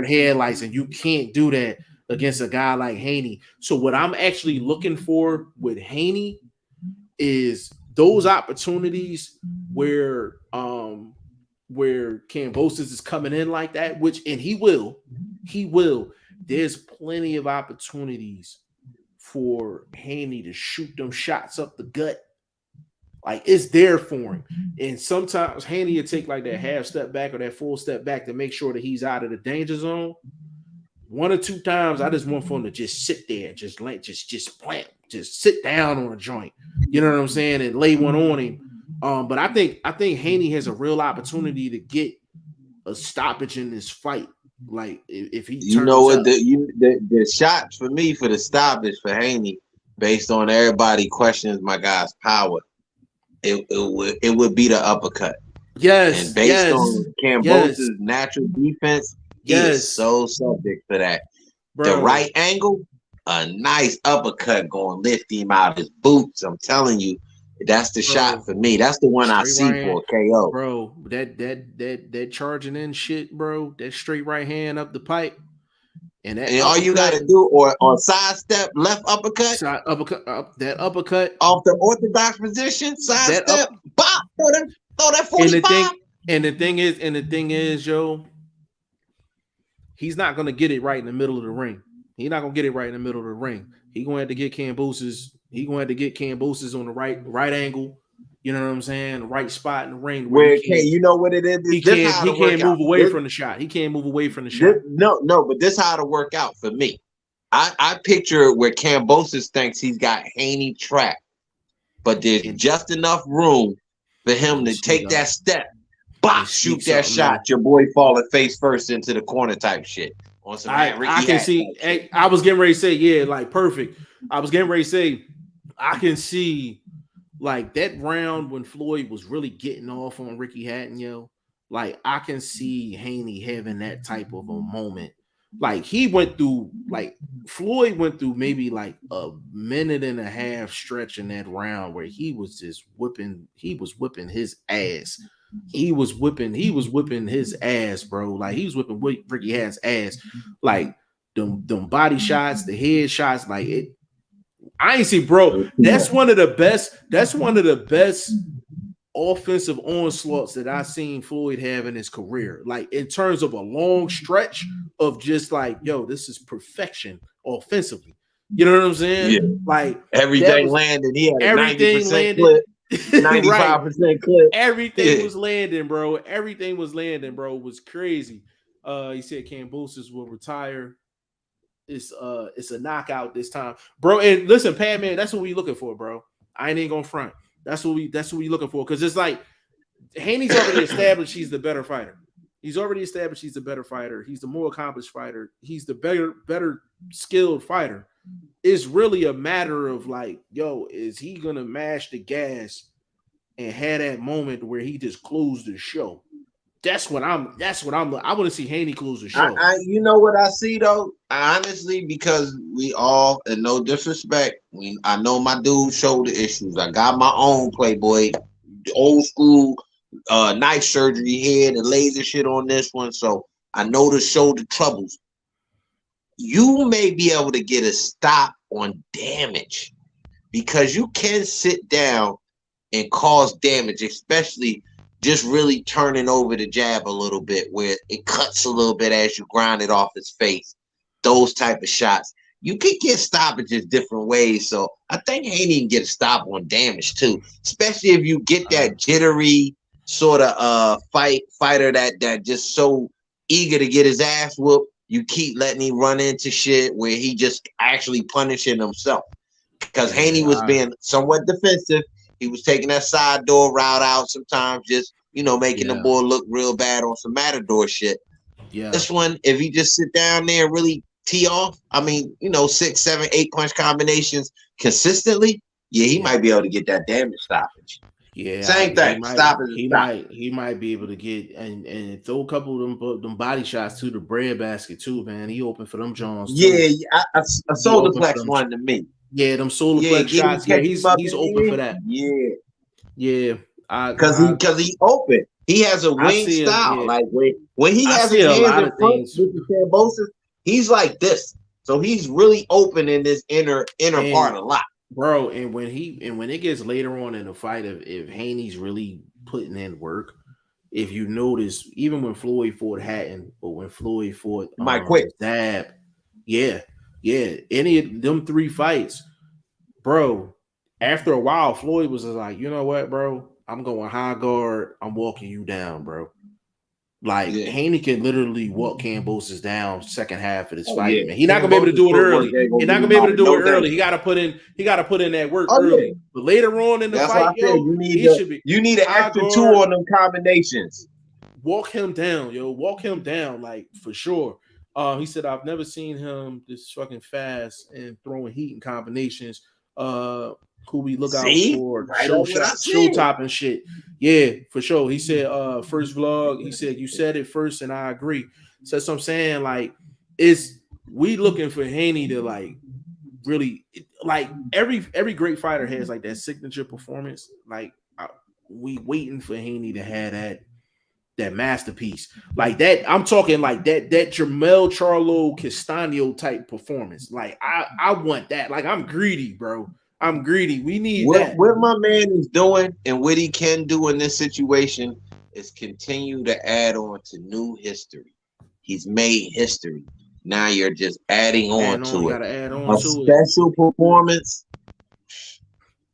headlights and you can't do that against a guy like Haney. So what I'm actually looking for with Haney is those opportunities where Kambosos is coming in like that, and he will. There's plenty of opportunities for Haney to shoot them shots up the gut. Like, it's there for him. And sometimes Haney will take like that half step back or that full step back to make sure that he's out of the danger zone. 1 or 2 times, I just want for him to just sit there, just plant, just sit down on a joint. You know what I'm saying? And lay one on him. But I think Haney has a real opportunity to get a stoppage in this fight. Like, if he turns up. The shot for me for the stoppage for Haney, based on everybody questions my guy's power, it would be the uppercut. Yes. And based on Kambosos' natural defense, he is so subject to that. Bro. The right angle, a nice uppercut going lift him out his boots. I'm telling you, that's the shot for me. That's the one I see for a KO. Bro, that charging in shit, bro. That straight right hand up the pipe. And all you got to do, or sidestep, left uppercut, that uppercut off the orthodox position, sidestep, bop, throw that 45. And the thing is, yo, he's not gonna get it right in the middle of the ring. He's not gonna get it right in the middle of the ring. He's going to have to get Kambosos. He's going to have to get Kambosos on the right angle. You know what I'm saying? The right spot in the ring. Where you know what it is? He can't move away from the shot. He can't move away from the shot. No, but this how to work out for me. I picture where Kambosos thinks he's got Haney trapped, but there's just enough room for him to take that step, shoot that shot. Your boy falling face first into the corner type shit. On some I can see. I was getting ready to say, like, perfect. I was getting ready to say, I can see. Like, that round when Floyd was really getting off on Ricky Hatton, yo, like, I can see Haney having that type of a moment. Like, Floyd went through maybe like a minute and a half stretch in that round where he was just whipping his ass. He was whipping his ass, bro. Like, he was whipping Ricky Hatton's ass. Like, them body shots, the head shots, like it. I ain't see, bro. That's one of the best offensive onslaughts that I've seen Floyd have in his career. Like, in terms of a long stretch of just like, yo, this is perfection offensively. You know what I'm saying? Yeah. Like, everything landed. He had a 90% clip, 95% clip. Everything was landing, bro. Everything was landing, bro. It was crazy. He said Kambosos will retire. It's a knockout this time, bro. And listen, Pat, man, that's what we looking for, bro. I ain't gonna front. That's what we looking for, because it's like Haney's already established he's the better fighter. He's already established he's the better fighter. He's the more accomplished fighter. He's the better skilled fighter. It's really a matter of like, yo, is he gonna mash the gas and have that moment where he just closed the show? That's what I'm. I want to see Haney close the show. You know what I see though, honestly, because we all, and no disrespect, I know my dude shoulder issues. I got my own Playboy, old school, knife surgery head and laser shit on this one, so I know the shoulder troubles. You may be able to get a stop on damage, because you can sit down and cause damage, especially just really turning over the jab a little bit, where it cuts a little bit as you grind it off his face. Those type of shots, you can get stoppages different ways. So I think Haney can get a stop on damage too, especially if you get that jittery sort of fighter that just so eager to get his ass whooped. You keep letting him run into shit where he just actually punishing himself, because Haney was being somewhat defensive. He was taking that side door route out sometimes, just making the boy look real bad on some Matador shit. Yeah. This one, if he just sit down there and really tee off, 6, 7, 8 punch combinations consistently, he might be able to get that damage stoppage. Yeah, same thing. He might be able to get and throw a couple of them body shots to the bread basket too, man. He open for them Jones too. Yeah, a solar flex one to me. Yeah, them solar flex shots. Yeah, he's open for that. Yeah. Because he open. He has a wing style. Like when he has his hands in front with the Cambosis, he's like this. So he's really open in this inner part a lot. Bro, and when it gets later on in the fight, if Haney's really putting in work, if you notice, even when Floyd fought Hatton, but when Floyd fought Zab, any of them 3 fights, bro, after a while, Floyd was like, you know what, bro? I'm going high guard. I'm walking you down, bro. Like Haney can literally walk Cambosis down second half of this fight, man. He's not gonna be able to do it early. He's not gonna be able to do it early. He gotta put in that work early. Yeah. But later on in the fight, you need an extra 2 on them combinations. Walk him down, walk him down, like for sure. He said, I've never seen him this fucking fast and throwing heat and combinations. Who we look out for show top and shit. Yeah, for sure. He said first vlog, he said you said it first and I agree. So that's what I'm saying, like we looking for Haney to like really like every great fighter has like that signature performance. Like we waiting for Haney to have that masterpiece. Like that, I'm talking like that Jermell Charlo Castaño type performance. Like I want that. Like I'm greedy, bro. I'm greedy. We need that. What my man is doing and what he can do in this situation is continue to add on to new history. He's made history. Now you're just adding on to it. A special performance,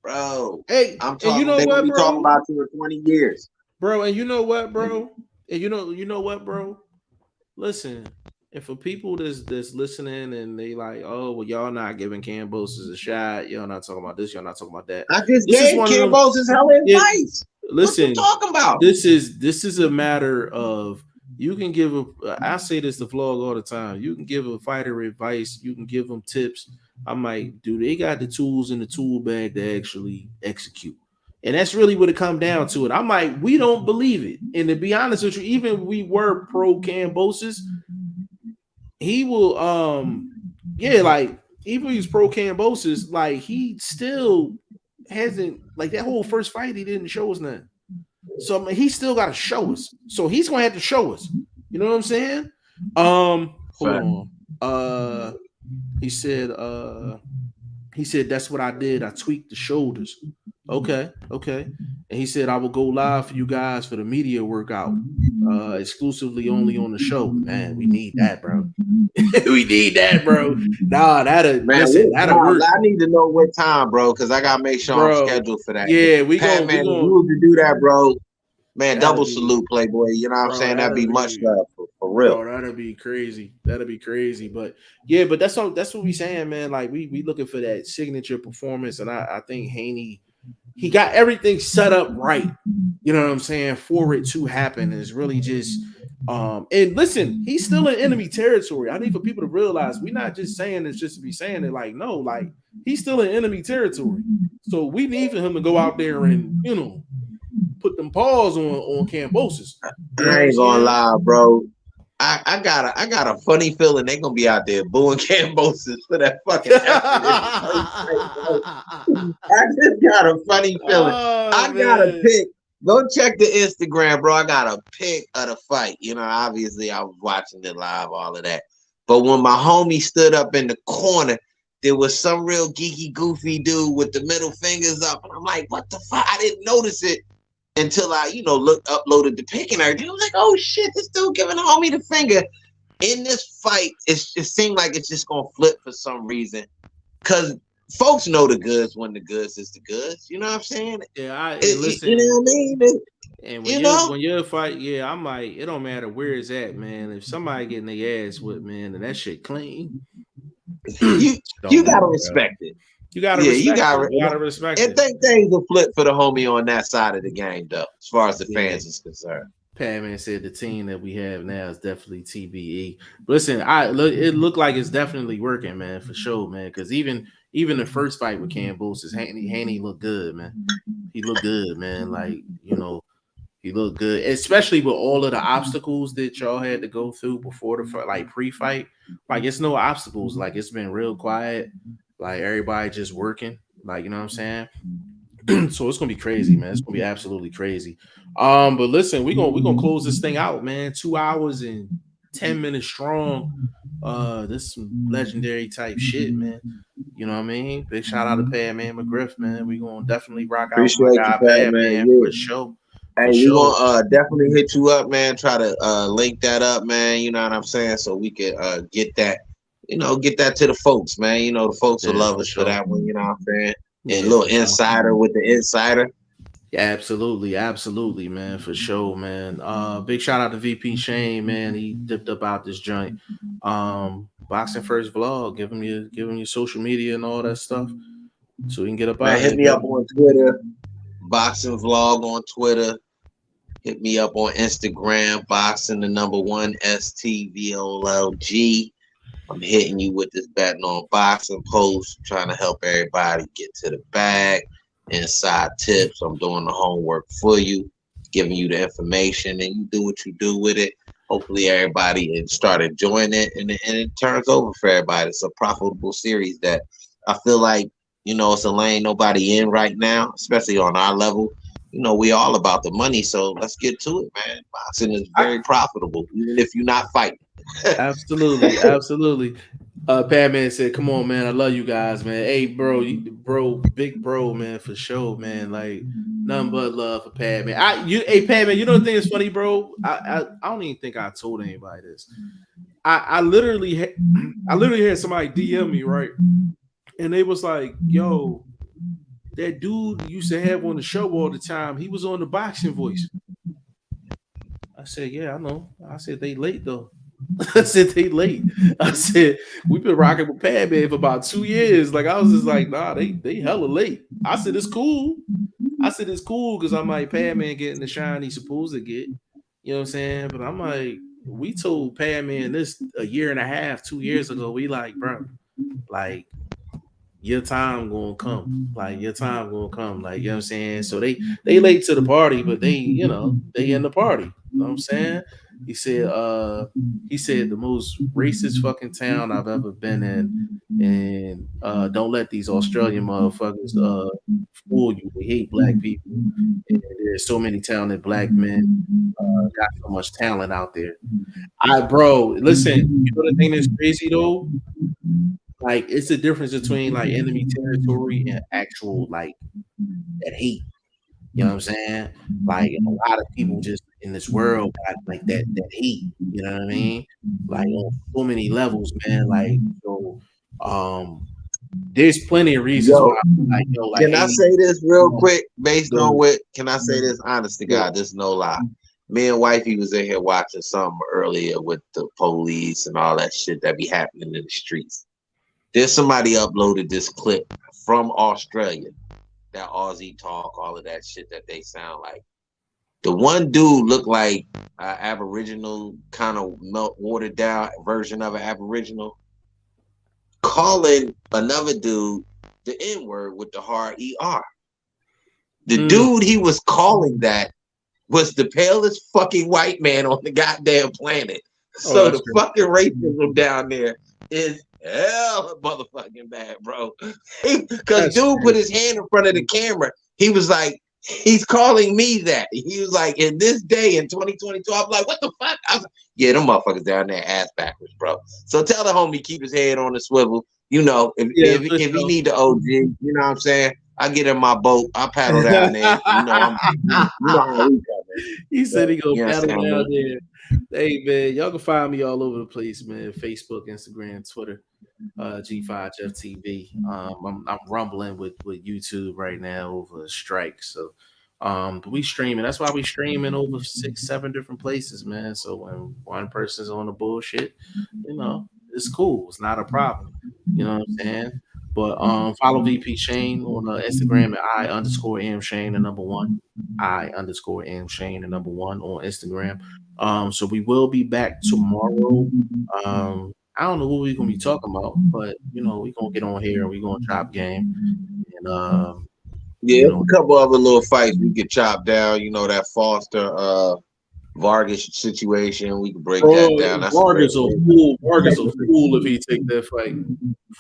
bro. Hey, I'm talking. They're gonna be talking about you in 20 years, bro. And you know what, bro? And you know what, bro? Listen. And for people that's listening and they like, oh, well, y'all not giving Cambosis a shot. Y'all not talking about this. Y'all not talking about that. I just gave Cambosis hell advice. Listen, what you talking about? This is a matter of you can give I say this to vlog all the time. You can give a fighter advice. You can give them tips. I'm like, dude, they got the tools in the tool bag to actually execute. And that's really what it comes down to. It. I'm like, we don't believe it. And to be honest with you, even we were pro Cambosis. He will, like even he's pro Cambosis, like he still hasn't like that whole first fight. He didn't show us nothing, so I mean, he still got to show us. So he's gonna have to show us. You know what I'm saying? Hold on. He said that's what I did. I tweaked the shoulders. Okay. And he said I will go live for you guys for the media workout, exclusively only on the show. Man, we need that, bro. We need that, bro. Nah, that'll work. I need to know what time, bro, because I gotta make sure I'm scheduled for that. Yeah, we gonna to do that, bro. Man, double salute, Playboy. You know what I'm saying? That'd be much love for real. Bro, that'd be crazy. But yeah, but that's what we saying, man. Like we looking for that signature performance, and I think Haney. He got everything set up right, you know what I'm saying, for it to happen. It's really just and listen, he's still in enemy territory. I need for people to realize we're not just saying this just to be saying it. Like, no, like he's still in enemy territory. So we need for him to go out there and put them paws on Cambosis. I ain't gonna lie, bro. I got a funny feeling they're gonna be out there booing Cambosis for that fucking I just got a funny feeling. I got a pic. Go check the Instagram, bro. I got a pic of the fight. Obviously I was watching it live, all of that. But when my homie stood up in the corner, there was some real geeky, goofy dude with the middle fingers up. And I'm like, what the fuck? I didn't notice it until I, uploaded the pic and everything. I was like, oh shit, this dude giving the homie the finger. In this fight, it seemed like it's just gonna flip for some reason. Cause folks know the goods when the goods is the goods. You know what I'm saying? Yeah, listen. You know what I mean? And when you're fight, I'm like, it don't matter where it's at, man. If somebody getting their ass whipped, man, and that shit clean, you gotta respect it. You gotta Yeah, respect it. You gotta respect and it. think things will flip for the homie on that side of the game, though, as far as the Yeah. fans is concerned. Padman said the team that we have now is definitely TBE. Listen, it looked like it's definitely working, man, for sure, man. Because even the first fight with Kambosos, Haney looked good, man. He looked good, man. Like, you know, he looked good, especially with all of the obstacles that y'all had to go through before the fight, like pre-fight. Like, it's no obstacles. Like, it's been real quiet. Like, everybody just working. Like, you know what I'm saying? So it's gonna be crazy, man. It's gonna be absolutely crazy. But listen, we're gonna close this thing out, man. 2 hours and 10 minutes strong. This is some legendary type shit, man. You know what I mean? Big shout out to Padman McGriff, man. We gonna definitely rock out with my Appreciate you, guy Pat, man. Padman Yeah. for sure. Hey, For we sure. gonna definitely hit you up, man. Try to link that up, man. You know what I'm saying? So we can get that, get that to the folks, man. You know, the folks will Yeah, love for us for sure. that one. You know what I'm saying? And Yeah, a little for sure. insider with the insider. Yeah, absolutely, man, for sure, man. Big shout out to VP Shane, man. He dipped up out this joint. Boxing First Vlog, give him your social media and all that stuff, so we can get up Man, out hit here. me up on Twitter, Boxing Vlog on Twitter. Hit me up on Instagram, Boxing the number 1 STVOLG. I'm hitting you with this betting on boxing post, trying to help everybody get to the bag. Inside tips. I'm doing the homework for you, giving you the information, and you do what you do with it. Hopefully, everybody start enjoying it, and it turns over for everybody. It's a profitable series that I feel like, it's a lane nobody in right now, especially on our level. We all about the money, so let's get to it, man. Boxing is very profitable, even if you're not fighting. Absolutely. Padman said, "Come on, man. I love you guys, man. Hey, bro, big bro, man, for sure, man. Like nothing but love for Padman. Hey, Padman. You know the thing is funny, bro. I don't even think I told anybody this. I literally had somebody DM me, right, and they was like, "Yo, that dude you used to have on the show all the time. He was on the Boxing Voice." I said, "Yeah, I know." I said, "They late though." I said they late. I said we've been rocking with Padman for about 2 years. Like I was just like, nah, they hella late. I said it's cool. I said it's cool because I'm like Padman getting the shine he's supposed to get. You know what I'm saying? But I'm like, we told Padman this a year and a half, 2 years ago. We like, bro, like your time gonna come. Like your time gonna come. Like, you know what I'm saying? So they late to the party, but they in the party. You know what I'm saying? He said the most racist fucking town I've ever been in. And don't let these Australian motherfuckers fool you. They hate black people. And there's so many talented black men. Got so much talent out there. Bro, listen, you know the thing that's crazy though? Like it's the difference between like enemy territory and actual like that hate. You know what I'm saying? Like a lot of people just in this world got like that hate. You know what I mean? Like on so many levels, man. Like so, there's plenty of reasons Yo, why. Like like can I Haney, say this real quick based on go, what? Can I say this honest to go. God? This no lie. Me and wifey was in here watching something earlier with the police and all that shit that be happening in the streets. There's somebody uploaded this clip from Australia, that Aussie talk, all of that shit that they sound like. The one dude looked like an Aboriginal, kind of watered down version of an Aboriginal, calling another dude the N-word with the hard ER. The dude he was calling that was the palest fucking white man on the goddamn planet. So the fucking racism down there is hell motherfucking bad, bro. Because dude put his hand in front of the camera. He was like, he's calling me that. He was like, in this day in 2022, I'm like, what the fuck? I was like, yeah, them motherfuckers down there ass backwards, bro. So tell the homie keep his head on the swivel. If he need the OG, you know what I'm saying? I get in my boat, I paddle down there. How we coming. He said he gonna paddle saying, down there. Hey man, y'all can find me all over the place, man. Facebook, Instagram, Twitter, G5 Jeff TV. I'm rumbling with YouTube right now over a strike. So but we streaming. That's why we streaming over 6-7 different places, man. So when one person's on the bullshit, it's cool. It's not a problem. You know what I'm saying? But follow VP Shane on Instagram at I_am Shane, the number one. I_am Shane, the number one on Instagram. So we will be back tomorrow. I don't know what we're gonna be talking about, but we're gonna get on here and we're gonna drop game. And yeah, a couple other little fights we could chop down. That Foster Vargas situation, we could break that down. That's Vargas a fool. Vargas a fool if he take that fight.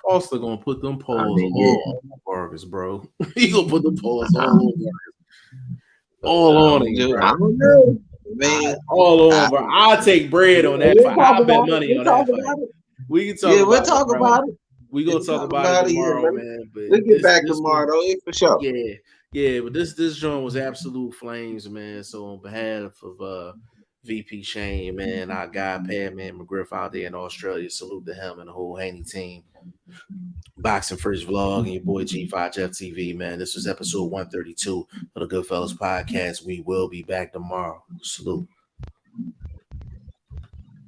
Foster gonna put them paws all on Vargas, bro. He gonna put the paws all over Vargas. All on him, bro. I don't know, man. All on, bro. I'll take bread on that fight. I'll bet money on that fight. We can talk about it. We'll talk about it. We gonna talk about it tomorrow, man. But we'll get back tomorrow, though, for sure. Yeah. But this joint was absolute flames, man. So on behalf of VP Shane, man, our guy Padman McGriff out there in Australia, salute to him and the whole Haney team. Boxing First Vlog and your boy G5 Jeff TV, man. This was episode 132 of the Goodfellas podcast. We will be back tomorrow. Salute.